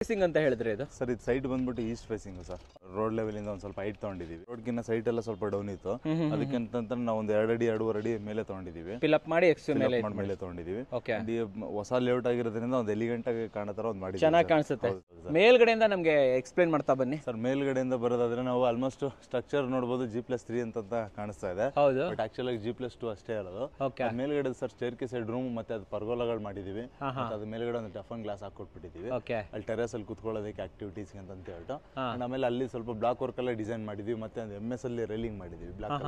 Facing ಅಂತ ಹೇಳಿದ್ರೆ ಇದು ಸರ್ ಇದು ಸೈಡ್ ಬಂದ್ಬಿಟ್ಟು East facing sir. Road level ಇಂದ ಒಂದು ಸ್ವಲ್ಪ ಹೈಟ್ ತಗೊಂಡಿದೀವಿ. ರೋಡ್ಗಿನ್ನ ಸೈಟ್ ಎಲ್ಲ ಸ್ವಲ್ಪ ಡೌನ್ ಇತ್ತು, ಅದಕ್ಕಿಂತ ನಾವು ಒಂದು 2 ಅಡಿ 2.5 ಅಡಿ ಮೇಲೆ ತಗೊಂಡಿದೀವಿ. ಫಿಲ್ ಅಪ್ ಮಾಡಿ ಮೇಲೆ ತಗೊಂಡಿದೀವಿ. ಹೊಸ ಲೇಔಟ್ ಆಗಿರೋದ್ರಿಂದ ಒಂದು ಎಲಿಗೆಂಟ್ ಆಗಿ ಕಾಣೋ ತರ ಒಂದು ಮಾಡಿ ಚೆನ್ನಾಗಿ ಕಾಣಿಸುತ್ತೆ. ಮೇಲ್ಗಡೆಯಿಂದ ನಮ್ಗೆ ಎಕ್ಸ್ಪ್ಲೈನ್ ಮಾಡ್ತಾ ಬನ್ನಿ ಸರ್. ಮೇಲ್ಗಡೆಯಿಂದ ಬರೋದಾದ್ರೆ ನಾವು ಆಲ್ಮೋಸ್ಟ್ ಸ್ಟ್ರಕ್ಚರ್ ನೋಡಬಹುದು G+3 ಅಂತ ಕಾಣಿಸ್ತಾ ಇದೆ. ಬಟ್ ಆಕ್ಚುಲಿ G+2 ಅಷ್ಟೇ ಇರೋದು. ಮೇಲ್ಗಡೆ sir stair case side room ಮತ್ತೆ ಅದು ಪರ್ಗೋಲಾಗಳು ಮಾಡಿದೀವಿ. ಅದ್ರ ಮೇಲ್ಗಡೆ ಒಂದು ಟಫನ್ ಗ್ಲಾಸ್ ಹಾಕೊಟ್ಬಿಟ್ಟಿದೀವಿ. ಅಲ್ಲಿ ಟೆರೇಸ್ ಅಲ್ಲಿ ಕುತ್ಕೊಳ್ಳೋದಕ್ಕೆ ಆಕ್ಟಿವಿಟೀಸ್ ಅಂತ ಹೇಳ್ಬಿಟ್ಟು. ಆಮೇಲೆ ಅಲ್ಲಿ ಸ್ವಲ್ಪ ಬ್ಲಾಕ್ ವರ್ಕ್ ಎಲ್ಲ ಡಿಸೈನ್ ಮಾಡಿದೀವಿ. ಮತ್ತೆ ಒಂದು MS ಅಲ್ಲಿ ರೈಲಿಂಗ್ ಮಾಡಿದೀವಿ ಬ್ಲಾಕ್.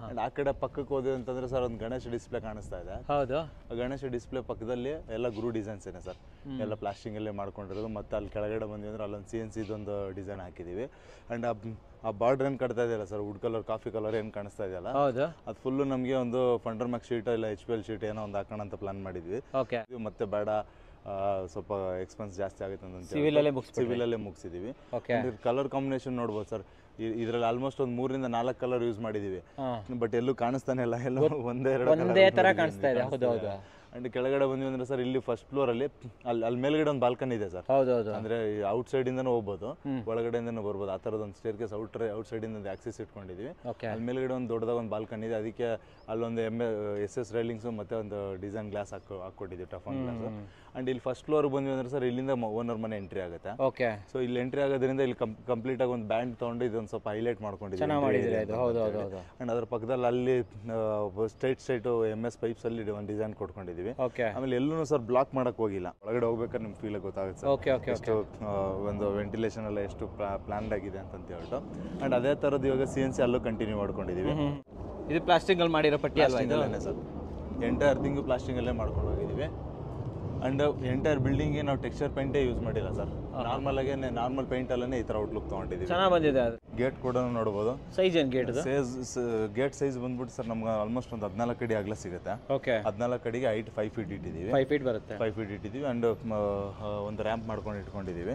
ಅಂಡ್ ಆ ಕಡೆ ಪಕ್ಕಕ್ಕೆ ಹೋದ್ವಿ ಅಂತಂದ್ರೆ ಸರ್ ಒಂದು ಗಣೇಶ ಡಿಸ್ಪ್ಲೇ ಕಾಣಿಸ್ತಾ ಇದೆ. ಗಣೇಶ ಡಿಸ್ಪ್ಲೇ ಪಕ್ಕದಲ್ಲಿ ಎಲ್ಲ ಗ್ರೂ ಡಿಸೈನ್ಸ್ ಇದೆ ಸರ್. ಎಲ್ಲ ಪ್ಲಾಸ್ಟಿಂಗ್ ಅಲ್ಲೇ ಮಾಡ್ಕೊಂಡಿರೋದು. ಮತ್ತೆ ಅಲ್ಲಿ ಕೆಳಗಡೆ ಬಂದ್ವಿ ಅಂದ್ರೆ ಅಲ್ಲೊಂದು CNC ಇದೊಂದು ಡಿಸೈನ್ ಹಾಕಿದೀವಿ. ಅಂಡ್ ಆ ಬಾರ್ಡರ್ ಏನ್ ಕಟ್ತಾ ಇದೆಯಲ್ಲ ಸರ್, ವುಡ್ ಕಲರ್ ಕಾಫಿ ಕಲರ್ ಏನ್ ಕಾಣಿಸ್ತಾ ಇದೆಯಲ್ಲ, ಅದು ಫುಲ್ ನಮಗೆ ಒಂದು ಫಂಡರ್ ಮ್ಯಾಕ್ ಶೀಟ್ ಇಲ್ಲ HPL ಶೀಟ್ ಏನೋ ಒಂದು ಹಾಕೋಣ ಅಂತ ಪ್ಲಾನ್ ಮಾಡಿದ್ವಿ. ಮತ್ತೆ ಬೇಡ ಸ್ವಲ್ಪ ಎಕ್ಸ್ಪೆನ್ಸ್ ಜಾಸ್ತಿ ಆಗುತ್ತೆ ಅಂತ ಸಿವಿಲ್ ಅಲ್ಲೇ ಮುಗಿಸಿದೀವಿ. ಕಲರ್ ಕಾಂಬಿನೇಷನ್ ನೋಡ್ಬೋದು ಸರ್. ಇದ್ರಲ್ಲಿ ಆಲ್ಮೋಸ್ಟ್ ಒಂದು 3 ರಿಂದ 4 ಕಲರ್ ಯೂಸ್ ಮಾಡಿದೀವಿ. ಬಟ್ ಎಲ್ಲೂ ಕಾಣಿಸ್ತಾನೆ ಇಲ್ಲ, ಎಲ್ಲ ಒಂದೇ ತರ ಕಾಣಿಸ್ತಾ ಇದೆ. ಅಂಡ್ ಕೆಳಗಡೆ ಬಂದ್ವಿ ಅಂದ್ರೆ ಸರ್ ಇಲ್ಲಿ ಫಸ್ಟ್ ಫ್ಲೋರ್ ಅಲ್ಲಿ ಅಲ್ಲಿ ಮೇಲ್ಗಡೆ ಒಂದು ಬಾಲ್ಕನಿ ಇದೆ ಸರ್. ಅಂದ್ರೆ ಔಟ್ ಸೈಡ್ ಇಂದಾನು ಹೋಗ್ಬೋದು, ಒಳಗಡೆಯಿಂದನೂ ಬರ್ಬೋದು. ಆ ತರದ ಒಂದು ಸ್ಟೇರ್ ಕೇಸ್ ಔಟ್ ಸೈಡ್ ಇಂದ ಆಕ್ಸೆಸ್ ಇಟ್ಕೊಂಡಿದೀವಿ. ಅಲ್ಲಿ ಮೇಲ್ಗಡೆ ಒಂದು ದೊಡ್ಡದಾಗ ಒಂದು ಬಾಲ್ಕನಿ ಇದೆ. ಅದಕ್ಕೆ ಅಲ್ಲೊಂದು SS ರೈಲಿಂಗ್ಸ್ ಮತ್ತೆ ಒಂದು ಡಿಸೈನ್ ಗ್ಲಾಸ್ ಹಾಕೊಟ್ಟಿದ್ದೀವಿ, ಟಫನ್ ಗ್ಲಾಸ್. ಅಂಡ್ ಇಲ್ಲಿ ಫಸ್ಟ್ ಫ್ಲೋರ್ ಬಂದ್ವಿ ಅಂದ್ರೆ ಸರ್ ಇಲ್ಲಿಂದ ಓನರ್ ಮನೆ ಎಂಟ್ರಿ ಆಗುತ್ತೆ. ಸೊ ಇಲ್ಲಿ ಎಂಟ್ರಿ ಆಗೋದ್ರಿಂದ ಇಲ್ಲಿ ಕಂಪ್ಲೀಟ್ ಆಗಿ ಒಂದು ಬ್ಯಾಂಡ್ ತಗೊಂಡು ಇದೊಂದು ಸ್ವಲ್ಪ ಹೈಲೈಟ್ ಮಾಡ್ಕೊಂಡಿದ್ದೀವಿ. ಅಂಡ್ ಅದ್ರ ಪಕ್ಕದಲ್ಲಿ ಅಲ್ಲಿ ಸ್ಟ್ರೈಟ್ MS ಪೈಪ್ಸ್ ಅಲ್ಲಿ ಒಂದು ಡಿಸೈನ್ ಕೊಟ್ಕೊಂಡಿದ್ದೀವಿ. ಆಮೇಲೆ ಎಲ್ಲೂ ಸರ್ ಬ್ಲಾಕ್ ಮಾಡಕ್ ಹೋಗಿಲ್ಲ. ಒಳಗಡೆ ಹೋಗ್ಬೇಕಾದ್ರೆ ನಿಮ್ಗೆ ಫೀಲ್ ಗೊತ್ತಾಗುತ್ತೆ ಎಷ್ಟು ಒಂದು ವೆಂಟಿಲೇಷನ್ ಎಲ್ಲ ಎಷ್ಟು ಪ್ಲಾನ್ ಆಗಿದೆ ಅಂತ ಹೇಳ್ಬಿಟ್ಟು. ಅಂಡ್ ಅದೇ ತರದ್ದು ಇವಾಗ CNC ಅಲ್ಲೂ ಕಂಟಿನ್ಯೂ ಮಾಡ್ಕೊಂಡಿದೀವಿ. ಇದು ಪ್ಲಾಸ್ಟಿಕ್ ಅಲ್ಲಿ ಮಾಡಿರೋ ಪಟ್ಟಿ ಅಲ್ವಾ ಸರ್. ಎಂಟೈರ್ ಥಿಂಗ್ ಪ್ಲಾಸ್ಟಿಕ್ ಅಲ್ಲೇ ಮಾಡ್ಕೊಂಡು ಹೋಗಿದ್ದೀವಿ. ಅಂಡ್ ಎಂಟೈರ್ ಬಿಲ್ಡಿಂಗ್ ನಾವು ಟೆಕ್ಸ್ಚರ್ ಪೇಂಟೇ ಯೂಸ್ ಮಾಡಿಲ್ಲ ಸರ್. ನಾರ್ಮಲ್ ಪೇಂಟ್ ಅಲ್ಲೇ ಈ ತರ ಔಟ್ಲುಕ್ ತಗೊಂಡಿದ್ದೀವಿ. ಚೆನ್ನಾಗಿ ಬಂದಿದೆ. ಗೇಟ್ ಕೂಡ ನೋಡಬಹುದು. ಸೈಜ್ ಏನು ಗೇಟ್ ಸೈಜ್ ಬಂದ್ಬಿಟ್ಟು ಸರ್ ನಮ್ಗೆ ಆಲ್ಮೋಸ್ಟ್ ಒಂದು 14 ಅಡಿ ಅಗಲ ಸಿಗುತ್ತೆ. 14 ಅಡಿಗೆ ಹೈಟ್ 5 ಫೀಟ್ ಇಟ್ಟಿದ್ದೀವಿ. 5 ಫೀಟ್ ಬರುತ್ತೆ. 5 ಫೀಟ್ ಇಟ್ಟಿದ್ದೀವಿ. ಅಂಡ್ ಒಂದು ರ್ಯಾಂಪ್ ಮಾಡ್ಕೊಂಡು ಇಟ್ಕೊಂಡಿದ್ದೀವಿ.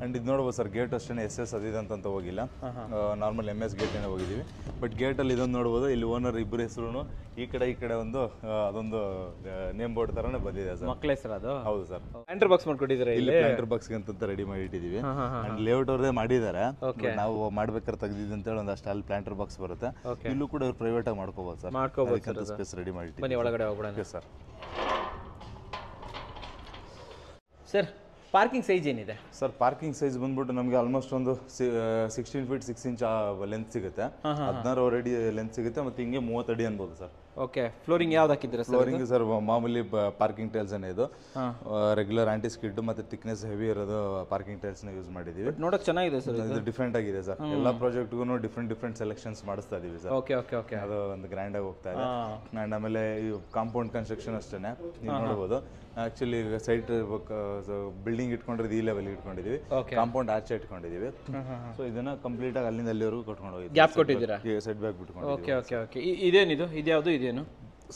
ಅಂಡ್ ಇದು ನೋಡ್ಬೋದು ಸರ್, ಗೇಟ್ ಅಷ್ಟೇ SS ಅದಿದಂತ ಹೋಗಿಲ್ಲ, ನಾರ್ಮಲ್ MS ಗೇಟ್ ಏನೋ ಹೋಗಿದ್ದೀವಿ. ಬಟ್ ಗೇಟ್ ಅಲ್ಲಿ ಇದೊಂದು ನೋಡ್ಬೋದು, ಇಲ್ಲಿ ಓನರ್ ಇಬ್ಬರ ಹೆಸರು ಈ ಕಡೆ ಒಂದು ಅದೊಂದು ನೇಮ್ ಬೋರ್ಡ್ ತರನೇ ಬಂದಿದೆ ಸರ್. ಮಕ್ಕಳ ಹೆಸರು ಅದು? ಹೌದು ಸರ್. Planter box ಮಾಡ್ಕೊಟ್ಟಿದ್ದಾರೆ. ಇಲ್ಲಿ ಪ್ಲಾಂಟರ್ ಬಾಕ್ಸ್ ಅಂತ ರೆಡಿ ಮಾಡಿ ಇಟ್ಟಿದ್ದೀವಿ. ಅಂಡ್ ಲೇಔಟ್ ಅವ್ರದೇ ಮಾಡಿದ್ದಾರೆ. ನಾವು ಮಾಡ್ಬೇಕಾದ್ರೆ ತೆಗೆದಿದ್ದು ಅಂತ ಹೇಳಿ ಒಂದಷ್ಟು ಅಲ್ಲಿ ಪ್ಲಾಂಟರ್ ಬಾಕ್ಸ್ ಬರುತ್ತೆ. ಇಲ್ಲೂ ಕೂಡ ಪ್ರೈವೇಟ್ ಆಗಿ ಮಾಡ್ಕೋಬಹುದು ಸರ್. ಸ್ಪೇಸ್ ರೆಡಿ ಮಾಡಿ ಬನ್ನಿ ಒಳಗಡೆ ಹೋಗೋಣ ಸರ್. ಸರ್ ಪಾರ್ಕಿಂಗ್ ಸೈಜ್ ಏನಿದೆ ಸರ್? ಪಾರ್ಕಿಂಗ್ ಸೈಜ್ ಬಂದ್ಬಿಟ್ಟು ನಮಗೆ ಆಲ್ಮೋಸ್ಟ್ ಒಂದು 16 ಫೀಟ್ 6 ಇಂಚ್ ಲೆಂತ್ ಸಿಗುತ್ತೆ. 16 ಅಡಿ ಲೆಂತ್ ಸಿಗುತ್ತೆ. ಮತ್ತೆ ಹಿಂಗೆ 30 ಅಡಿ ಅನ್ಬೋದು ಸರ್. ಓಕೆ. ಫ್ಲೋರಿಂಗ್ ಯಾವ್ದು ಹಾಕಿದ್ದೀರಾ? ಫ್ಲೋರಿಂಗ್ ಸರ್ ಮಾಮೂಲಿ ಪಾರ್ಕಿಂಗ್ ಟೈಲ್ಸ್ ಏನೇ ಇದು, ರೆಗ್ಯುಲರ್ ಆಂಟಿ ಸ್ಕಿಡ್ ಮತ್ತೆ ಥಿಕ್ನೆಸ್ ಹೆವಿ ಇರೋದು ಪಾರ್ಕಿಂಗ್ ಟೈಲ್ಸ್ ನ ಯೂಸ್ ಮಾಡಿದೀವಿ. ನೋಡಕ್ ಚೆನ್ನಾಗಿದೆ ಸರ್. ಇದು ಡಿಫ್ರೆಂಟ್ ಆಗಿದೆ ಸರ್. ಎಲ್ಲಾ ಪ್ರಾಜೆಕ್ಟ್ಗೂ ಡಿಫ್ರೆಂಟ್ ಸೆಲೆಕ್ಷನ್ಸ್ ಮಾಡಿಸ್ತಾ ಇದೀವಿ ಸರ್. ಓಕೆ. ಅದು ಒಂದು ಗ್ರ್ಯಾಂಡ್ ಆಗಿ ಹೋಗ್ತಾ ಇದೆ. ಅಂಡ್ ಆಮೇಲೆ ಈ ಕಾಂಪೌಂಡ್ ಕನ್ಸ್ಟ್ರಕ್ಷನ್ ಅಷ್ಟೇನೆ ನೀವು ನೋಡಬಹುದು. ಆಕ್ಚುಲಿ ಸೈಟ್ ಬಿಲ್ಡಿಂಗ್ ಇಟ್ಕೊಂಡಿರೋದು ಈ ಲೆವೆಲ್ ಇಟ್ಕೊಂಡಿದೀವಿ, ಕಾಂಪೌಂಡ್ ಆಚೆ ಇಟ್ಕೊಂಡಿದೀವಿ. ಸೊ ಇದನ್ನ ಕಂಪ್ಲೀಟ್ ಆಗಿ ಅಲ್ಲಿಂದ ಅಲ್ಲಿವರೆಗೂ ಕಟ್ಕೊಂಡು ಹೋಗಿದ್ದೀವಿ. ಗ್ಯಾಪ್ ಕೊಟ್ಟಿದ್ದೀರಾ? ಸೈಡ್ ಬ್ಯಾಕ್ ಬಿಟ್ಕೊಂಡು. ಓಕೆ. ಇದೇನಿದು? ಇದ್ಯಾವುದು? ಇದೇನು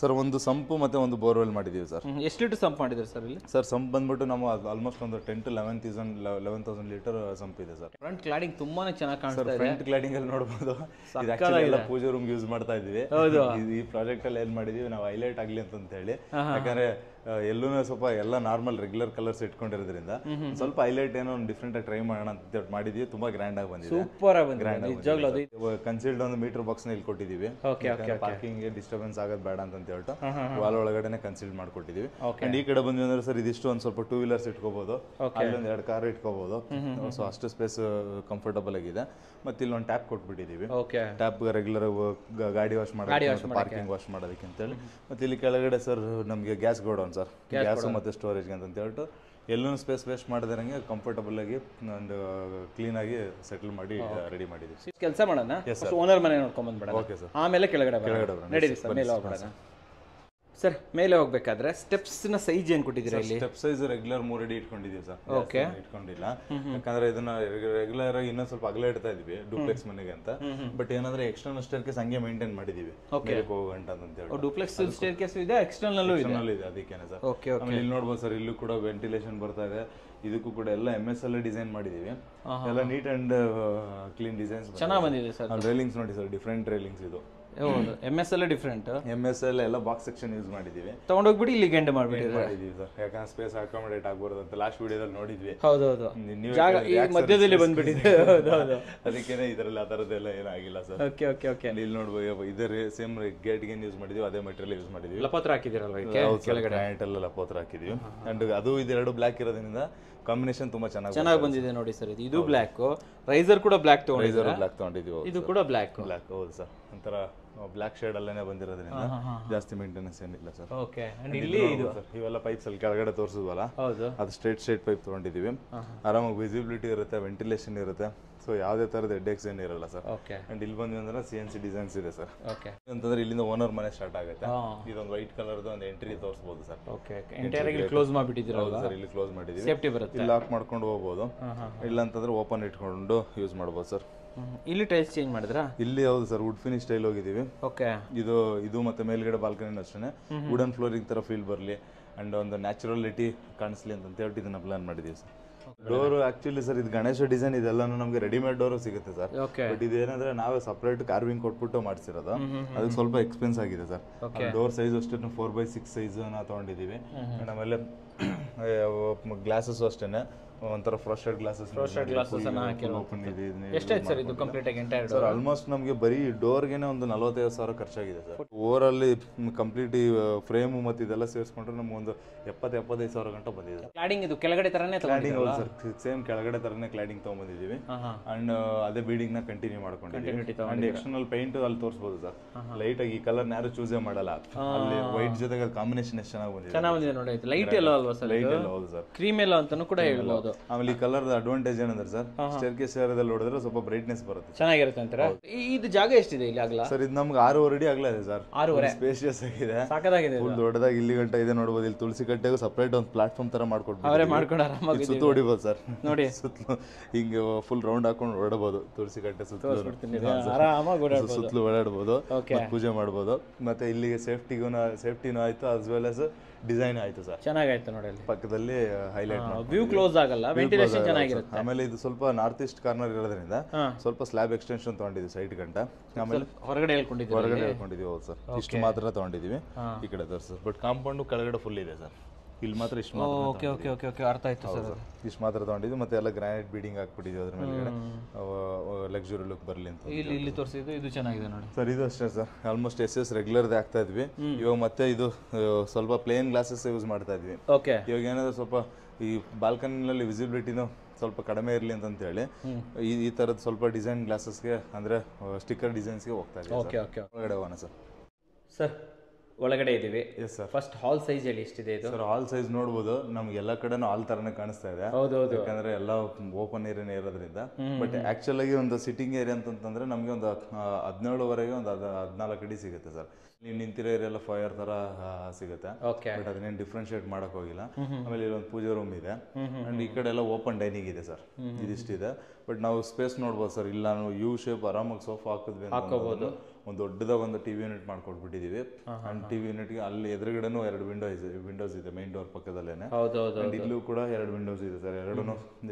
ಸರ್? ಒಂದು ಸಂಪು ಮತ್ತೆ ಒಂದು ಬೋರ್ವೆಲ್ ಮಾಡಿದೀವಿ ಸರ್. ಎಷ್ಟು ಲೀಟರ್ ಸಂಪ್ ಮಾಡಿದ್ರಿ ಸರ್ ಇಲ್ಲಿ? ಸರ್ ಸಂಪ್ ಬಂದ್ಬಿಟ್ಟು ನಾವು ಆಲ್ಮೋಸ್ಟ್ ಒಂದು 10 to 11,000 ಲೀಟರ್ ಸಂಪ್ ಇದೆ ಸರ್. ಫ್ರಂಟ್ ಕ್ಲಾಡಿಂಗ್ ತುಂಬಾನೇ ಚೆನ್ನಾಗಿ ಕಾಣಿಸ್ತಾ ಇದೆ. ಫ್ರಂಟ್ ಕ್ಲಾಡಿಂಗ್ ಅಲ್ಲಿ ನೋಡಬಹುದು. ಎಲ್ಲ ಪೂಜೆ ರೂಮ್ ಯೂಸ್ ಮಾಡ್ತಾ ಇದೀವಿ. ಈ ಪ್ರಾಜೆಕ್ಟ್ ಅಲ್ಲಿ ಏನ್ ಮಾಡಿದೀವಿ ನಾವು ಹೈಲೈಟ್ ಆಗ್ಲಿ ಅಂತ ಹೇಳಿ. ಯಾಕಂದ್ರೆ ಎಲ್ಲೂ ಸ್ವಲ್ಪ ಎಲ್ಲ ನಾರ್ಮಲ್ ರೆಗ್ಯುಲರ್ ಕಲರ್ಸ್ ಇಟ್ಕೊಂಡಿರೋದ್ರಿಂದ ಸ್ವಲ್ಪ ಹೈಲೈಟ್ ಏನೋ ಒಂದು ಡಿಫ್ರೆಂಟ್ ಆಗಿ ಟ್ರೈ ಮಾಡೋಣ ಅಂತ ಮಾಡಿದೀವಿ. ತುಂಬಾ ಗ್ರ್ಯಾಂಡ್ ಆಗಿ ಬಂದಿದೆ. ಸೂಪರ್ ಆಗಿ ಬಂದಿದೆ. ಕನ್ಸಿಲ್ಡ್ ಒಂದು ಮೀಟರ್ ಬಾಕ್ಸ್ ನ ಇಲ್ಲಿ ಕೊಟ್ಟಿದೀವಿ. ಪಾರ್ಕಿಂಗ್ ಡಿಸ್ಟರ್ಬೆನ್ಸ್ ಆಗೋದು ಬೇಡ ಅಂತ ಹೇಳ್ಬಿಟ್ಟು ವಾಲ್ ಒಳಗಡೆ ಕನ್ಸಿಲ್ಡ್ ಮಾಡ್ಕೊಟ್ಟಿದೀವಿ. ಅಂಡ್ ಈ ಕಡೆ ಬಂದ್ವಿ ಅಂದ್ರೆ ಸರ್ ಇದಿಷ್ಟು ಒಂದ್ ಸ್ವಲ್ಪ 2 ವೀಲರ್ಸ್ ಇಟ್ಕೋಬಹುದು, ಅಲ್ಲೊಂದ್ 2 ಕಾರ್ ಇಟ್ಕೋಬಹುದು. ಸೊ ಅಷ್ಟು ಸ್ಪೇಸ್ ಕಂಫರ್ಟಬಲ್ ಆಗಿದೆ. ಮತ್ತೆ ಇಲ್ಲಿ ಒಂದು ಟ್ಯಾಪ್ ಕೊಟ್ಬಿಟ್ಟಿದೀವಿ. ಟ್ಯಾಪ್ ರೆಗ್ಯುಲರ್ ಗಾಡಿ ವಾಶ್ ಮಾಡೋದಕ್ಕೆ, ಪಾರ್ಕಿಂಗ್ ವಾಶ್ ಮಾಡೋದಕ್ಕೆ ಅಂತ ಹೇಳಿ. ಮತ್ತೆ ಇಲ್ಲಿ ಕೆಳಗಡೆ ಸರ್ ನಮಗೆ ಗ್ಯಾಸ್ ಗೋಡೌನ್ ಸರ್, ಗ್ಯಾಸ್ ಮತ್ತೆ ಸ್ಟೋರೇಜ್ಗೆ ಅಂತ ಹೇಳ್ಬಿಟ್ಟು ಎಲ್ಲೂ ಸ್ಪೇಸ್ ವೇಸ್ಟ್ ಮಾಡದಂಗೆ ಕಂಫರ್ಟಬಲ್ ಆಗಿ ಒಂದು ಕ್ಲೀನ್ ಆಗಿ ಸೆಟಲ್ ಮಾಡಿ ರೆಡಿ ಮಾಡಿದ್ವಿ. ಕೆಲಸ ಮಾಡೋಣ, ಓನರ್ ಮನೆ ನೋಡ್ಕೊಂಡ್ ಬಂದ್ಬಿಡೋಣ. Okay sir. ಆಮೇಲೆ ಕೆಳಗಡೆ ನಡೀರಿ ಸರ್, ಮೇಲೆ ಹೋಗೋಣ. ಸರ್ ಮೇಲೆ ಹೋಗ್ಬೇಕಾದ್ರೆ ಸ್ಟೆಪ್ಸ್ ನ ಸೈಜ್ ಏನ್ ಕೊಟ್ಟಿದ್ದೀರಾ ಇಲ್ಲಿ? ಸ್ಟೆಪ್ ಸೈಜ್ ರೆಗ್ಯುಲರ್ 3 ಅಡಿ ಇಟ್ಕೊಂಡಿದೀವಿ ಸರ್. ಓಕೆ. ಇಟ್ಕೊಂಡಿಲ್ಲ ಯಾಕಂದ್ರೆ ಇದನ್ನ ರೆಗ್ಯುಲರ್ ಆಗಿ ಇನ್ನೊಂದ್ ಸ್ವಲ್ಪ ಅಗಲ ಇಡ್ತಾ ಇದೀವಿ ಡೂಪ್ಲೆಕ್ಸ್ ಮನೆಗೆ ಅಂತ. ಬಟ್ ಏನಂದ್ರೆ ಎಕ್ಸ್ಟರ್ನಲ್ ಸ್ಟೇರ್ ಕೇಸ್ ಹಂಗೆ ಮೇಂಟೈನ್ ಮಾಡಿದೀವಿ ಹೋಗಂಟ ಅಂತ ಹೇಳಿ. ಡೂಪ್ಲೆಕ್ಸ್ ಸ್ಟೇರ್ ಕೇಸ್ ಇದೆ, ಎಕ್ಸ್ಟರ್ನಲ್ ಇದೆ, ಅದಕ್ಕೇನೆ ಸರ್. ಆಮೇಲೆ ಇಲ್ಲಿ ನೋಡ್ಬೋದು ಸರ್, ಇಲ್ಲೂ ಕೂಡ ವೆಂಟಿಲೇಷನ್ ಬರ್ತಾ ಇದೆ. ಇದಕ್ಕೂ ಕೂಡ ಎಲ್ಲ MS ಅಲ್ಲೇ ಡಿಸೈನ್ ಮಾಡಿದೀವಿ. ಎಲ್ಲ ನೀಟ್ ಅಂಡ್ ಕ್ಲೀನ್ ಡಿಸೈನ್ಸ್ ಚೆನ್ನಾಗಿ ಬಂದಿದೆ ಸರ್. ರೈಲಿಂಗ್ಸ್ ನೋಡಿ ಸರ್, ಡಿಫ್ರೆಂಟ್ ರೈಲಿಂಗ್ಸ್ ಇದು. ಹೌದು MS ಎಲ್ಲ ಡಿಫ್ರೆಂಟ್. MS ಅಲ್ಲಿ ಎಲ್ಲ ಬಾಕ್ಸ್ ಸೆಕ್ಷನ್ ಯೂಸ್ ಮಾಡಿದ್ದೀವಿ. ತಗೊಂಡೋಗ್ಬಿಟ್ಟು ಇಲ್ಲಿ ಗೆಂಡೆ ಮಾಡಿಬಿಟ್ಟಿದ್ದಾರೆ. ಮಾಡಿದ್ದೀವಿ ಸರ್, ಯಾಕಂದ್ರೆ ಸ್ಪೇಸ್ ಅಕಾಮಡೇಟ್ ಆಗ್ಬಾರ್ದು ಅಂತ ಲಾಸ್ಟ್ ವಿಡಿಯೋದಲ್ಲಿ ನೋಡಿದ್ವಿ. ಹೌದೌದು, ಜಾಗ ಈ ಮಧ್ಯದಲ್ಲಿ ಬಂದ್ಬಿಟ್ಟಿದೆ. ಹೌದೌದು, ಅದಕ್ಕೇನೆ ಇದರಲ್ಲಿ ಆ ಥರದ್ದೆಲ್ಲ ಏನಾಗಿಲ್ಲ ಸರ್. Okay okay okay. ಇಲ್ಲಿ ನೋಡ್ಬೋದು, ಇದೇ ಸೇಮ್ ಗೇಟ್ಗೆ ಯೂಸ್ ಮಾಡಿದ್ವಿ, ಅದೇ ಮೆಟೀರಿಯಲ್ ಯೂಸ್ ಮಾಡಿದ್ವಿ. ಲಪತ್ರ ಹಾಕಿದಿರಲ್ವ ಕೆಳಗಡೆ ಗ್ರಾನೈಟ್ ಎಲ್ಲ ಲಪೋತ್ರ ಹಾಕಿದ್ವಿ. ಅಂಡ್ ಅದು ಇದೆರಡು ಬ್ಲ್ಯಾಕ್ ಇರೋದ್ರಿಂದ ಕಾಂಬಿನೇಷನ್ ತುಂಬಾ ಚೆನ್ನಾಗಿ ಬಂದಿದೆ ನೋಡಿ ಸರ್. ಇದು ಬ್ಲ್ಯಾಕ್, ರೈಸರ್ ಕೂಡ ಬ್ಲ್ಯಾಕ್ ತಗೊಂಡಿದ್ದೀರಾ? ಬ್ಲ್ಯಾಕ್ ತಗೊಂಡಿದ್ವಿ. ಇದು ಕೂಡ ಬ್ಲ್ಯಾಕ್. ಹೌದು ಸರ್, ಒಂಥರ ಬ್ಲ್ಯಾಕ್ ಶೇಡ್ ಅಲ್ಲೇನೆ ಬಂದಿರೋದ್ರಿಂದ ಜಾಸ್ತಿ ಮೇಂಟೆನೆನ್ಸ್ ಏನಿಲ್ಲ ಸರ್. ಓಕೆ. ಅಂಡ್ ಇಲ್ಲಿ ಇದು ಸರ್ ಇವೆಲ್ಲ ಪೈಪ್ಸ್ ಅಲ್ಲಿ ಕೆಳಗಡೆ ತೋರಿಸಿದ್ವಲ್ಲ, ಹೌದು, ಅದು ಸ್ಟ್ರೇಟ್ ಪೈಪ್ ತಗೊಂಡಿದ್ದೀವಿ. ಆರಾಮಾಗಿ ವಿಸಿಬಿಲಿಟಿ ಇರುತ್ತೆ, ವೆಂಟಿಲೇಷನ್ ಇರುತ್ತೆ. ಸೊ ಯಾವುದೇ ಥರದ ಹೆಡ್ಡೇಕ್ಸ್ ಏನು ಇರಲ್ಲ ಸರ್. ಓಕೆ. ಅಂಡ್ ಇಲ್ಲಿ ಬಂದ್ವಿ ಅಂದ್ರೆ CNC ಡಿಸೈನ್ಸ್ ಇದೆ ಸರ್. ಓಕೆ. ಅಂತಂದ್ರೆ ಇಲ್ಲಿಂದ ಓನರ್ ಮನೆ ಸ್ಟಾರ್ಟ್ ಆಗುತ್ತೆ. ಇದೊಂದು ವೈಟ್ ಕಲರ್ದು ಒಂದು ಎಂಟ್ರಿ ತೋರಿಸಬಹುದು ಸರ್. ಓಕೆ. ಎಂಟೈರ್ ಆಗಿ ಕ್ಲೋಸ್ ಮಾಡಿಬಿಟ್ಟಿದ್ದೀರಲ್ಲ ಸರ್, ಇಲ್ಲಿ ಕ್ಲೋಸ್ ಮಾಡಿದ್ದೀವಿ. ಸೇಫ್ಟಿ ಬರುತ್ತೆ. ಇಲ್ಲಿ ಲಾಕ್ ಮಾಡ್ಕೊಂಡು ಹೋಗ್ಬೋದು, ಇಲ್ಲ ಅಂತಂದ್ರೆ ಓಪನ್ ಇಟ್ಕೊಂಡು ಯೂಸ್ ಮಾಡ್ಬೋದು ಸರ್. ಇಲ್ಲಿ ಟೈಲ್ಸ್ ಚೇಂಜ್ ಮಾಡಿದ್ರಾ? ಇಲ್ಲಿ ಹೌದು ಸರ್, ವುಡ್ ಫಿನಿಶ್ ಸ್ಟೈಲ್ ಹೋಗಿದ್ದೀವಿ. ಓಕೆ. ಇದು ಮತ್ತೆ ಮೇಲ್ಗಡೆ ಬಾಲ್ಕನಿ ಅಷ್ಟೇ ವುಡನ್ ಫ್ಲೋರಿಂಗ್ ತರ ಫೀಲ್ ಬರಲಿ ಅಂಡ್ ಒಂದು ನ್ಯಾಚುರಲಿಟಿ ಕಾಣಿಸ್ಲಿ ಅಂತ ಹೇಳ್ಬಿಟ್ಟು ಇದನ್ನ ಪ್ಲಾನ್ ಮಾಡಿದೀವಿ ಸರ್. ಡೋರ್ ಆಕ್ಚುಲಿ ಸರ್ ಇದು ಗಣೇಶ ಡಿಸೈನ್ ಇದೆಲ್ಲಾನು ನಮಗೆ ರೆಡಿಮೇಡ್ ಡೋರ್ ಸಿಗುತ್ತೆ ಸರ್. ಬಟ್ ಇದೇನಂದ್ರೆ ನಾವೇ ಸಪರೇಟ್ ಕಾರ್ವಿಂಗ್ ಕೊಟ್ಬಿಟ್ಟು ಮಾಡಿಸಿರೋದು, ಅದಕ್ಕೆ ಸ್ವಲ್ಪ ಎಕ್ಸ್ಪೆನ್ಸ್ ಆಗಿದೆ ಸರ್. ಡೋರ್ ಸೈಜ್ ಅಷ್ಟೇ 4x6 ಸೈಜ್ ನಾವು ತಗೊಂಡಿದ್ದೀವಿ. ಆಮೇಲೆ ಗ್ಲಾಸಸ್ ಅಷ್ಟೇನೆ ಒಂಥರ ಫ್ರೋಸ್ಟೆಡ್ ಗ್ಲಾಸಸ್ ಓಪನ್ ಇದೆ. ಎಷ್ಟಾಯ್ತು ಸರ್ ಇದು ಕಂಪ್ಲೀಟ್ ಆಗಿ ಎಂಟೈರ್? ಸರ್ ಆಲ್ಮೋಸ್ಟ್ ನಮಗೆ ಬರೀ ಡೋರ್ಗೆನೆ ಒಂದು 45,000 ಖರ್ಚಾಗಿದೆ ಸರ್. ಓವರ್ ಅಲ್ಲಿ ಕಂಪ್ಲೀಟ್ ಫ್ರೇಮ್ ಮತ್ತೆ ಇದೆಲ್ಲ ಸೇರಿಸ್ಕೊಂಡ್ರೆ ನಮ್ಗೆ ಒಂದು 70-75,000 ಗಂಟೆ ಬಂದಿದೆ. ಕ್ಲಾಡಿಂಗ್ ಇದು ಕೆಳಗಡೆ ತರನೇ ಕ್ಲಾಡಿಂಗ್ ಸರ್, ಸೇಮ್ ಕೆಳಗಡೆ ತರನೇ ಕ್ಲಾಡಿಂಗ್ ತಗೊಂಡ್ಬಂದಿದ್ದೀವಿ. ಅಂಡ್ ಅದೇ ಬೀಡಿಂಗ್ ನ ಕಂಟಿನ್ಯೂ ಮಾಡ್ಕೊಂಡಿದ್ದೀವಿ. ಅಂಡ್ ಎಕ್ಸ್ಟರ್ನಲ್ ಪೇಂಟ್ ಅಲ್ಲಿ ತೋರಿಸಬಹುದು ಸರ್. ಲೈಟ್ ಆಗಿ ಈ ಕಲರ್ ಯಾರು ಚೂಸೇ ಮಾಡಲ್ಲ, ಅಲ್ಲಿ ವೈಟ್ ಜೊತೆಗೆ ಕಾಂಬಿನೇಷನ್ ಎಷ್ಟು ಚೆನ್ನಾಗಿ ಬಂದಿದೆ ನೋಡಿ. ಲೈಟ್ ಎಲ್ಲ ಅಲ್ವಾ ಸರ್? ಲೈಟ್ ಎಲ್ಲ ಹೌದು ಸರ್, ಕ್ರೀಮ್ ಎಲ್ಲ ಅಂತಾನು ಕೂಡ ಹೇಳ್ಬೋದು. ಆಮೇಲೆ ಈ ಕಲರ್ ಅಡ್ವಾಂಟೇಜ್ ಏನಂದ್ರೆ ಸರ್, ಸ್ಟೇರ್ಕೇಸ್ ಏರಿಯಾದಲ್ಲಿ ನೋಡಿದ್ರೆ ಸ್ವಲ್ಪ ಬ್ರೈಟ್ನೆಸ್ ಬರುತ್ತೆ, ಚೆನ್ನಾಗಿರುತ್ತೆ ಅಂತಾರೆ. ಇದು ಜಾಗ ಎಷ್ಟಿದೆ ಇಲ್ಲಿ ಅಗಲ? ಸರ್ ಇದು ನಮ್ಗೆ 6.5 ಅಡಿ ಅಗಲ ಇದೆ ಸರ್. 6.5 ಸ್ಪೇಷಿಯಸ್ ಆಗಿದೆ, ಸಾಕಾಗಿದೆ, ಫುಲ್ ದೊಡ್ಡದಾಗಿ ಇಲ್ಲಿ ಗಂಟ ಇದೆ ನೋಡಬಹುದು. ಇಲ್ಲಿ ತುಳಸಿ ಕಟ್ಟೆಗೂ ಸಪರೇಟ್ ಒಂದು ಪ್ಲಾಟ್ಫಾರ್ಮ್ ತರ ಮಾಡ್ಕೊಂಡು ಆರಾಮಾಗಿ ಸುತ್ತ ಹೊಡಿಬಹುದು ಸರ್. ನೋಡಿ ಸುತ್ತಲೂ ಹಿಂಗೆ ಫುಲ್ ರೌಂಡ್ ಹಾಕೊಂಡು ಹೊಡಬಹುದು. ತುಳಸಿ ಕಟ್ಟೆ ಸುತ್ತಲೂ ಓಡಾಡಬಹುದು, ಪೂಜೆ ಮಾಡಬಹುದು. ಮತ್ತೆ ಇಲ್ಲಿಗೆ ಸೇಫ್ಟಿನೂ ಆಯ್ತು, ಆಸ್ ವೆಲ್ ಆಸ್ ಡಿಸೈನ್ ಆಯ್ತು ಸರ್. ಚೆನ್ನಾಗಾಯ್ತು ನೋಡಿ. ಅಲ್ಲಿ ಪಕ್ಕದಲ್ಲಿ ಹೈಲೈಟ್ ವ್ಯೂ ಕ್ಲೋಸ್ ಆಗಲ್ಲ, ವೆಂಟಿಲೇಷನ್ ಚೆನ್ನಾಗಿರುತ್ತೆ. ಆಮೇಲೆ ಇದು ಸ್ವಲ್ಪ ನಾರ್ತ್ ಈಸ್ಟ್ ಕಾರ್ನರ್ ಇರೋದ್ರಿಂದ ಸ್ವಲ್ಪ ಸ್ಲ್ಯಾಬ್ ಎಕ್ಸ್ಟೆನ್ಷನ್ ತಗೊಂಡಿದ್ವಿ ಸೈಡ್ ಗಂಟ. ಆಮೇಲೆ ಹೊರಗಡೆ ಹೇಳ್ಕೊಂಡಿದ್ದೀವಿ. ಹೌದು ಸರ್, ಇಷ್ಟು ಮಾತ್ರ ತಗೊಂಡಿದ್ದೀವಿ ಈ ಕಡೆ ಸರ್. ಬಟ್ ಕಾಂಪೌಂಡ್ ಕೆಳಗಡೆ ಫುಲ್ ಇದೆ ಸರ್, ಇಲ್ಲಿ ಮಾತ್ರ ಇಷ್ಟು ಮಾತ್ರ. ಓಕೆ ಓಕೆ ಓಕೆ ಓಕೆ, ಅರ್ಥ ಆಯ್ತು ಸರ್. ಇಷ್ಟು ಮಾತ್ರ ತಗೊಂಡಿದ್ವಿ. ಮತ್ತೆ ಎಲ್ಲ ಗ್ರಾನೈಟ್ ಬೀಡಿಂಗ್ ಹಾಕ್ಬಿಟ್ಟಿದ್ವಿ ಅದ್ರ ಮೇಲ್ಗಡೆ, ಲಕ್ಸುರಿ ಲುಕ್ ಬರಲಿ ಅಂತ. ಇಲ್ಲಿ ತೋರಿಸಿದ್ದು ಇದು ಚೆನ್ನಾಗಿದೆ ನೋಡಿ ಸರ್. ಇದು ಅಷ್ಟೇ ಸರ್, ಆಲ್ಮೋಸ್ಟ್ SS ರೆಗ್ಯುಲರ್ದೇ ಆಗ್ತಾ ಇದ್ವಿ. ಇವಾಗ ಮತ್ತೆ ಇದು ಸ್ವಲ್ಪ ಪ್ಲೇನ್ ಗ್ಲಾಸಸ್ ಯೂಸ್ ಮಾಡ್ತಾ ಇದ್ವಿ. ಓಕೆ. ಇವಾಗ ಏನಾದ್ರೆ ಸ್ವಲ್ಪ ಈ ಬಾಲ್ಕನಿನಲ್ಲಿ ವಿಸಿಬಿಲಿಟಿನೂ ಸ್ವಲ್ಪ ಕಡಿಮೆ ಇರಲಿ ಅಂತೇಳಿ ಈ ಥರದ್ದು ಸ್ವಲ್ಪ ಡಿಸೈನ್ ಗ್ಲಾಸಸ್ಗೆ ಅಂದರೆ ಸ್ಟಿಕ್ಕರ್ ಡಿಸೈನ್ಸ್ಗೆ ಹೋಗ್ತಾ ಇದ್ದೀವಿ. Okay okay. ಒಳಗಡೆ ಹೋಗೋಣ ಸರ್. ಸರ್ ಒಳಗಡೆ ಇದೀವಿ. Yes sir. ಫಸ್ಟ್ ಹಾಲ್ ಸೈಜ್ ಹೇಳಿ ಎಷ್ಟಿದೆ ಇದು? ಸರ್ ಹಾಲ್ ಸೈಜ್ ನೋಡ್ಬೋದು, ನಮ್ಗೆ ಎಲ್ಲ ಕಡೆನೂ ಹಾಲ್ ತರನೇ ಕಾಣಿಸ್ತಾ ಇದೆ. ಹೌದೌದು, ಯಾಕಂದ್ರೆ ಎಲ್ಲ ಓಪನ್ ಏರಿಯಾನೇ ಇರೋದ್ರಿಂದ. ಬಟ್ ಆಕ್ಚುಲ್ ಆಗಿ ಒಂದು ಸಿಟ್ಟಿಂಗ್ ಏರಿಯಾ ಅಂತಂದ್ರೆ ನಮಗೆ ಒಂದು 17ವರೆಗೆ ಒಂದು 14 ಅಡಿ ಸಿಗುತ್ತೆ ಸರ್. ನೀವು ನಿಂತಿರೋ ಏರಿಯಾ ಎಲ್ಲ ಫೈರ್ ತರ ಸಿಗುತ್ತೆ. ಬಟ್ ಅದನ್ನೇನು ಡಿಫ್ರೆನ್ಶಿಯೇಟ್ ಮಾಡಕ್ ಹೋಗಿಲ್ಲ. ಆಮೇಲೆ ಇಲ್ಲೊಂದು ಪೂಜೆ ರೂಮ್ ಇದೆ ಅಂಡ್ ಈ ಕಡೆ ಎಲ್ಲ ಓಪನ್ ಡೈನಿಂಗ್ ಇದೆ ಸರ್. ಇದಿಷ್ಟಿದೆ. ಬಟ್ ನಾವು ಸ್ಪೇಸ್ ನೋಡ್ಬೋದು ಸರ್, ಇಲ್ಲ ನಾವು ಯು ಶೇಪ್ ಆರಾಮಾಗಿ ಸೋಫಾ ಹಾಕಿದ್ವಿ ಅಂತ ಒಂದು ದೊಡ್ಡದಾಗ ಒಂದು ಟಿವಿ ಯೂನಿಟ್ ಮಾಡ್ಕೊಟ್ಬಿಟ್ಟಿದೀವಿ. ಅಂಡ್ ಟಿವಿ ಯೂನಿಟ್ಗೆ ಅಲ್ಲಿ ಎದುರುಗಡೆನೂ 2 ವಿಂಡೋಸ್ ಇದೆ ಮೈನ್ ಡೋರ್ ಪಕ್ಕದಲ್ಲೇನೆ. ಅಂಡ್ ಇಲ್ಲೂ ಕೂಡ 2 ವಿಂಡೋಸ್ ಇದೆ ಸರ್. ಎರಡೂ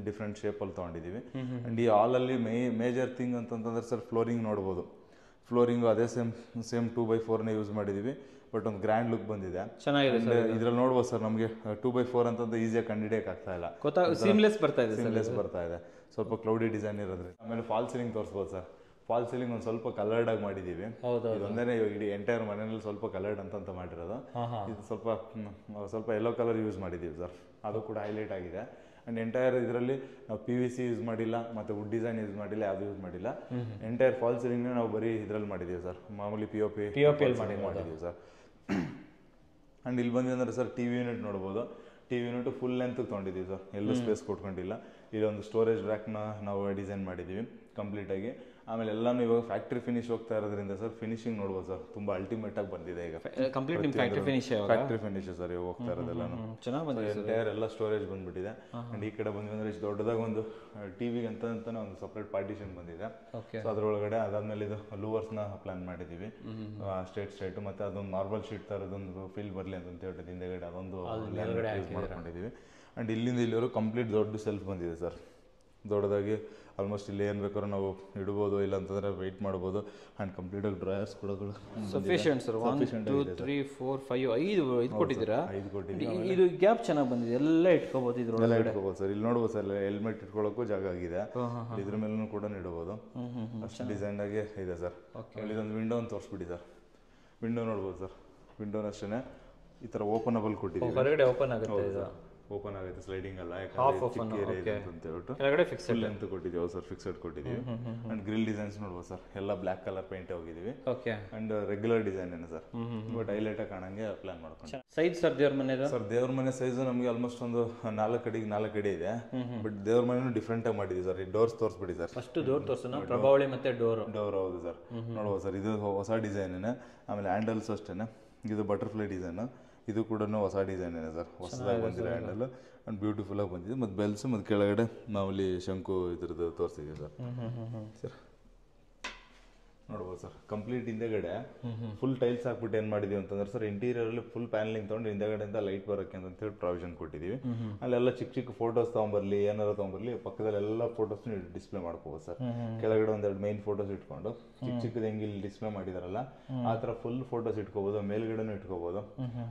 ಡಿಫ್ರೆಂಟ್ ಶೇಪ್ ಅಲ್ಲಿ ತಗೊಂಡಿದೀವಿ. ಅಂಡ್ ಈ ಹಾಲ್ ಅಲ್ಲಿ ಮೇಜರ್ ಥಿಂಗ್ ಅಂತಂದ್ರೆ ಸರ್, ಫ್ಲೋರಿಂಗ್ ನೋಡ್ಬೋದು. ಫ್ಲೋರಿಂಗು ಅದೇ ಸೇಮ್ 2x4 ಯೂಸ್ ಮಾಡಿದೀವಿ. ಬಟ್ ಒಂದು ಗ್ರ್ಯಾಂಡ್ ಲುಕ್ ಬಂದಿದೆ, ಚೆನ್ನಾಗಿದೆ. ಇದ್ರಲ್ಲಿ ನೋಡ್ಬೋದು ಸರ್, ನಮಗೆ 2x4 ಅಂತಂದ್ರೆ ಈಸಿಯಾಗಿ ಕಂಡುಹಿಡಿಯಕ್ಕೆ ಆಗ್ತಾ ಇಲ್ಲ. ಸೀಮ್ಲೆಸ್ ಬರ್ತಾ ಇದೆ, ಸ್ವಲ್ಪ ಕ್ಲೌಡಿ ಡಿಸೈನ್ ಇರೋದ್ರೆ. ಆಮೇಲೆ ಫಾಲ್ ಸೀಲಿಂಗ್ ತೋರಿಸ್ಬೋದು ಸರ್. ಫಾಲ್ ಸೀಲಿಂಗ್ ಒಂದು ಸ್ವಲ್ಪ ಕಲರ್ಡ್ ಆಗಿ ಮಾಡಿದೀವಿ. ಇದೊಂದೇ ಇಡೀ ಎಂಟೈರ್ ಮನೆಯಲ್ಲಿ ಸ್ವಲ್ಪ ಕಲರ್ಡ್ ಅಂತ ಮಾಡಿರೋದು. ಇದು ಸ್ವಲ್ಪ ಯೆಲ್ಲೋ ಕಲರ್ ಯೂಸ್ ಮಾಡಿದೀವಿ ಸರ್, ಅದು ಕೂಡ ಹೈಲೈಟ್ ಆಗಿದೆ. ಅಂಡ್ ಎಂಟೈರ್ ಇದರಲ್ಲಿ ನಾವು PVC ಯೂಸ್ ಮಾಡಿಲ್ಲ, ಮತ್ತೆ ವುಡ್ ಡಿಸೈನ್ ಯೂಸ್ ಮಾಡಿಲ್ಲ, ಯಾವುದು ಯೂಸ್ ಮಾಡಿಲ್ಲ. ಎಂಟೈರ್ ಫಾಲ್ ಸೀಲಿಂಗ್ ನಾವು ಬರೀ ಇದ್ರಲ್ಲಿ ಮಾಡಿದೀವಿ ಸರ್, ಮಾಮೂಲಿ POP ಮಾಡಿದೀವಿ ಸರ್. ಅಂಡ್ ಇಲ್ಲಿ ಬಂದ್ವಿ ಅಂದ್ರೆ ಸರ್, ಟಿವಿ ಯೂನಿಟ್ ನೋಡ್ಬೋದು. ಟಿವಿ ಯೂನಿಟ್ ಫುಲ್ ಲೆಂತ್ ತೊಗೊಂಡಿದ್ದೀವಿ ಸರ್, ಎಲ್ಲೂ ಸ್ಪೇಸ್ ಕೊಟ್ಕೊಂಡಿಲ್ಲ. ಇಲ್ಲಿ ಒಂದು ಸ್ಟೋರೇಜ್ ರ್ಯಾಕ್ನ ನಾವು ಡಿಸೈನ್ ಮಾಡಿದ್ದೀವಿ ಕಂಪ್ಲೀಟಾಗಿ. ಆಮೇಲೆ ಎಲ್ಲಾನು ಇವಾಗ ಫ್ಯಾಕ್ಟ್ರಿ ಫಿನಿಶ್ ಹೋಗ್ತಾ ಇರೋದ್ರಿಂದ ಸರ್, ಫಿನಿಶಿಂಗ್ ನೋಡ್ಬೋದು ಸರ್, ತುಂಬಾ ಅಲ್ಟಿಮೇಟ್ ಆಗಿ ಬಂದಿದೆ ಈಗ. ಫ್ಯಾಕ್ಟ್ರಿ ಫಿನಿಶ್ ಸರ್ ಇವಾಗ ಹೋಗ್ತಾ ಇರೋದೆಲ್ಲಾನು ಎಂಟೈರ್ ಎಲ್ಲ ಸ್ಟೋರೇಜ್ ಬಂದ್ಬಿಟ್ಟಿದೆ. ಅಂಡ್ ಈ ಕಡೆ ಬಂದ್ವಿ ಇಷ್ಟು ದೊಡ್ಡದಾಗ ಒಂದು ಟಿವಿಗೆ ಅಂತಾನೆ ಒಂದು ಸಪ್ರೇಟ್ ಪಾರ್ಟಿಷನ್ ಬಂದಿದೆ. ಸೊ ಅದ್ರೊಳಗಡೆ ಅದಾದ್ಮೇಲೆ ಇದು ಲೂವರ್ಸ್ನ ಪ್ಲಾನ್ ಮಾಡಿದೀವಿ, ಸ್ಟ್ರೇಟ್ ಮತ್ತೆ ಅದೊಂದು ಮಾರ್ಬಲ್ ಶೀಟ್ ತರದೊಂದು ಫೀಲ್ ಬರಲಿ ಅಂತ ಹೇಳ್ಬಿಟ್ಟು ಹಿಂದೆಗಡೆ ಅದೊಂದು ಯೂಸ್ ಮಾಡ್ಕೊಂಡಿದೀವಿ. ಅಂಡ್ ಇಲ್ಲಿಂದ ಇಲ್ಲಿವರೆಗೂ ಕಂಪ್ಲೀಟ್ ದೊಡ್ಡ ಸೆಲ್ಫ್ ಬಂದಿದೆ ಸರ್. ದೊಡ್ಡದಾಗಿ ಆಲ್ಮೋಸ್ಟ್ ಇಲ್ಲಿ ಏನು ಬೇಕಾದ್ರೂ ನಾವು ಇಡ್ಬೋದು, ಇಲ್ಲ ಅಂತಂದರೆ ವೆಯ್ಟ್ ಮಾಡ್ಬೋದು. ಆ್ಯಂಡ್ ಕಂಪ್ಲೀಟಾಗಿ ಡ್ರಾಯರ್ಸ್ ಕೂಡ ಸಫಿಷಿಯಂಟ್ ಸರ್. 1 2 3 4 5 5 ಕೊಟ್ಟಿದ್ದೀರಾ? 5 ಕೊಟ್ಟಿದ್ದೀವಿ. ಇದು ಗ್ಯಾಪ್ ಚೆನ್ನಾಗಿ ಬಂದಿದೆ, ಎಲ್ಲ ಇಟ್ಕೋಬೋದು ಇದ್ರೊಳಗೆ. ಇಟ್ಕೋಬೋದು ಸರ್. ಇಲ್ಲಿ ನೋಡ್ಬೋದು ಸರ್, ಹೆಲ್ಮೆಟ್ ಇಟ್ಕೊಳ್ಳೋಕ್ಕೂ ಜಾಗ ಆಗಿದೆ. ಇದ್ರ ಮೇಲೂ ಕೂಡ ಇಡ್ಬೋದು. ಅಷ್ಟು ಡಿಸೈನ್ ಆಗಿ ಇದೆ ಸರ್. ಇದೊಂದು ವಿಂಡೋ ಅಂತ ತೋರಿಸ್ಬಿಡಿ ಸರ್. ವಿಂಡೋ ನೋಡ್ಬೋದು ಸರ್. ವಿಂಡೋನ ಅಷ್ಟೇ ಈ ಥರ ಓಪನಬಲ್ ಕೊಟ್ಟಿದ್ದೀವಿ. ಹೊರಗಡೆ ಓಪನ್ ಆಗುತ್ತೆ, ಇದು ಓಪನ್ ಆಗುತ್ತೆ, ಸ್ಲೈಡಿಂಗ್ ಅಲ್ಲ. ಕೆಳಗಡೆ ಫಿಕ್ಸೆಡ್ ಲೆಂತ್ ಕೊಟ್ಟಿದ್ದೀವಿ ಸರ್, ಫಿಕ್ಸೆಡ್ ಕೊಟ್ಟಿದ್ದೀವಿ. ಅಂಡ್ ಗ್ರಿಲ್ ಡಿಸೈನ್ಸ್ ನೋಡ್ಬೋದು ಸರ್, ಎಲ್ಲ ಬ್ಲ್ಯಾಕ್ ಕಲರ್ ಪೇಂಟ್ ಹೋಗಿದ್ದೀವಿ. ಅಂಡ್ ರೆಗ್ಯುಲರ್ ಡಿಸೈನ್ ಏನು ಸರ್, ಬಟ್ ಹೈಲೈಟ್ ಆಗಿ ಕಾಣಂಗೆ ಪ್ಲಾನ್ ಮಾಡ್ಕೊಂಡು. ಸೈಜ್ ಸರ್ ದೇವ್ರ ಮನೆ ಸರ್, ದೇವ್ರ ಮನೆ ಸೈಜ್ ನಮಗೆ ಆಲ್ಮೋಸ್ಟ್ ಒಂದು 4 ಅಡಿಗೆ 4 ಅಡಿ ಇದೆ. ಬಟ್ ದೇವ್ರ ಮನೆ ಡಿಫ್ರೆಂಟ್ ಆಗಿ ಮಾಡಿದ್ವಿ ಸರ್. ಈ ಡೋರ್ಸ್ ತೋರಿಸ್ಬಿಡಿ ಸರ್. ಫಸ್ಟ್ ಡೋರ್ ತೋರ್ಸೋಣ. ಪ್ರಭಾವಳಿ ಮತ್ತೆ ಡೋರ್. ಹೌದು ಸರ್, ನೋಡ್ಬೋದು ಸರ್. ಇದು ಹೊಸ ಡಿಸೈನ್. ಆಮೇಲೆ ಹ್ಯಾಂಡಲ್ಸ್ ಅಷ್ಟೇ. ಇದು ಬಟರ್ಫ್ಲೈ ಡಿಸೈನ್. ಇದು ಕೂಡ ಹೊಸ ಡಿಸೈನ್ ಇದೆ ಸರ್, ಹೊಸದಾಗಿ ಬಂದಿರೋ ಹ್ಯಾಂಡಲ್. ಆ್ಯಂಡ್ ಬ್ಯೂಟಿಫುಲ್ಲಾಗಿ ಬಂದಿದೆ. ಮತ್ತು ಬೆಲ್ಸ್ ಮತ್ತು ಕೆಳಗಡೆ ಮಾಮೂಲಿ ಶಂಕು ಇದ್ರದ್ದು ತೋರಿಸಿದ್ದೀವಿ ಸರ್. ಸರ್ ನೋಡ್ಬೋದು ಸರ್, ಕಂಪ್ಲೀಟ್ ಹಿಂದೆಗಡೆ ಫುಲ್ ಟೈಲ್ಸ್ ಹಾಕ್ಬಿಟ್ಟು ಏನು ಮಾಡಿದೀವಿ ಅಂತಂದ್ರೆ ಸರ್, ಇಂಟೀರಿಯರಲ್ಲಿ ಫುಲ್ ಪ್ಯಾನಲಿಂಗ್ ತೊಗೊಂಡು ಹಿಂದೆಗಡೆಯಿಂದ ಲೈಟ್ ಬರೋಕ್ಕೆ ಅಂತ ಹೇಳಿ ಪ್ರಾವಿಷನ್ ಕೊಟ್ಟಿದ್ದೀವಿ. ಅಲ್ಲೆಲ್ಲ ಚಿಕ್ಕ ಚಿಕ್ಕ ಫೋಟೋಸ್ ತೊಗೊಂಬರ್ಲಿ, ಏನಾರು ತೊಗೊಂಬರ್ಲಿ, ಪಕ್ಕದಲ್ಲಿ ಎಲ್ಲ ಫೋಟೋಸ್ನ ಡಿಸ್ಪ್ಲೇ ಮಾಡ್ಕೋಬೋದು ಸರ್. ಕೆಳಗಡೆ ಒಂದೆರಡು ಮೈನ್ ಫೋಟೋಸ್ ಇಟ್ಕೊಂಡು ಚಿಕ್ಕ ಚಿಕ್ಕದ ಹೆಂಗೆ ಇಲ್ಲಿ ಡಿಸ್ಪ್ಲೇ ಮಾಡಿದಾರಲ್ಲ ಆ ಥರ ಫುಲ್ ಫೋಟೋಸ್ ಇಟ್ಕೋಬೋದು. ಮೇಲ್ಗಡೆನೂ ಇಟ್ಕೋಬೋದು.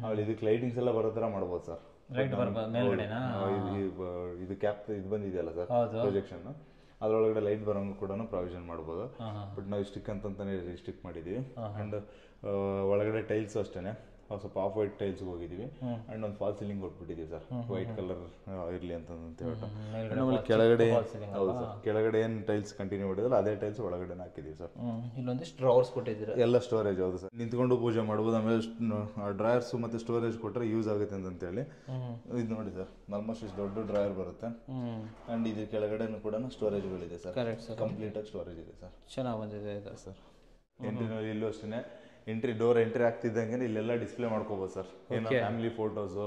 ಆಮೇಲೆ ಇದಕ್ಕೆ ಲೈಟಿಂಗ್ಸ್ ಎಲ್ಲ ಬರೋ ಥರ ಮಾಡ್ಬೋದು ಸರ್. ಇದು ಕ್ಯಾಪ್ ಇದು ಬಂದಿದೆಯಲ್ಲ ಸರ್, ಪ್ರೊಜೆಕ್ಷನ್, ಅದರೊಳಗಡೆ ಲೈಟ್ ಬರೋಂಗು ಕೂಡ ಪ್ರಾವಿಷನ್ ಮಾಡ್ಬೋದು. ಬಟ್ ನಾವು ಇಷ್ಟಕ್ಕೆ ಅಂತಂತಾನೆ ರಿಸ್ಟ್ರಿಕ್ಟ್ ಮಾಡಿದ್ದೀವಿ. ಆ್ಯಂಡ್ ಒಳಗಡೆ ಟೈಲ್ಸ್ ಅಷ್ಟೇ ಸ್ವಲ್ಪ ಆಫ್ ವೈಟ್ ಟೈಲ್ಸ್ಗೆ ಹೋಗಿದ್ದೀವಿ. ಆ್ಯಂಡ್ ಒಂದು ಫಾಲ್ ಸೀಲಿಂಗ್ ಕೊಟ್ಬಿಟ್ಟಿದ್ದೀವಿ ಸರ್, ವೈಟ್ ಕಲರ್ ಇರಲಿ ಅಂತ ಹೇಳ್ಬಿಟ್ಟು. ಆಮೇಲೆ ಕೆಳಗಡೆ ಹೌದು ಸರ್, ಕೆಳಗಡೆ ಏನು ಟೈಲ್ಸ್ ಕಂಟಿನ್ಯೂ ಮಾಡಿದ್ರಲ್ಲ ಅದೇ ಟೈಲ್ಸ್ ಒಳಗಡೆ ಹಾಕಿದ್ದೀವಿ ಸರ್. ಇಲ್ಲೊಂದಿಷ್ಟು ಡ್ರಾವರ್ಸ್ ಕೊಟ್ಟಿದ್ದೀರಾ? ಎಲ್ಲ ಸ್ಟೋರೇಜ್. ಹೌದು ಸರ್, ನಿಂತ್ಕೊಂಡು ಪೂಜೆ ಮಾಡ್ಬೋದು. ಆಮೇಲೆ ಡ್ರಾಯರ್ಸ್ ಮತ್ತು ಸ್ಟೋರೇಜ್ ಕೊಟ್ಟರೆ ಯೂಸ್ ಆಗುತ್ತೆ ಅಂತೇಳಿ ಇದು ನೋಡಿ ಸರ್, ಆಲ್ಮೋಸ್ಟ್ ಇಷ್ಟು ದೊಡ್ಡ ಡ್ರಾಯರ್ ಬರುತ್ತೆ. ಆ್ಯಂಡ್ ಇದು ಕೆಳಗಡೆ ಕೂಡ ಸ್ಟೋರೇಜ್ಗಳಿದೆ ಸರ್. ಕಂಪ್ಲೀಟಾಗಿ ಸ್ಟೋರೇಜ್ ಇದೆ ಸರ್. ಚೆನ್ನಾಗಿ ಬಂದಿದೆ ಇದು ಸರ್. ಎಂಟ್ರಿನಲ್ಲಿ ಇಲ್ಲೂ ಅಷ್ಟೇ ಡೋರ್ ಎಂಟ್ರಿ ಆಗ್ತಿದ್ದಂಗೆ ಇಲ್ಲೆಲ್ಲ ಡಿಸ್ಪ್ಲೇ ಮಾಡ್ಕೋಬೋದು ಸರ್. ಏನೋ ಫ್ಯಾಮಿಲಿ ಫೋಟೋಸು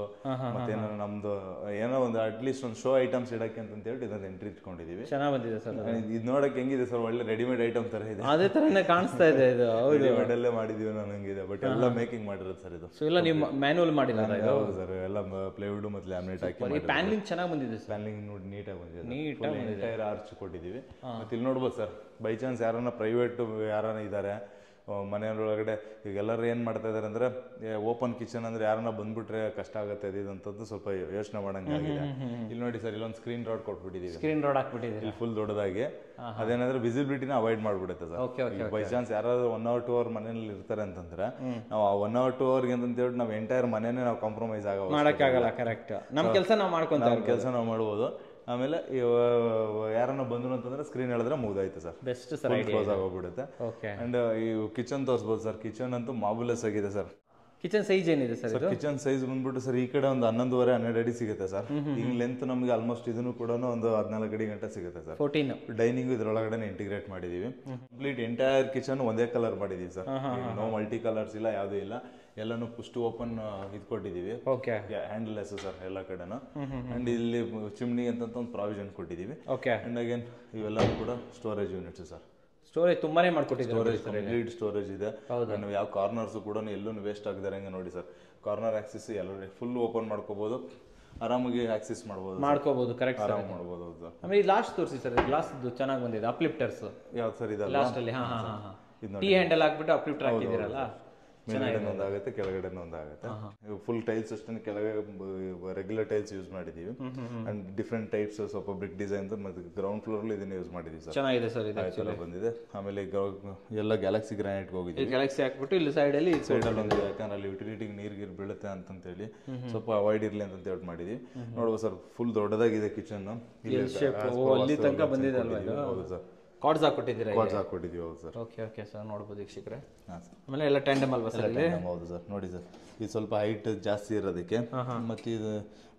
ಮತ್ತೇನೋ ನಮ್ದು ಏನೋ ಒಂದು ಅಟ್ಲೀಸ್ಟ್ ಒಂದು ಶೋ ಐಟಮ್ಸ್ ಇಡಕ್ಕೆ ಅಂತ ಹೇಳಿ ಇದೊಂದು ಎಂಟ್ರಿ ಇಟ್ಕೊಂಡಿದೀವಿ. ಚೆನ್ನಾಗಿ ಬಂದಿದೆ ಸರ್. ಇದು ನೋಡಕ್ಕೆ ಹೆಂಗಿದೆ ಸರ್, ಒಳ್ಳೆ ರೆಡಿಮೇಡ್ ಐಟಮ್ ತರ ಇದೆ. ಅದೇ ತರನೇ ಕಾಣಿಸ್ತಾ ಇದೆ ಇದು. ರೆಡಿಮೇಡ್ ಅಲ್ಲೇ ಮಾಡಿದೀವಿ ನಾನು, ಹಂಗಿದೆ. ಬಟ್ ಎಲ್ಲ ಮೇಕಿಂಗ್ ಮಾಡಿರೋದು ಸರ್ ಇದು. ಎಲ್ಲ ನೀವು ಮ್ಯಾನ್ಯುವಲ್ ಮಾಡಿಲ್ಲ? ಹೌದು ಸರ್, ಎಲ್ಲ ಪ್ಲೈವುಡ್ ಮತ್ತು ಲ್ಯಾಮಿನೇಟ್ ಹಾಕಿ ಪ್ಯಾನಲಿಂಗ್ ಚೆನ್ನಾಗಿ ಬಂದಿದೆ. ಪ್ಯಾನಲಿಂಗ್ ನೋಡಿ ನೀಟಾಗಿ ಬಂದಿದೆ. ಎಂಟೈರ್ ಆರ್ಚ್ ಕೊಟ್ಟಿದ್ದೀವಿ. ಮತ್ತೆ ಇಲ್ಲಿ ನೋಡ್ಬೋದು ಸರ್, ಬೈ ಚಾನ್ಸ್ ಯಾರನ್ನ ಪ್ರೈವೇಟ್ ಯಾರನ್ನ ಇದ್ದಾರೆ ಮನೆಯೊಳಗಡೆ, ಈಗ ಎಲ್ಲರೂ ಏನು ಮಾಡ್ತಾ ಇದ್ದಾರೆ ಅಂದರೆ ಓಪನ್ ಕಿಚನ್ ಅಂದರೆ ಯಾರನ್ನ ಬಂದ್ಬಿಟ್ರೆ ಕಷ್ಟ ಆಗುತ್ತೆ ಇದಂಥದ್ದು ಸ್ವಲ್ಪ ಯೋಚನೆ ಮಾಡಂಗೆ ಆಗಿದೆ. ಇಲ್ಲಿ ನೋಡಿ ಸರ್, ಇಲ್ಲೊಂದು ಸ್ಕ್ರೀನ್ ರಾಡ್ ಕೊಟ್ಬಿಟ್ಟಿದ್ದೀವಿ. ಸ್ಕ್ರೀನ್ ರಾಡ್ ಹಾಕ್ಬಿಟ್ಟಿದ್ದೀವಿ ಇಲ್ಲಿ ಫುಲ್ ದೊಡ್ಡದಾಗಿ. ಅದೇನಂದ್ರೆ ವಿಸಿಬಿಲಿಟಿನ ಅವಾಯ್ಡ್ ಮಾಡ್ಬಿಡುತ್ತೆ ಸರ್. ಬೈ ಚಾನ್ಸ್ ಯಾರಾದ್ರೂ 1 or 2 hour ಮನೇಲಿ ಇರ್ತಾರೆ ಅಂತಂದ್ರೆ ನಾವು ಆ 1 or 2 hour ಅಂತ ಹೇಳಿ ನಾವು ಎಂಟೈರ್ ಮನೇನೆ ನಾವು ಕಾಂಪ್ರಮೈಸ್ ಮಾಡೋಕ್ಕಾಗಲ್ಲ. ಕರೆಕ್ಟ್, ನಮ್ಮ ಕೆಲಸ ನಾವು ಮಾಡ್ಕೊಂತ ಕೆಲಸ ನಾವು ಮಾಡ್ಬೋದು. ಆಮೇಲೆ ಯಾರನ್ನ ಬಂದ್ರು ಅಂತಂದ್ರೆ ಸ್ಕ್ರೀನ್ ಹೇಳಿದ್ರೆ ಮುಗ್ದಾಯ್ತು ಸರ್. ಬೆಸ್ಟ್ ಸರ್, ಕ್ಲೋಸ್ ಆಗೋಗ್ಬಿಡುತ್ತೆ. ಅಂಡ್ ಈ ಕಿಚನ್ ತೋರಿಸ್ಬೋದು ಸರ್. ಕಿಚನ್ ಅಂತೂ ಮಾಬುಲೆಸ್ ಆಗಿದೆ ಸರ್. ಕಿಚನ್ ಸೈಜ್ ಏನಿದೆ ಸರ್? ಕಿಚನ್ ಸೈಜ್ ಬಂದ್ಬಿಟ್ಟು ಸರ್ ಈ ಕಡೆ ಒಂದು 11.5-12 ಅಡಿ ಸಿಗುತ್ತೆ ಸರ್. ಈಗ ಲೆಂತ್ ನಮಗೆ ಆಲ್ಮೋಸ್ಟ್ ಇದನ್ನು ಕೂಡ ಒಂದು 14 ಅಡಿ ಗಂಟೆ ಸಿಗುತ್ತೆ ಸರ್. 14 ಡೈನಿಂಗ್ ಇದ್ರೊಳಗಡೆ ಇಂಟಿಗ್ರೇಟ್ ಮಾಡಿದೀವಿ. ಕಂಪ್ಲೀಟ್ ಎಂಟೈರ್ ಕಿಚನ್ ಒಂದೇ ಕಲರ್ ಮಾಡಿದೀವಿ ಸರ್. ನೋ ಮಲ್ಟಿ ಕಲರ್ಸ್ ಇಲ್ಲ, ಯಾವುದೂ ಇಲ್ಲ. ಎಲ್ಲಾನು ಪುಸ್ಟ್ ಓಪನ್ ಇದು ಕೊಟ್ಟಿದ್ದೀವಿ. ಹ್ಯಾಂಡಲ್ಲೆಸ್ ಸರ್ ಎಲ್ಲ ಕಡೆನೂ. ಅಂಡ್ ಇಲ್ಲಿ ಚಿಮ್ನಿ ಅಂತ ಒಂದು ಪ್ರಾವಿಷನ್ ಕೊಟ್ಟಿದ್ದೀವಿ. ಅಂಡ್ ಅಗೇನ್ ಇವೆಲ್ಲ ಕೂಡ ಸ್ಟೋರೇಜ್ ಯೂನಿಟ್ಸ್ ಸರ್. ಸ್ಟೋರೇಜ್ ತುಂಬಾನೇ ಮಾಡ್ಕೊಟ್ಟಿದ್ದಾರೆ. ಕಂಪ್ಲೀಟ್ ಸ್ಟೋರೇಜ್ ಇದೆ. ನಾವು ಯಾವ ಕಾರ್ನರ್ಸ್ ಕೂಡ ಎಲ್ಲೂ ವೇಸ್ಟ್ ಆಗದಾರಂಗೆ ನೋಡಿ ಸರ್. ಕಾರ್ನರ್ ಆಕ್ಸಿಸ್ ಎಲ್ಲ ಫುಲ್ ಓಪನ್ ಮಾಡ್ಕೋಬಹುದು, ಆರಾಮಾಗಿ ಆಕ್ಸಿಸ್ ಮಾಡ್ಕೋಬಹುದು. ಕರೆಕ್ಟ್, ಆರಾಮ ಮಾಡ್ಬೋದು. ಆಮೇಲೆ ಲಾಸ್ಟ್ ತೋರಿಸಿ ಸರ್, ಗ್ಲಾಸ್ ಚೆನ್ನಾಗಿ ಬಂದಿದೆ. ಅಪ್ಲಿಫ್ಟರ್ಸ್ ಯಾವ್ದು ಸರ್ ಇದೆ ಲಾಸ್ಟ್ ಅಲ್ಲಿ? ಟೀ ಹ್ಯಾಂಡಲ್ ಹಾಕ್ಬಿಟ್ಟು ಅಪ್ಲಿಫ್ಟರ್ ಹಾಕಿದ್ದೀರಲ್ಲ, ಮೇಲ್ಗಡೆ ಒಂದಾಗುತ್ತೆ, ಕೆಳಗಡೆ ಒಂದಾಗುತ್ತೆ. ಫುಲ್ ಟೈಲ್ಸ್ ಅಷ್ಟೇ, ಕೆಳಗೆ ರೆಗ್ಯುಲರ್ ಟೈಲ್ಸ್ ಯೂಸ್ ಮಾಡಿದೀವಿ. ಅಂಡ್ ಡಿಫ್ರೆಂಟ್ ಟೈಪ್ಸ್ ಸ್ವಲ್ಪ ಬ್ರಿಕ್ ಡಿಸೈನ್ ಮತ್ತೆ ಗ್ರೌಂಡ್ ಫ್ಲೋರ್ ಇದನ್ನ ಯೂಸ್ ಮಾಡಿದೀವಿ ಸರ್. ಚೆನ್ನಾಗಿದೆ ಸರ್, ಇದು ಬಂದಿದೆ. ಆಮೇಲೆ ಎಲ್ಲ ಗ್ಯಾಲಕ್ಸಿ ಗ್ರಾನೈಟ್ ಹೋಗಿದ್ದೀವಿ. ಗ್ಯಾಲಕ್ಸಿ ಹಾಕ್ಬಿಟ್ಟು ಇಲ್ಲಿ ಸೈಡ್ ಅಲ್ಲಿ ಒಂದು, ಯಾಕಂದ್ರೆ ಅಲ್ಲಿ ಯುಟಿಲಿಟಿಗೆ ನೀರು ಬೀಳುತ್ತೆ ಅಂತೇಳಿ ಸ್ವಲ್ಪ ಅವಾಯ್ಡ್ ಇರ್ಲಿ ಅಂತ ಹೇಳಿ ಮಾಡಿದೀವಿ. ನೋಡ್ಬೋದು ಸರ್, ಫುಲ್ ದೊಡ್ಡದಾಗಿದೆ ಕಿಚನ್. ಅಲ್ಲಿ ತನಕ ಬಂದಿದೆ ಅಲ್ವಾ? ಹೌದು ಸರ್, ಕಾರ್ಡ್ಸ್ ಹಾಕೊಟ್ಟಿದ್ದೀರಾ? ಕಾರ್ಡ್ಸ್ ಹಾಕೊಟ್ಟಿದ್ದೀವಿ. ಹೌದು ಸರ್. ಓಕೆ ಸರ್, ನೋಡ್ಬೋದು ವೀಕ್ಷಕರೇ. ಆಮೇಲೆ ಎಲ್ಲ ಟ್ಯಾಂಡಮ್ ಅಲ್ವಾ ಸರ್ ಇಲ್ಲಿ? ಹೌದು ಸರ್, ನೋಡಿ ಸರ್, ಇದು ಸ್ವಲ್ಪ ಹೈಟ್ ಜಾಸ್ತಿ ಇರೋದಕ್ಕೆ ಮತ್ತೆ ಇದು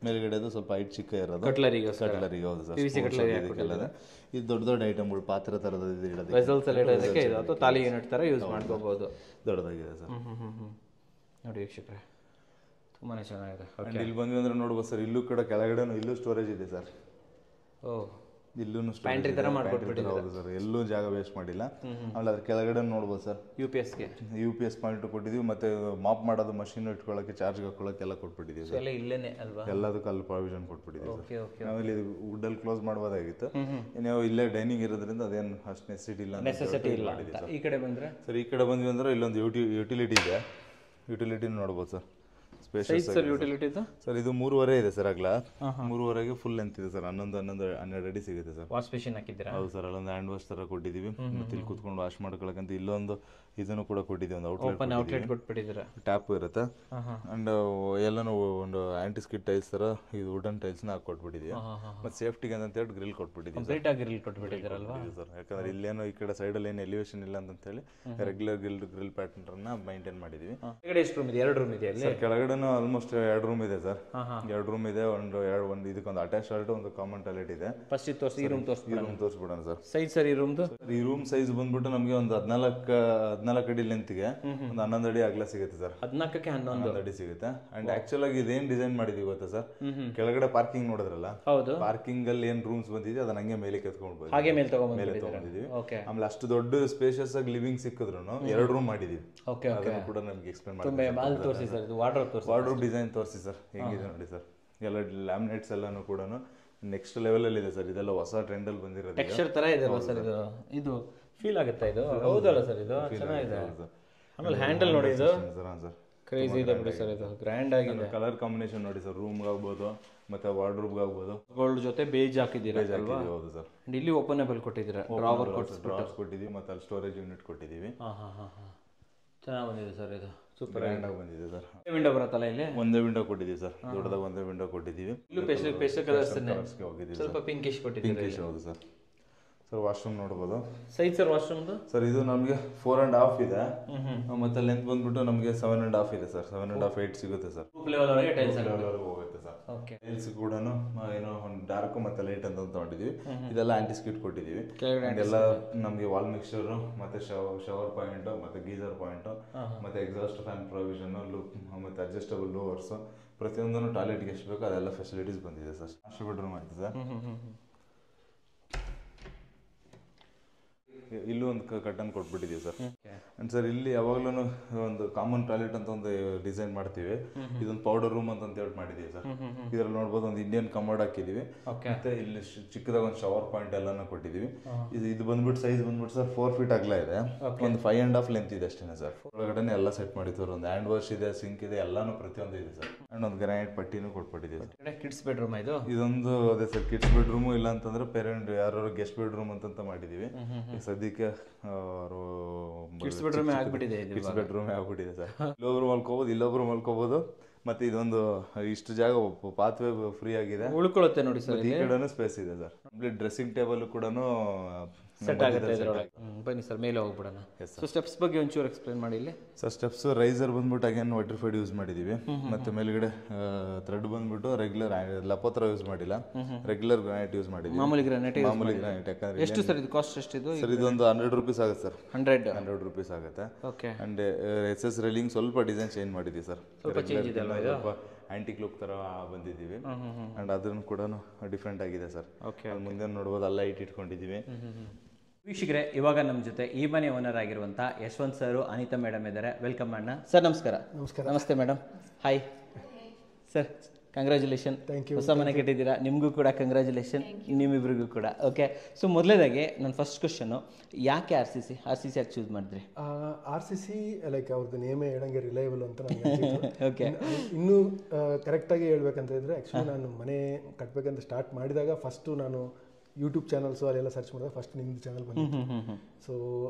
ಮೇಲ್ಗಡೆದು ಸ್ವಲ್ಪ ಹೈಟ್ ಚಿಕ್ಕ ಇರೋದು ಕಟ್ಲರಿಗೆ. ಹೌದು ಸರ್, ಇದು ದೊಡ್ಡ ದೊಡ್ಡ ಐಟಮ್ಗಳು, ಪಾತ್ರೆ ಥರದ ಇಡೋದಕ್ಕೆ, ವೆಸಲ್ಸ್ ಎಲ್ಲ ಇಡೋದಕ್ಕೆ ಇದು, ಅಥವಾ ತಾಲಿ ಯೂನಿಟ್ ಥರ ಯೂಸ್ ಮಾಡ್ಕೋಬಹುದು. ದೊಡ್ಡದಾಗಿದೆ ಸರ್. ನೋಡಿ ವೀಕ್ಷಕರೇ, ತುಂಬಾನೇ ಚೆನ್ನಾಗಿದೆ. ಇಲ್ಲಿ ಬಂದ್ವಿ ಅಂದ್ರೆ ನೋಡ್ಬೋದು ಸರ್, ಇಲ್ಲೂ ಕೂಡ ಕೆಳಗಡೆನೂ ಇಲ್ಲೂ ಸ್ಟೋರೇಜ್ ಇದೆ ಸರ್. ಇಲ್ಲೂ ಪ್ಯಾಂಟ್ರಿ ಥರ ಮಾಡ್ಕೊಟ್ಬಿಟ್ಟಿದ್ದೀರಾ. ಹೌದು ಸರ್, ಎಲ್ಲೂ ಜಾಗ ವೇಸ್ಟ್ ಮಾಡಿಲ್ಲ. ಆಮೇಲೆ ಅದ್ರ ಕೆಳಗಡೆ ನೋಡ್ಬೋದು ಸರ್, UPS ಪಾಯಿಂಟ್ ಕೊಟ್ಟಿದ್ದೀವಿ. ಮತ್ತೆ ಮಾಪ್ ಮಾಡೋದು ಮಷಿನ್ ಇಟ್ಕೊಳ್ಳೋಕೆ, ಚಾರ್ಜ್ ಹಾಕೊಳ್ಳೋಕೆ ಎಲ್ಲ ಕೊಟ್ಬಿಟ್ಟಿದ್ದೀವಿ ಸರ್. ಇಲ್ಲೇನೆ ಅಲ್ವಾ? ಎಲ್ಲದಕ್ಕೂ ಅಲ್ಲಿ ಪ್ರಾವಿಷನ್ ಕೊಟ್ಬಿಟ್ಟಿದ್ದೀವಿ ಸರ್. ಆಮೇಲೆ ಇದು ವುಡ್ಡಲ್ಲಿ ಕ್ಲೋಸ್ ಮಾಡ್ಬೋದಾಗಿತ್ತು, ನೀವು ಇಲ್ಲೇ ಡೈನಿಂಗ್ ಇರೋದ್ರಿಂದ ಅದೇನು ಅಷ್ಟು ನೆಸೆಸಿಟಿ ಇಲ್ಲ. ಈ ಕಡೆ ಬಂದರೆ ಸರ್, ಈ ಕಡೆ ಬಂದ್ವಿ ಅಂದ್ರೆ ಇಲ್ಲೊಂದು ಯುಟಿಲಿಟಿ ಇದೆ. ಯುಟಿಲಿಟಿನ ನೋಡ್ಬೋದು ಸರ್. ಸರ್ ಯುಟಿಲಿಟಿ ಸರ್ ಇದು 3.5 ಇದೆ ಸರ್. ಅಗಲ 3.5ಗೆ ಫುಲ್ ಲೆಂತ್ ಇದೆ ಸರ್. 12 ಅಡಿ ಸಿಗುತ್ತೆ ಸರ್. ವಾಶ್ ಬೇಸಿನ್ ಹಾಕಿದ್ದೀರಾ? ಹೌದು ಸರ್, ಅಲ್ಲೊಂದು ಹ್ಯಾಂಡ್ ವಾಶ್ ತರ ಕೊಟ್ಟಿದ್ದೀವಿ. ಮತ್ತೆ ಇಲ್ಲಿ ಕೂತ್ಕೊಂಡು ವಾಶ್ ಮಾಡ್ಕೊಳ್ಳೋಕಂತ ಇಲ್ಲೊಂದು ಇದನ್ನು ಕೂಡ ಕೊಟ್ಟಿದ್ದೀವಿ, ಒಂದು ಔಟ್ಲೆಟ್ ಕೊಟ್ಬಿಟ್ಟಿದ್ದೀರಾ. ಟ್ಯಾಪ್ ಇರುತ್ತೆ. ಅಂಡ್ ಎಲ್ಲನೂ ಒಂದು ಆಂಟಿ ಸ್ಕಿಡ್ ಟೈಲ್ಸ್ ತರ ಇದು ವುಡನ್ ಟೈಲ್ಸ್ ನ ಹಾಕೊಟ್ಬಿಟ್ಟಿದ್ದೀವಿ. ಮತ್ತೆ ಸೇಫ್ಟಿಗೆ ಅಂತ ಹೇಳಿ ಗ್ರಿಲ್ ಕೊಟ್ಬಿಟ್ಟಿದ್ದೀವಿ ಸರ್. ಯಾಕಂದ್ರೆ ಇಲ್ಲೇನೋ ಈ ಕಡೆ ಸೈಡ್ ಅಲ್ಲಿ ಏನು ಎಲಿವೇಶನ್ ಇಲ್ಲ ಅಂತ ಹೇಳಿ ರೆಗ್ಯುಲರ್ ಗ್ರಿಲ್ ಪ್ಯಾಟರ್ನ್ ನ ಮೈಂಟೈನ್ ಮಾಡಿದೀವಿ. ಎರಡು ರೂಮ್ ಇದೆ ಕೆಳಗಡೆ ಆಲ್ಮೋಸ್ಟ್ 2 ರೂಮ್ ಇದೆ ಸರ್. 2 ರೂಮ್ ಇದೆ. ಒಂದು ಇದಕ್ಕೊಂದು ಅಟ್ಯಾಚ್ ಟಾಯ್ಲೆಟ್, ಒಂದು ಕಾಮನ್ ಟಾಯ್ಲೆಟ್ ಇದೆ. ಫಸ್ಟ್ ಇದು ತೋರಿಸಿ, ಈ ರೂಮ್ ತೋರಿಸ್ಬಿಡೋಣ ಸರ್. ಸೈಜ್ ಸರ್ ಈ ರೂಮ್ ಸೈಜ್ ಬಂದ್ಬಿಟ್ಟು ನಮಗೆ ಒಂದು 14 ಅಡಿ ಲೆಂತ್ಗೆ ಒಂದು 11 ಅಡಿ ಅಗಲ ಸಿಗುತ್ತೆ ಸರ್. 14ಕ್ಕೆ 11 ಅಡಿ ಸಿಗುತ್ತೆ. ಅಂಡ್ ಆಕ್ಚುಲ್ ಆಗಿ ಇದೇನ್ ಡಿಸೈನ್ ಮಾಡಿದೀವಿ ಗೊತ್ತಾ ಸರ್, ಕೆಳಗಡೆ ಪಾರ್ಕಿಂಗ್ ನೋಡಿದ್ರಲ್ಲ, ಪಾರ್ಕಿಂಗ್ ಅಲ್ಲಿ ಏನ್ ರೂಮ್ಸ್ ಬಂದಿದೆ ಅದನ್ನ ಹಂಗೆ ಮೇಲೆ ಕೆತ್ಕೊಂಡ್ಬೋದು, ಮೇಲೆ ತಗೊಂಡಿದೀವಿ. ಆಮೇಲೆ ಅಷ್ಟು ದೊಡ್ಡ ಸ್ಪೇಷಿಯಸ್ ಆಗಿ ಲಿವಿಂಗ್ ಸಿಕ್ಕಿದ್ರು 2 ರೂಮ್ ಮಾಡಿದೀವಿ. ಅದನ್ನು ಕೂಡ ನಮ್ಗೆ ಎಕ್ಸ್ಪ್ಲೇನ್ ಮಾಡಿ ವಾರ್ಡ್ರೋಬ್ ಡಿಸೈನ್ ತೋರಿಸಿ ಸರ್, ಹೆಂಗಿದೆ ನೋಡಿ ಸರ್. ಎಲ್ಲ ಲ್ಯಾಮಿನೇಟ್ಸ್ ಎಲ್ಲಾನು ಕೂಡ ನೆಕ್ಸ್ಟ್ ಲೆವೆಲ್ ಅಲ್ಲಿ ಇದೆ ಸರ್. ಇದೆಲ್ಲ ಹೊಸ ಟ್ರೆಂಡ್ ಅಲ್ಲಿ ಬಂದಿರೋದು. ಟೆಕ್ಸ್ಚರ್ ತರ ಇದೆ ಸರ್. ಇದು ಫೀಲ್ ಆಗುತ್ತೆ. ಇದು ಹೌದಲ್ಲ ಸರ್, ಇದು ಚೆನ್ನಾಗಿದೆ. ಆಮೇಲೆ ಹ್ಯಾಂಡಲ್ ನೋಡಿ, ಇದು ಕ್ರೇಜಿ ಇದೆ ಬಿಡಿ ಸರ್. ಇದು ಗ್ರ್ಯಾಂಡ್ ಆಗಿದೆ. ಕಲರ್ ಕಾಂಬಿನೇಷನ್ ನೋಡಿ ಸರ್, ರೂಮ್ ಆಗ್ಬೋದು ಮತ್ತೆ ವಾರ್ಡ್ರೋಬ್ ಆಗ್ಬೋದು. ಗೋಲ್ಡ್ ಜೊತೆ ಬೇಜ್ ಹಾಕಿದ್ದೀರಾ ಅಲ್ವಾ? ಹೌದು ಸರ್. ಇಲ್ಲಿ ಓಪನೇಬಲ್ ಕೊಟ್ಟಿದ್ದೀರಾ, ಡ್ರಾವರ್ ಕೊಟ್ಟಿದ್ದೀವಿ. ಮತ್ತೆ ಅಲ್ಲಿ ಸ್ಟೋರೇಜ್ ಯೂನಿಟ್ ಕೊಟ್ಟಿದ್ದೀವಿ. ಚೆನ್ನಾಗಿ ಬಂದಿದೆ ಸರ್. ಇದು ಸೂಪರ್ ಗ್ರ್ಯಾಂಡ್ ಆಗಿ ಬಂದಿದೆ ಸರ್. ವಿಂಡೋ ಬರುತ್ತಲ್ಲ, ಇಲ್ಲಿ ಒಂದೇ ವಿಂಡೋ ಕೊಟ್ಟಿದ್ದೀವಿ ಸರ್. ದೊಡ್ಡದಾಗ ಒಂದೇ ವಿಂಡೋ ಕೊಟ್ಟಿದ್ದೀವಿ. ಇಲ್ಲೂ ಪೇಸ್ಟಲ್ ಕಲರ್ಸ್ ಸ್ವಲ್ಪ ಪಿಂಕಿಶ್ ಕೊಟ್ಟಿದ್ದೀವಿ. ಹೌದು ಸರ್. ಸರ್ ವಾಶ್ರೂಮ್ ನೋಡ್ಬೋದು. ಸೈಜ್ ಸರ್ ವಾಶ್ರೂಮ್ದು ಸರ್ ಇದು ನಮಗೆ 4.5 ಇದೆ. ಮತ್ತೆ ಲೆಂತ್ ಬಂದ್ಬಿಟ್ಟು ನಮಗೆ 7.5 ಇದೆ ಸರ್. 7.5 8 ಸಿಗುತ್ತೆ ಸರ್. ಟೈಲ್ಸ್ ಹೋಗುತ್ತೆ ಸರ್. ಟೈಲ್ಸ್ ಕೂಡ ಏನೋ ಒಂದು ಡಾರ್ಕ್ ಮತ್ತೆ ಲೈಟ್ ಅಂತ ತಗೊಂಡಿದೀವಿ. ಇದೆಲ್ಲ ಆಂಟಿ ಸ್ಕಿಡ್ ಕೊಟ್ಟಿದೀವಿ. ಎಲ್ಲ ನಮಗೆ ವಾಲ್ ಮಿಕ್ಸ್ಚರ್ ಮತ್ತೆ ಶವರ್ ಪಾಯಿಂಟ್ ಮತ್ತೆ ಗೀಸರ್ ಪಾಯಿಂಟ್ ಮತ್ತೆ ಎಕ್ಸಾಸ್ಟ್ ಫ್ಯಾನ್ ಪ್ರೊವಿಷನ್ ಮತ್ತೆ ಅಡ್ಜಸ್ಟಬಲ್ ಲೋವರ್ಸ್ ಪ್ರತಿಯೊಂದನ್ನು ಟಾಯ್ಲೆಟ್ಗೆ ಎಷ್ಟು ಬೇಕೋ ಅದೆಲ್ಲ ಫೆಸಿಲಿಟೀಸ್ ಬಂದಿದೆ ಸರ್. ಮಾಸ್ಟರ್ ಬೆಡ್ರೂಮ್ ಆಯ್ತು ಸರ್. ಇಲ್ಲೂ ಒಂದು ಕರ್ಟನ್ ಕೊಟ್ಬಿಟ್ಟಿದ್ದೀವಿ ಸರ್. ಅಂಡ್ ಸರ್ ಇಲ್ಲಿ ಯಾವಾಗ್ಲೂ ಒಂದು ಕಾಮನ್ ಟಾಯ್ಲೆಟ್ ಅಂತ ಒಂದು ಡಿಸೈನ್ ಮಾಡ್ತೀವಿ. ಇದೊಂದು ಪೌಡರ್ ರೂಮ್ ಅಂತ ಹೇಳಿ ಮಾಡಿದೀವಿ ಸರ್. ಇದ್ರಲ್ಲಿ ನೋಡ್ಬೋದು ಒಂದು ಇಂಡಿಯನ್ ಕಮೋಡ್ ಹಾಕಿದೀವಿ. ಮತ್ತೆ ಇಲ್ಲಿ ಚಿಕ್ಕದಾಗ ಒಂದು ಶವರ್ ಪಾಯಿಂಟ್ ಎಲ್ಲಾನು ಕೊಟ್ಟಿದೀವಿ. ಇದು ಬಂದ್ಬಿಟ್ಟು ಸೈಜ್ ಬಂದ್ಬಿಟ್ಟು ಸರ್ 4 ಫೀಟ್ ಅಗಲ ಇದೆ. ಒಂದು 5.5 ಲೆಂತ್ ಇದೆ ಅಷ್ಟೇ ಸರ್. ಒಳಗಡೆ ಎಲ್ಲ ಸೆಟ್ ಮಾಡಿದ್ರು. ಒಂದು ಹ್ಯಾಂಡ್ ವಾಶ್ ಇದೆ, ಸಿಂಕ್ ಇದೆ, ಎಲ್ಲಾನು ಪ್ರತಿಯೊಂದು ಇದೆ ಸರ್. ಅಂಡ್ ಒಂದು ಗ್ರಾನೈಟ್ ಪಟ್ಟಿನೂ ಕೊಟ್ಬಿಟ್ಟಿದ್ದೀವಿ. ಕಿಡ್ಸ್ ಬೆಡ್ರೂಮ್ ಇದೊಂದು ಅದೇ ಸರ್ ಕಿಡ್ಸ್ ಬೆಡ್ರೂಮ್, ಇಲ್ಲ ಅಂತಂದ್ರೆ ಪೇರೆಂಟ್ ಯಾರು ಗೆಸ್ಟ್ ಬೆಡ್ರೂಮ್ ಅಂತ ಮಾಡಿದೀವಿ. ಸದ್ಯಕ್ಕೆ ಕಿಡ್ಸ್ ಬೆಡ್ರೂಮ್ ಆಗ್ಬಿಟ್ಟಿದೆ ಸರ್. ಇಲ್ಲೊಬ್ರು ಮಲ್ಕೋಬಹುದು, ಇಲ್ಲೊಬ್ರು ಮಲ್ಕೋಬಹುದು. ಮತ್ತೆ ಇದೊಂದು ಇಷ್ಟು ಜಾಗ ಪಾತ್ವೆ ಫ್ರೀ ಆಗಿದೆ, ಉಳ್ಕೊಳ್ಳುತ್ತೆ ನೋಡಿ ಸರ್. ಈ ಕಡೆನೂ ಸ್ಪೇಸ್ ಇದೆ ಸರ್. ಕಂಪ್ಲೀಟ್ ಡ್ರೆಸ್ಸಿಂಗ್ ಟೇಬಲ್ ಕೂಡ ಸೆಟ್ ಆಗುತ್ತೆ ಇದರೊಳಗೆ. ಬನ್ನಿ ಸರ್ ಮೇಲೆ ಹೋಗ್ಬಿಡೋಣ. ಸೊ ಸ್ಟೆಪ್ಸ್ ಬಗ್ಗೆ ಒಂಚೂರು ಎಕ್ಸ್ಪ್ಲೇನ್ ಮಾಡಿ ಇಲ್ಲಿ. ಸರ್ ಸ್ಟೆಪ್ಸ್ ರೈಸರ್ ಬಂದ್ಬಿಟ್ಟು ಅಗೇನ್ ವಾಟರ್ಫೈಡ್ ಯೂಸ್ ಮಾಡಿದೀವಿ. ಮತ್ತೆ ಮೇಲ್ಗಡೆ ಥ್ರೆಡ್ ಬಂದ್ಬಿಟ್ಟು ರೆಗ್ಯುಲರ್ ಲಪೋತ್ರ ಯೂಸ್ ಮಾಡಿಲ್ಲ, ರೆಗ್ಯುಲರ್ ಗ್ರಾನೈಟ್ ಯೂಸ್ ಮಾಡಿದ್ವಿ. ಮಾಮೂಲಿ ಗ್ರಾನೈಟ್. ಯಾಕಂದ್ರೆ ಎಷ್ಟು ಸರ್ ಇದು ಕಾಸ್ಟ್? ಎಷ್ಟಿದು ಸರ್? ಇದೊಂದು 100 ರೂಪೀಸ್ ಆಗುತ್ತೆ ಸರ್. 100 ರೂಪೀಸ್ ಆಗುತ್ತೆ. ಓಕೆ. ಅಂಡ್ SS ರೈಲಿಂಗ್ ಸ್ವಲ್ಪ ಡಿಸೈನ್ ಚೇಂಜ್ ಮಾಡಿದ್ವಿ ಸರ್. ಸ್ವಲ್ಪ ಆಂಟಿಕ್ ಲುಕ್ ತರ ಬಂದಿದ್ದೀವಿ. ಅಂಡ್ ಅದನ್ನು ಕೂಡ ಡಿಫ್ರೆಂಟ್ ಆಗಿದೆ ಸರ್. ಮುಂದೆ ನೋಡ್ಬೋದು, ಅಲ್ಲ ಇಟ್ಕೊಂಡಿದ್ದೀವಿ. ವೀಕ್ಷಕರೇ, ಇವಾಗ ನಮ್ಮ ಜೊತೆ ಈ ಮನೆ ಓನರ್ ಆಗಿರುವಂಥ ಯಶವಂತ್ ಸರ್, ಅನಿತಾ ಮೇಡಮ್ ಇದ್ದಾರೆ. ವೆಲ್ಕಮ್ ಅಣ್ಣ. ಸರ್ ನಮಸ್ಕಾರ. ನಮಸ್ತೆ ಮೇಡಮ್. Hi sir, congratulation. ಹೊಸ ಮನೆ ಕಟ್ಟಿದ್ದೀರಾ, ನಿಮಗೂ ಕೂಡ ಕಂಗ್ರ್ಯಾಚುಲೇಷನ್, ನಿಮ್ಮಿಬ್ರಿಗೂ ಕೂಡ. ಓಕೆ. ಸೊ ಮೊದಲೇದಾಗಿ ನನ್ನ ಫಸ್ಟ್ ಕ್ವಶನ್ನು, ಯಾಕೆ RCC ಯಾಕೆ ಚೂಸ್ ಮಾಡಿದ್ರಿ? RCC ಲೈಕ್ ಅವ್ರದ್ದು ನೇಮೇ ಹೇಳಂಗೆ ರಿಲಯಬಲ್ ಅಂತ ನನಗೆ. ಓಕೆ. ಇನ್ನೂ ಕರೆಕ್ಟಾಗಿ ಹೇಳ್ಬೇಕಂತ ಇದ್ರೆ, ಆ್ಯಕ್ಚುಲಿ ನಾನು ಮನೆ ಕಟ್ಟಬೇಕಂತ ಸ್ಟಾರ್ಟ್ ಮಾಡಿದಾಗ ಫಸ್ಟು ನಾನು ಯೂಟ್ಯೂಬ್ ಚಾನಲ್ಸು ಅಲ್ಲೆಲ್ಲ ಸರ್ಚ್ ಮಾಡಿದಾಗ ಫಸ್ಟ್ ನಿಮ್ಮದು ಚಾನಲ್ ಬಂದಿತ್ತು. ಸೊ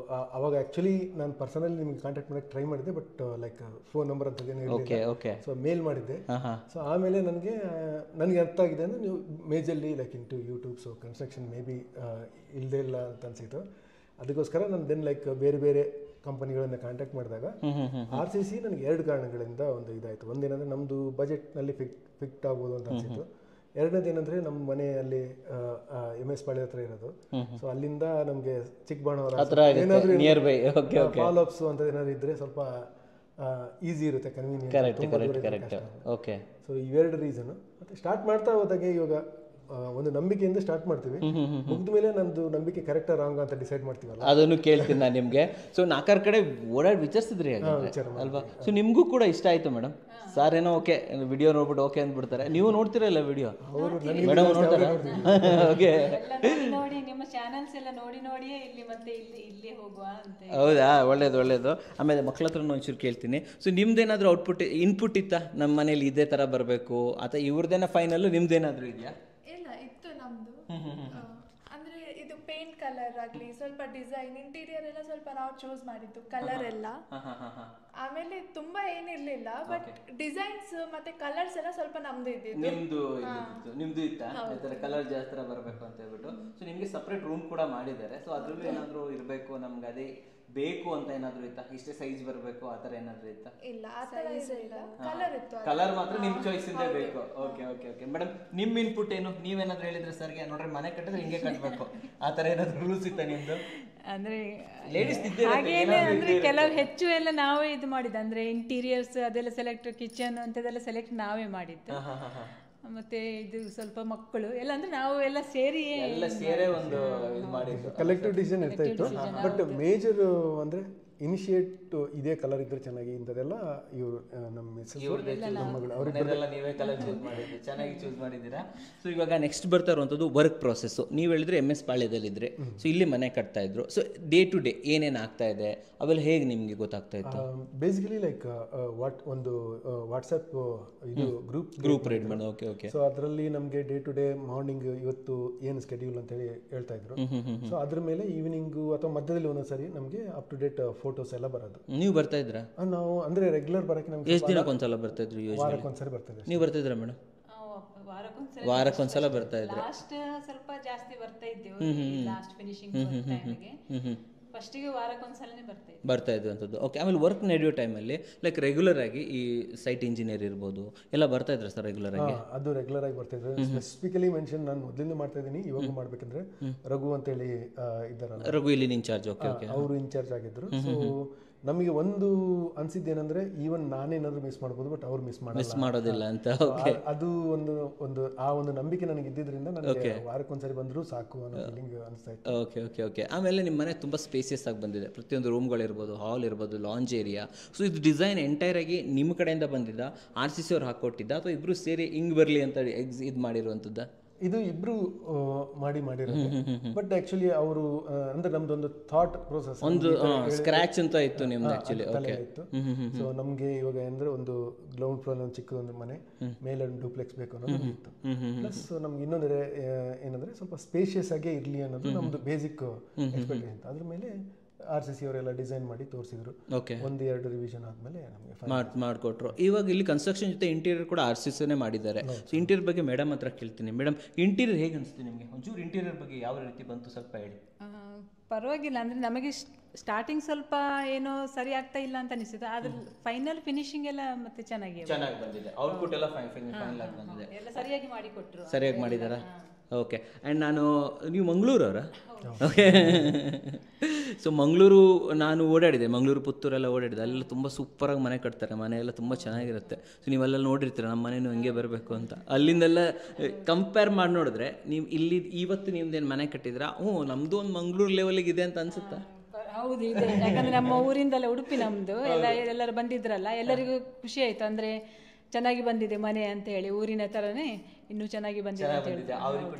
ಅವಾಗ ಆ್ಯಕ್ಚುಲಿ ನಾನು ಪರ್ಸನಲಿ ನಿಮಗೆ ಕಾಂಟ್ಯಾಕ್ಟ್ ಮಾಡೋಕ್ಕೆ ಟ್ರೈ ಮಾಡಿದ್ದೆ, ಬಟ್ ಲೈಕ್ ಫೋನ್ ನಂಬರ್ ಅಂತ ಏನು ಇರಲಿಲ್ಲ. ಸೊ ಮೇಲ್ ಮಾಡಿದ್ದೆ. ಸೊ ಆಮೇಲೆ ನನಗೆ ಅರ್ಥ ಆಗಿದೆ ಅಂದರೆ ನೀವು majorly like into YouTube, so construction may be ಇಲ್ಲದೇ ಇಲ್ಲ ಅಂತ ಅನಿಸಿತ್ತು. ಅದಕ್ಕೋಸ್ಕರ ನಾನು ದೆನ್ ಲೈಕ್ ಬೇರೆ ಬೇರೆ ಕಂಪನಿಗಳನ್ನ ಕಾಂಟ್ಯಾಕ್ಟ್ ಮಾಡಿದಾಗ RCC ನನಗೆ 2 ಕಾರಣಗಳಿಂದ ಒಂದು ಇದಾಯಿತು. ಒಂದೇನಂದರೆ ನಮ್ಮದು ಬಜೆಟ್ನಲ್ಲಿ ಫಿಕ್ಟ್ ಆಗ್ಬೋದು ಅಂತ ಅನಿಸಿತ್ತು. ಎರಡನೇದು ಏನಂದರೆ ನಮ್ಮ ಮನೆಯಲ್ಲಿ MS ಪಾಳ್ಯ ಹತ್ರ ಇರೋದು. ಸೊ ಅಲ್ಲಿಂದ ನಮಗೆ ಚಿಕ್ಕಬಳ್ಳಾಪುರ ಏನಾದರೂ ಫಾಲೋ ಅಪ್ಸು ಅಂತ ಏನಾದ್ರು ಇದ್ದರೆ ಸ್ವಲ್ಪ ಈಸಿ ಇರುತ್ತೆ, ಕನ್ವೀನಿಯಂಟ್. ಓಕೆ. ಸೊ ಇವೆರಡು ರೀಸನು. ಮತ್ತು ಸ್ಟಾರ್ಟ್ ಮಾಡ್ತಾ ಹೋದಾಗೆ ಇವಾಗ ಒಂದು ನಂಬಿಕೆಯಿಂದ ಸ್ಟಾರ್ಟ್ ಮಾಡ್ತೀವಿ. ಮುಗ್ದ ಮೇಲೆ ನಂದು ನಂಬಿಕೆ ಕರೆಕ್ಟಾ ರಾಂಗ್ ಅಂತ ಡಿಸೈಡ್ ಮಾಡ್ತೀವಲ್ಲ, ಅದನ್ನು ಕೇಳ್ತೀನಿ ನಾನು ನಿಮಗೆ. ಸೊ ನಾಲ್ಕಾರು ಕಡೆ ಓಡಾಡಿ ವಿಚಾರಿಸಿದ್ರಿ ಅಲ್ವಾ? ಸೊ ನಿಮಗೂ ಕೂಡ ಇಷ್ಟ ಆಯ್ತು ಮೇಡಮ್? ಸರ್ ಏನೋ ಓಕೆ ವಿಡಿಯೋ ನೋಡ್ಬಿಟ್ಟು ಓಕೆ ಅಂದ್ಬಿಡ್ತಾರೆ, ನೀವು ನೋಡ್ತಿರಲ್ಲ ವಿಡಿಯೋ? ಮೇಡಮ್ ನೋಡ್ತಾರೆ. ಓಕೆ, ನೋಡಿ ನಿಮ್ಮ ಚಾನಲ್ಸ್ ಎಲ್ಲ ನೋಡಿಯೇ ಇಲ್ಲಿ ಮತ್ತೆ ಇಲ್ಲಿ ಹೋಗುವ ಅಂತ. ಹೌದಾ, ಒಳ್ಳೇದು. ಆಮೇಲೆ ಮಕ್ಳ ಹತ್ರ ಒಂಚೂರು ಕೇಳ್ತೀನಿ. ಸೊ ನಿಮ್ದೇನಾದ್ರೂ ಇನ್ಪುಟ್ ಇತ್ತಾ, ನಮ್ಮ ಮನೇಲಿ ಇದೇ ತರ ಬರಬೇಕು ಅಥವಾ ಇವ್ರದೇನ ಫೈನಲ್, ನಿಮ್ದೇನಾದ್ರೂ ಇದೆಯಾ? ಇಲ್ಲ, ಇತ್ತು ನಮ್ದು. ಅಂದ್ರೆ ಇದು ಪೇಂಟ್ ಕಲರ್ ಆಗ್ಲಿ, ಸ್ವಲ್ಪ ಡಿಸೈನ್, ಇಂಟೀರಿಯರ್ ಎಲ್ಲ ಸ್ವಲ್ಪ ನಾವು ಚೂಸ್ ಮಾಡಿದ್ದು ಕಲರ್ ಎಲ್ಲ. ಆಮೇಲೆ ತುಂಬಾ ಏನಿರ್ಲಿಲ್ಲ, ಬಟ್ ಡಿಸೈನ್ಸ್ ಮತ್ತೆ ಕಲರ್ಸ್ ಎಲ್ಲ ಸ್ವಲ್ಪ ನಮ್ದು ಇದ್ದಿದ್ದು. ನಿಮ್ದು ಇತ್ತಾ ಈ ತರ ಕಲರ್ ಜಾಸ್ತಿ ಬರಬೇಕು ಅಂತ ಹೇಳ್ಬಿಟ್ಟು? ಸೊ ನಿಮ್ಗೆ ಸಪ್ರೇಟ್ ರೂಮ್ ಕೂಡ ಮಾಡಿದ್ದಾರೆ. ಸೊ ಅದ್ರಲ್ಲೂ ಏನಾದ್ರು ಇರಬೇಕು, ನಮ್ಗೆ ಅದೇ ಬೇಕು ಅಂತ ಏನಾದ್ರು ಇತ್ತಾ? ಇಷ್ಟೇ ಸೈಜ್ ಬರಬೇಕು ಆ ತರ ಏನಾದ್ರು ಇತ್ತಾ? ಇಲ್ಲ, ಆ ತರ ಇಲ್ಲ, ಕಲರ್ ಇತ್ತು. ಕಲರ್ ಮಾತ್ರ ನಿಮ್ ಚಾಯ್ಸ್ ಇಂದೇ ಬೇಕು. ಓಕೆ ಮೇಡಮ್, ನಿಮ್ ಇನ್ಪುಟ್ ಏನು? ನೀವೇನಾದ್ರು ಹೇಳಿದ್ರೆ ಸರ್ಗೆ ನೋಡ್ರಿ ಮನೆ ಕಟ್ಟಿದ್ರೆ ಹಿಂಗೆ ಕಟ್ಟಬೇಕು, ಆ ತರ ಏನಾದ್ರು ರೂಲ್ಸ್ ಇತ್ತಾ ನಿಮ್ದು? ಅಂದ್ರೆ ಲೇಡೀಸ್ ಹಾಗೇನೆ, ಅಂದ್ರೆ ಕೆಲವು ಹೆಚ್ಚು ಎಲ್ಲ ನಾವೇ ಇದು ಮಾಡಿದ್ದು, ಅಂದ್ರೆ ಇಂಟೀರಿಯರ್ಸ್ ಅದೆಲ್ಲ ಸೆಲೆಕ್ಟ್, ಕಿಚನ್ ಅಂತದೆಲ್ಲ ಸೆಲೆಕ್ಟ್ ನಾವೇ ಮಾಡಿದ್ದು. ಮತ್ತೆ ಇದು ಸ್ವಲ್ಪ ಮಕ್ಕಳು ಎಲ್ಲ ಅಂದ್ರೆ ನಾವು ಎಲ್ಲ ಸೇರಿ ಒಂದು ಇದು ಮಾಡಿದ್ದು, ಕಲೆಕ್ಟಿವ್ ಡಿಸಿಷನ್ ಇರ್ತಾ ಇತ್ತು. ಬಟ್ ಮೇಜರ್ ಅಂದ್ರೆ ಇನಿಷಿಯೇಟ್ ಇದೇ ಕಲರ್ ಇದ್ರೆ ಚೆನ್ನಾಗಿ ಇಂಥದೆಲ್ಲ ಇವರು ನಮ್ಮ ಮಿಸ್ಸಸ್ ಅವ್ರಿಗೆಲ್ಲ ನೀವೇ ಕಲರ್ ಚೂಸ್ ಮಾಡಿದ್ರಿ, ಚೆನ್ನಾಗಿ ಚೂಸ್ ಮಾಡಿದ್ದೀರಾ. ಸೊ ಇವಾಗ ನೆಕ್ಸ್ಟ್ ಬರ್ತಾ ಇರುವಂಥದ್ದು ವರ್ಕ್ ಪ್ರಾಸೆಸ್ಸು. ನೀವು ಹೇಳಿದ್ರೆ MS ಪಾಳ್ಯದಲ್ಲಿದ್ದರೆ, ಸೊ ಇಲ್ಲಿ ಮನೆ ಕಟ್ತಾ ಇದ್ರು. ಸೊ ಡೇ ಟು ಡೇ ಏನೇನು ಆಗ್ತಾ ಇದೆ ಅವೆಲ್ಲ ಹೇಗೆ ನಿಮಗೆ ಗೊತ್ತಾಗ್ತಾ ಇತ್ತು? ಬೇಸಿಕಲಿ ಲೈಕ್ ಒಂದು ವಾಟ್ಸಪ್ ಇದು ಗ್ರೂಪ್ ರೀಡ್ ಮಾಡಿ. ಓಕೆ. ಸೊ ಅದರಲ್ಲಿ ನಮಗೆ ಡೇ ಟು ಡೇ ಮಾರ್ನಿಂಗ್ ಇವತ್ತು ಏನು ಸ್ಕೆಡ್ಯೂಲ್ ಅಂತ ಹೇಳಿ ಹೇಳ್ತಾ ಇದ್ರು. ಸೊ ಅದ್ರ ಮೇಲೆ ಈವ್ನಿಂಗು ಅಥವಾ ಮಧ್ಯದಲ್ಲಿ ಒಂದೊಂದ್ಸರಿ ನಮಗೆ ಅಪ್ ಟು ಡೇಟ್ ಫೋಟೋಸ್ ಎಲ್ಲ ಬರೋದು. ನೀವು ಬರ್ತಾ ಇದ್ರಾ? ನಾವು ಅಂದ್ರೆ ರೆಗ್ಯುಲರ್ ಬರಕ್ಕೆ ನಮ್ಗೆ ಎಷ್ಟು ದಿನಕ್ಕೊಂದ್ಸಲ ಬರ್ತಾ ಇದ್ರು? ವಾರಕ್ಕೊಂದ್ಸರಿ ಬರ್ತಾ ಇದ್ರು. ನೀವು ಬರ್ತಿದ್ರಾ ಮೇಡಮ್? ವಾರಕ್ಕೊಂದ್ಸಲ ಬರ್ತಾ ಇದ್ರು. ಲಾಸ್ಟ್ ಸ್ವಲ್ಪ ಜಾಸ್ತಿ ಬರ್ತಾ ಇದ್ದೇವೆ, ಲಾಸ್ಟ್ ಫಿನಿಶಿಂಗ್ ಟೈಮಿಗೆ. ಫಸ್ಟಿಗೆ ವಾರಕ್ಕೊಂದ್ಸಲನೇ ಬರ್ತಾ ಇದ್ದು ಅಂತದ್ದು. ಓಕೆ, ಆಮೇಲೆ ವರ್ಕ್ ನಡೆಯೋ ಟೈಮಲ್ಲಿ ಲೈಕ್ ರೆಗ್ಯುಲರ್ ಆಗಿ ಈ ಸೈಟ್ ಇಂಜಿನಿಯರ್ ಇರ್ಬೋದು ಎಲ್ಲ ಬರ್ತಾ ಇದ್ರ ಸರ್ ರೆಗ್ಯುಲರ್ ಆಗಿ? ಅದು ರೆಗ್ಯುಲರ್ ಆಗಿ ಬರ್ತಾ ಇದ್ರು. ಸ್ಪೆಸಿಫಿಕಲಿ ಮೆನ್ಷನ್ ನಾನು ಮೊದಲಿಂದ ಮಾಡ್ತಾ ಇದ್ದೀನಿ, ಇವಾಗ ಮಾಡ್ಬೇಕಂದ್ರೆ ರಘು ಅಂತ ಹೇಳಿ ಇದ್ದಾರಲ್ಲ, ರಘು ಇಲ್ಲಿ ಇನ್ಚಾರ್ಜ್. ಓಕೆ, ಅವರು ಇನ್ಚಾರ್ಜ್ ಆಗಿದ್ರು. ಸೊ ನಮಗೆ ಒಂದು ಅನ್ಸಿದ್ದೇನೆಂದ್ರೆ ಈವನ್ ನಾನೇನಾದ್ರೂ ಮಿಸ್ ಮಾಡ್ಬೋದು, ಬಟ್ ಅವ್ರು ಮಿಸ್ ಮಾಡೋದಿಲ್ಲ ಅಂತ. ಅದು ಒಂದು ಆ ಒಂದು ನಂಬಿಕೆ ನನಗೆ ಇದ್ದಿದ್ರಿಂದ ನನಗೆ ವಾರಕ್ಕೊಂದ್ಸರಿ ಬಂದರೂ ಸಾಕು ಅನ್ನೋ ಫೀಲಿಂಗ್ ಅನಿಸ್ತಾ ಇತ್ತು. ಓಕೆ. ಆಮೇಲೆ ನಿಮ್ಮ ಮನೆ ತುಂಬ ಸ್ಪೇಸಿಯಸ್ ಆಗಿ ಬಂದಿದೆ. ಪ್ರತಿಯೊಂದು ರೂಮ್ಗಳಿರ್ಬೋದು, ಹಾಲ್ ಇರ್ಬೋದು, ಲಾಂಜ್ ಏರಿಯಾ. ಸೊ ಇದು ಡಿಸೈನ್ ಎಂಟೈರ್ ಆಗಿ ನಿಮ್ಮ ಕಡೆಯಿಂದ ಬಂದಿದ್ದ, RCC ಅವ್ರು ಹಾಕೊಟ್ಟಿದ್ದ ಅಥವಾ ಇಬ್ರು ಸೇರಿ ಹಿಂಗ್ ಬರಲಿ ಅಂತ ಇದು ಮಾಡಿರುವಂಥದ್ದು? ಇದು ಇಬ್ರು ಮಾಡಿರೋದು. ಬಟ್ ಆಕ್ಚುಲಿ ಅವರು ಅಂದ್ರೆ ನಮ್ದೊಂದು ಥಾಟ್ ಪ್ರೋಸೆಸ್, ಒಂದು ಸ್ಕ್ರಾಚ್ ಅಂತ ಇತ್ತು ನಿಮ್ದು ಆಕ್ಚುಲಿ. ಓಕೆ. ಸೊ ನಮ್ಗೆ ಇವಾಗ ಅಂದ್ರೆ ಒಂದು ಗ್ರೌಂಡ್ ಫ್ಲೋರ್ ಒಂದು ಚಿಕ್ಕದೊಂದು ಮನೆ, ಮೇಲೆ ಒಂದು ಡೂಪ್ಲೆಕ್ಸ್ ಬೇಕು ಅನ್ನೋದು ಇತ್ತು. ಪ್ಲಸ್ ನಮ್ಗೆ ಇನ್ನೊಂದು ಏನಂದ್ರೆ ಸ್ವಲ್ಪ ಸ್ಪೇಷಿಯಸ್ ಆಗೇ ಇರ್ಲಿ ಅನ್ನೋದು ನಮ್ದು ಬೇಸಿಕ್ ಎಕ್ಸ್ಪೆಕ್ಟೇಷನ್. ಅದ್ರ ಮೇಲೆ RCC ಅವರೆಲ್ಲ ಡಿಸೈನ್ ಮಾಡಿ ತೋರಿಸಿದ್ರು. ಒಂದು ಎರಡು ರಿವಿಷನ್ ಆದ್ಮೇಲೆ ನಮಗೆ ಮಾಡಿಕೊಟ್ರು. ಇವಾಗ ಇಲ್ಲಿ ಕನ್ಸ್ಟ್ರಕ್ಷನ್ ಜೊತೆ ಇಂಟೀರಿಯರ್ ಕೂಡ RCCನೇ ಮಾಡಿದ್ದಾರೆ. ಸೊ ಇಂಟೀರಿಯರ್ ಬಗ್ಗೆ ಮೇಡಮ್ ಹತ್ರ ಕೇಳ್ತೀನಿ. ಮೇಡಮ್, ಇಂಟೀರಿಯರ್ ಹೇಗೆ ಅನಿಸ್ತು ನಿಮಗೆ? ಒಂಚೂರು ಇಂಟೀರಿಯರ್ ಬಗ್ಗೆ ಯಾವ ರೀತಿ ಬಂತು ಸ್ವಲ್ಪ ಹೇಳಿ. ಪರವಾಗಿಲ್ಲ, ಅಂದರೆ ನಮಗೆ ಸ್ಟಾರ್ಟಿಂಗ್ ಸ್ವಲ್ಪ ಏನೋ ಸರಿ ಆಗ್ತಾ ಇಲ್ಲ ಅಂತ ಅನಿಸಿತು, ಆದ್ರೆ ಫೈನಲ್ ಫಿನಿಶಿಂಗ್ ಎಲ್ಲ ಮತ್ತೆ ಚೆನ್ನಾಗಿ ಬಂದಿದೆ. ಔಟ್ಪುಟ್ ಎಲ್ಲ ಫೈನಲ್ ಆಗಿ ಬಂದಿದೆ, ಎಲ್ಲ ಸರಿಯಾಗಿ ಮಾಡಿಕೊಟ್ರು. ಸರಿಯಾಗಿ ಮಾಡಿದಾರಾ? ಓಕೆ. ಆ್ಯಂಡ್ ನೀವು ಮಂಗಳೂರವರಾ? ಓಕೆ. ಸೊ ಮಂಗಳೂರು ನಾನು ಓಡಾಡಿದೆ, ಮಂಗಳೂರು ಪುತ್ತೂರೆಲ್ಲ ಓಡಾಡಿದೆ. ಅಲ್ಲೆಲ್ಲ ತುಂಬ ಸೂಪರಾಗಿ ಮನೆ ಕಟ್ತಾರೆ, ಮನೆ ಎಲ್ಲ ತುಂಬ ಚೆನ್ನಾಗಿರುತ್ತೆ. ಸೊ ನೀವೆಲ್ಲ ನೋಡಿರ್ತೀರ ನಮ್ಮ ಮನೇನು ಹಂಗೆ ಬರಬೇಕು ಅಂತ. ಅಲ್ಲಿಂದೆಲ್ಲ ಕಂಪೇರ್ ಮಾಡಿ ನೋಡಿದ್ರೆ ನೀವು ಇಲ್ಲಿ ಇವತ್ತು ನಿಮ್ದೇನು ಮನೆ ಕಟ್ಟಿದ್ರಾ? ನಮ್ಮದು ಒಂದು ಮಂಗಳೂರು ಲೆವೆಲಿಗೆ ಇದೆ ಅಂತ ಅನ್ಸುತ್ತಾ? ಹೌದು, ಇದೆ. ಯಾಕಂದ್ರೆ ನಮ್ಮ ಊರಿಂದಲ್ಲ, ಉಡುಪಿ ನಮ್ಮದು. ಎಲ್ಲರೂ ಬಂದಿದ್ರಲ್ಲ, ಎಲ್ಲರಿಗೂ ಖುಷಿ ಆಯಿತು. ಅಂದರೆ ಚೆನ್ನಾಗಿ ಬಂದಿದೆ ಮನೆ ಅಂತ ಹೇಳಿ, ಊರಿನ ಥರನೇ ಇನ್ನೂ ಚೆನ್ನಾಗಿ ಬಂದಿದೆ ಅಂತ ಹೇಳಿ.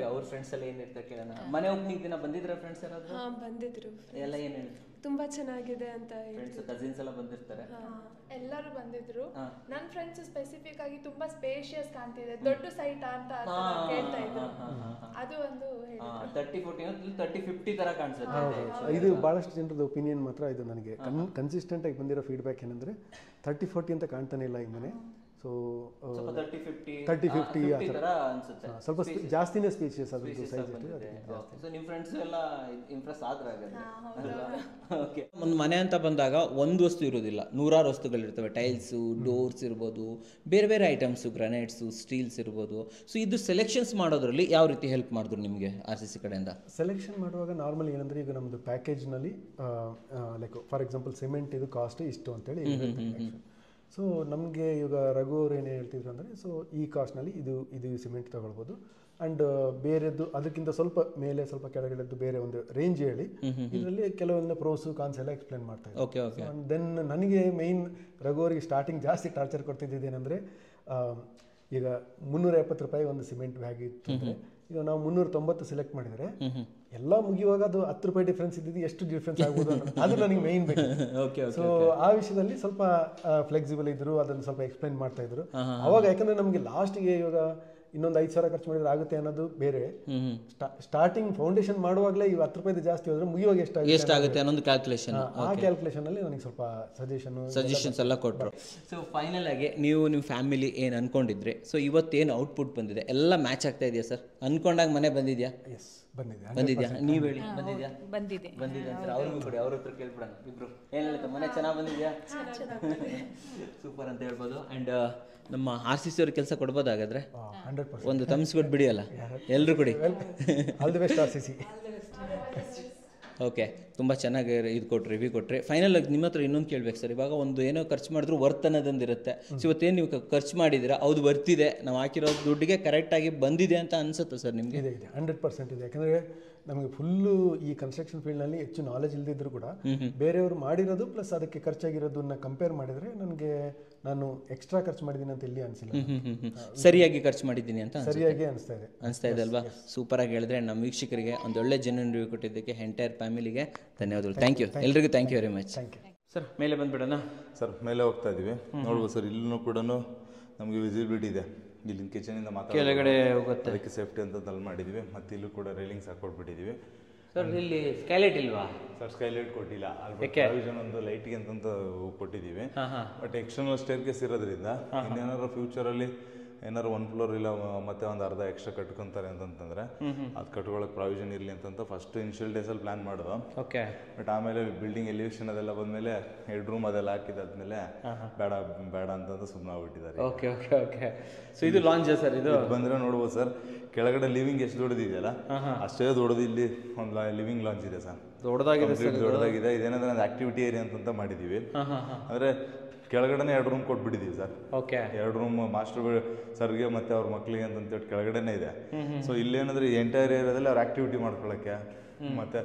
ಅವ್ರ ಫ್ರೆಂಡ್ಸ್ ಎಲ್ಲ ಏನಿರ್ತಾರೆ ಕೇಳೋಣ. ಮನೆ ಓಪನಿಂಗ್ ದಿನ ಬಂದಿದ್ರ ಫ್ರೆಂಡ್ಸ್ ಯಾರಾದ್ರು? ಬಂದಿದ್ರು. ಎಲ್ಲ ಏನು ಹೇಳಿದ್ರು? ತುಂಬಾ ಚೆನ್ನಾಗಿದೆ ಅಂತ. ಫ್ರೆಂಡ್ಸ್ ಕಸಿನ್ಸ್ ಎಲ್ಲ ಬಂದಿರ್ತಾರೆ, ಎಲ್ಲರೂ ಬಂದಿದ್ರು. ನನ್ನ ಫ್ರೆಂಡ್ಸ್ ಸ್ಪೆಸಿಫಿಕ್ ಆಗಿ ತುಂಬಾ ಸ್ಪೇಷಿಯಸ್ ಕಾಣ್ತಿದೆ, ದೊಡ್ಡ ಸೈಟ್ ಅಂತ ಕೇಳ್ತಾ ಇದ್ರು. ಅದು ಒಂದು 30-40 30-50 ತರ ಕಾಣಿಸುತ್ತೆ. ಇದು ಬಹಳಷ್ಟು ಜನರದ ಒಪಿನಿಯನ್ ಮಾತ್ರ. ಇದು ನನಗೆ ಕನ್ಸಿಸ್ಟೆಂಟ್ ಆಗಿ ಬಂದಿರೋ ಫೀಡ್ಬ್ಯಾಕ್ ಏನಂದ್ರೆ 30-40 ಅಂತ ಕಾಣ್ತಾನೆ ಇಲ್ಲ ಈ ಮನೆ. ಸೊ 30-50 ಸ್ವಲ್ಪ ಜಾಸ್ತಿನೇ ಸ್ಪೇಷಿಯಸ್ ಅದ್ರದ್ದು ಸೈಜ್. ನಿಮ್ಮ ಫ್ರೆಂಡ್ಸ್ ಎಲ್ಲ ಇಂಪ್ರೆಸ್ ಆದ್ರೆ ಓಕೆ. ಒಂದು ಮನೆ ಅಂತ ಬಂದಾಗ ಒಂದು ವಸ್ತು ಇರೋದಿಲ್ಲ, ನೂರಾರು ವಸ್ತುಗಳಿರ್ತವೆ. ಟೈಲ್ಸು, ಡೋರ್ಸ್ ಇರ್ಬೋದು, ಬೇರೆ ಬೇರೆ ಐಟಮ್ಸು, ಗ್ರಾನೈಟ್ಸು, ಸ್ಟೀಲ್ಸ್ ಇರ್ಬೋದು. ಸೊ ಇದು ಸೆಲೆಕ್ಷನ್ಸ್ ಮಾಡೋದ್ರಲ್ಲಿ ಯಾವ ರೀತಿ ಹೆಲ್ಪ್ ಮಾಡಿದ್ರು ನಿಮಗೆ RCC ಕಡೆಯಿಂದ? ಸೆಲೆಕ್ಷನ್ ಮಾಡುವಾಗ ನಾರ್ಮಲ್ ಏನಂದ್ರೆ ಈಗ ನಮ್ಮದು ಪ್ಯಾಕೇಜ್ನಲ್ಲಿ ಲೈಕ್ ಫಾರ್ ಎಕ್ಸಾಂಪಲ್ ಸಿಮೆಂಟ್ ಇದು ಕಾಸ್ಟ್ ಇಷ್ಟು ಅಂತೇಳಿ. ಸೊ ನಮಗೆ ಇವಾಗ ರಘು ಅವ್ರು ಏನು ಹೇಳ್ತಿದ್ರು ಅಂದರೆ, ಸೊ ಈ ಕಾಸ್ಟ್ನಲ್ಲಿ ಇದು ಸಿಮೆಂಟ್ ತಗೊಳ್ಬೋದು. ಆ್ಯಂಡ್ ಬೇರೆದ್ದು ಅದಕ್ಕಿಂತ ಸ್ವಲ್ಪ ಮೇಲೆ ಸ್ವಲ್ಪ ಕೆಳಗಡೆದ್ದು ಬೇರೆ ಒಂದು ರೇಂಜ್ ಹೇಳಿ ಇದರಲ್ಲಿ ಕೆಲವೊಂದು ಪ್ರೋಸು ಕಾನ್ಸ್ ಎಲ್ಲ ಎಕ್ಸ್ಪ್ಲೇನ್ ಮಾಡ್ತಾ ಇದ್ದಾರೆ. ಆ್ಯಂಡ್ ದೆನ್ ನನಗೆ ಮೇಯ್ನ್ ರಘು ಅವರಿಗೆ ಸ್ಟಾರ್ಟಿಂಗ್ ಜಾಸ್ತಿ ಟಾರ್ಚರ್ ಕೊಡ್ತಿದ್ದೇನೆಂದರೆ, ಈಗ 370 ರೂಪಾಯಿ ಒಂದು ಸಿಮೆಂಟ್ ಬ್ಯಾಗ್ ಇತ್ತು ಅಂದರೆ ಈಗ ನಾವು 390 ಸೆಲೆಕ್ಟ್ ಮಾಡಿದರೆ ಎಲ್ಲ ಮುಗಿಯುವಾಗ ಅದು 10 ರೂಪಾಯಿ ಡಿಫ್ರೆನ್ಸ್ ಇದ್ದಿದ್ದು ಎಷ್ಟು ಡಿಫ್ರೆನ್ಸ್ ಆಗ್ಬೋದು ಅದು ನನಗೆ ಮೇಯ್ನ್ ಬೇಕು. ಸೊ ಆ ವಿಷಯದಲ್ಲಿ ಸ್ವಲ್ಪ ಫ್ಲೆಕ್ಸಿಬಲ್ ಇದ್ರು, ಅದನ್ನು ಸ್ವಲ್ಪ ಎಕ್ಸ್ಪ್ಲೈನ್ ಮಾಡ್ತಾ ಇದ್ರು ಅವಾಗ. ಯಾಕಂದ್ರೆ ನಮಗೆ ಲಾಸ್ಟಿಗೆ ಇವಾಗ ಇನ್ನೊಂದು 5,000 ಖರ್ಚು ಮಾಡಿದ್ರೆ ಆಗುತ್ತೆ ಅನ್ನೋದು ಬೇರೆ. ಸ್ಟಾರ್ಟಿಂಗ್ ಫೌಂಡೇಶನ್ ಮಾಡುವಾಗಲೇ ಈಗ 10 ರೂಪಾಯಿ ಜಾಸ್ತಿ ಹೋದ್ರೆ ಮುಗಿಯುವಾಗ ಎಷ್ಟಾಗುತ್ತೆ ಅನ್ನೋದು ಕ್ಯಾಲ್ಕುಲೇಷನ್. ಆ ಕ್ಯಾಲ್ಕುಲೇಷನ್ ಅಲ್ಲಿ ನನಗೆ ಸ್ವಲ್ಪ ಸಜೆಷನ್ಸ್ ಎಲ್ಲ ಕೊಟ್ಟರು. ಸೊ ಫೈನಲ್ ಆಗಿ ನೀವು ನಿಮ್ಮ ಫ್ಯಾಮಿಲಿ ಏನು ಅನ್ಕೊಂಡಿದ್ರಿ, ಸೊ ಇವತ್ತೇನು ಔಟ್ಪುಟ್ ಬಂದಿದೆ ಎಲ್ಲ ಮ್ಯಾಚ್ ಆಗ್ತಾ ಇದೆಯಾ ಸರ್? ಅನ್ಕೊಂಡಾಗ ಮನೆ ಬಂದಿದ್ಯಾ? ಎಸ್ ಬಂದಿದೆ. ನೀವು ಹೇಳಿ ಬಂದಿದ್ಯಾ? ಬಂದಿದೆ ಅಂತಾರೆ. ಅವ್ರಿಗೂ ಕೊಡಿ, ಅವ್ರ ಹತ್ರ ಕೇಳ್ಬಿಡೋಣ ಇಬ್ರು. ಏನು ಹೇಳ್ತಾ ಮನೆ ಚೆನ್ನಾಗಿ ಬಂದಿದ್ಯಾ? ಸೂಪರ್ ಅಂತ ಹೇಳ್ಬೋದು. ಆ್ಯಂಡ್ ನಮ್ಮ RCC ಅವ್ರಿಗೆ ಕೆಲಸ ಕೊಡ್ಬೋದಾಗಾದ್ರೆ 100% ಒಂದು ತಮ್ಸ್ ಕೊಟ್ಬಿಡಿ ಅಲ್ಲ, ಎಲ್ಲರೂ ಕೊಡಿ. All the best RCC. Okay, ತುಂಬ ಚೆನ್ನಾಗಿ ಇದು ಕೊಟ್ರಿ, ರಿವ್ಯೂ ಕೊಟ್ರಿ. ಫೈನಲ್ ಆಗಿ ನಿಮ್ಮ ಹತ್ರ ಇನ್ನೊಂದು ಕೇಳ್ಬೇಕು ಸರ್. ಇವಾಗ ಒಂದು ಏನೋ ಖರ್ಚು ಮಾಡಿದ್ರು ವರ್ತ್ ಅನ್ನೋದೊಂದಿರುತ್ತೆ. ಸೊ ಇವತ್ತೇನು ನೀವು ಖರ್ಚು ಮಾಡಿದ್ದೀರಾ ಅದು ವರ್ತಿದೆ, ನಾವು ಹಾಕಿರೋ ದುಡ್ಡಿಗೆ ಕರೆಕ್ಟಾಗಿ ಬಂದಿದೆ ಅಂತ ಅನ್ಸುತ್ತೆ ಸರ್ ನಿಮಗೆ? ಇದೆ 100% ಇದೆ. ಯಾಕಂದರೆ ನಮಗೆ ಫುಲ್ಲು ಈ ಕನ್ಸ್ಟ್ರಕ್ಷನ್ ಫೀಲ್ಡ್ನಲ್ಲಿ ಹೆಚ್ಚು ನಾಲೆಜ್ ಇಲ್ಲದಿದ್ರು ಕೂಡ ಬೇರೆಯವರು ಮಾಡಿರೋದು ಪ್ಲಸ್ ಅದಕ್ಕೆ ಖರ್ಚಾಗಿರೋದನ್ನ ಕಂಪೇರ್ ಮಾಡಿದರೆ ನನಗೆ ನಾನು ಎಕ್ಸ್ಟ್ರಾ ಖರ್ಚು ಮಾಡಿದ್ದೀನಿ ಅಂತ ಎಲ್ಲಿ ಅನಿಸಿಲ್ಲ. ಸರಿಯಾಗಿ ಖರ್ಚು ಮಾಡಿದ್ದೀನಿ ಅಂತ ಸರಿಯಾಗಿ ಅನಿಸ್ತಾ ಇದೆ ಅಲ್ವಾ? ಸೂಪರಾಗಿ ಹೇಳಿದ್ರೆ ನಮ್ಮ ವೀಕ್ಷಕರಿಗೆ ಒಂದು ಒಳ್ಳೆ ಜೆನ್ಯೂನ್ ರಿವ್ಯೂ ಕೊಟ್ಟಿದ್ದಕ್ಕೆ ಎಂಟೈರ್ ಫ್ಯಾಮಿಲಿಗೆ ಧನ್ಯವಾದಗಳು. ಥ್ಯಾಂಕ್ ಯು, ಎಲ್ರಿಗೂ thank you very much. Sir ಮೇಲೆ ಬಂದ್ಬಿಡೋಣ ಸರ್. ಮೇಲೆ ಹೋಗ್ತಾ ಇದ್ದೀವಿ, ನೋಡ್ಬೋದು ಸರ್. ಇಲ್ಲೂ ಕೂಡ ನಮಗೆ ವಿಸಿಬಿಲಿಟಿ ಇದೆ. ಇಲ್ಲಿನ ಕಿಚನಿಂದ ಕೆಳಗಡೆ ಹೋಗುತ್ತೆ, ಅದಕ್ಕೆ ಸೇಫ್ಟಿ ಅಂತ ಅಲ್ಲಿ ಮಾಡಿದ್ದೀವಿ. ಮತ್ತು ಇಲ್ಲೂ ಕೂಡ ರೈಲಿಂಗ್ಸ್ ಹಾಕೊಟ್ಬಿಟ್ಟಿದ್ದೀವಿ. ಸರ್ ಇಲ್ಲಿ ಸ್ಕೈಲೈಟ್ ಇಲ್ವಾ? ಸರ್ ಸ್ಕೈಲೈಟ್ ಕೊಟ್ಟಿಲ್ಲ, ಪ್ರಾವಿಷನ್ ಒಂದು ಲೈಟ್ಗೆ ಅಂತಂತ ಕೊಟ್ಟಿದ್ದೀವಿ. ಬಟ್ ಎಕ್ಸ್ಟರ್ನಲ್ ಸ್ಟೇರ್ಕೇಸ್ ಇರೋದ್ರಿಂದ ಇನ್ನೇನಾದ್ರು ಫ್ಯೂಚರಲ್ಲಿ ಏನಾದ್ರು 1 ಫ್ಲೋರ್ ಇಲ್ಲ ಮತ್ತೆ ಒಂದು ಅರ್ಧ ಎಕ್ಸ್ಟ್ರಾ ಕಟ್ಕೊಂತಾರೆ ಅಂತಂತಂದ್ರೆ ಅದು ಕಟ್ಕೊಳ್ಳೋಕೆ ಪ್ರಾವಿಷನ್ ಇರಲಿ ಅಂತಂತ ಫಸ್ಟ್ ಇನಿಷಿಯಲ್ ಡೇಸಲ್ಲಿ ಪ್ಲಾನ್ ಮಾಡೋದು. ಓಕೆ. ಬಟ್ ಆಮೇಲೆ ಬಿಲ್ಡಿಂಗ್ ಎಲಿವೇಶನ್ ಅದೆಲ್ಲ ಬಂದಮೇಲೆ ಹೆಡ್ ರೂಮ್ ಅದೆಲ್ಲ ಹಾಕಿದಾದ್ಮೇಲೆ ಬೇಡ ಅಂತಂದು ಸುಮ್ಮನೆ ಆಗ್ಬಿಟ್ಟಿದ್ದಾರೆ. Okay okay okay. ಸೊ ಇದು ಲಾಂಚ್ ಸರ್? ಇದು ಬಂದರೆ ನೋಡ್ಬೋದು ಸರ್, ಕೆಳಗಡೆ ಲಿವಿಂಗ್ ಎಷ್ಟು ದೊಡ್ಡದಿದೆಯಲ್ಲ ಅಷ್ಟೇ ದೊಡ್ಡದು ಇಲ್ಲಿ ಒಂದು ಲಿವಿಂಗ್ ಲಾಂಚ್ ಇದೆ ಸರ್. ದೊಡ್ಡದಾಗಿದೆ. ಇದೇನಂದ್ರೆ ಒಂದು ಆಕ್ಟಿವಿಟಿ ಏರಿಯಾ ಅಂತ ಮಾಡಿದ್ದೀವಿ. ಅಂದರೆ ಕೆಳಗಡೆನೇ 2 ರೂಮ್ ಕೊಟ್ಬಿಟ್ಟಿದ್ದೀವಿ ಸರ್. ಓಕೆ. 2 ರೂಮ್ ಮಾಸ್ಟರ್ ಸರ್ಗೆ ಮತ್ತು ಅವ್ರ ಮಕ್ಕಳಿಗೆ ಅಂತಂತೇಳಿ ಕೆಳಗಡೆನೇ ಇದೆ. ಸೊ ಇಲ್ಲೇನಂದ್ರೆ ಎಂಟೈರ್ ಏರಿಯಾದಲ್ಲಿ ಅವ್ರ ಆಕ್ಟಿವಿಟಿ ಮಾಡ್ಕೊಳ್ಳೋಕ್ಕೆ ಮತ್ತೆ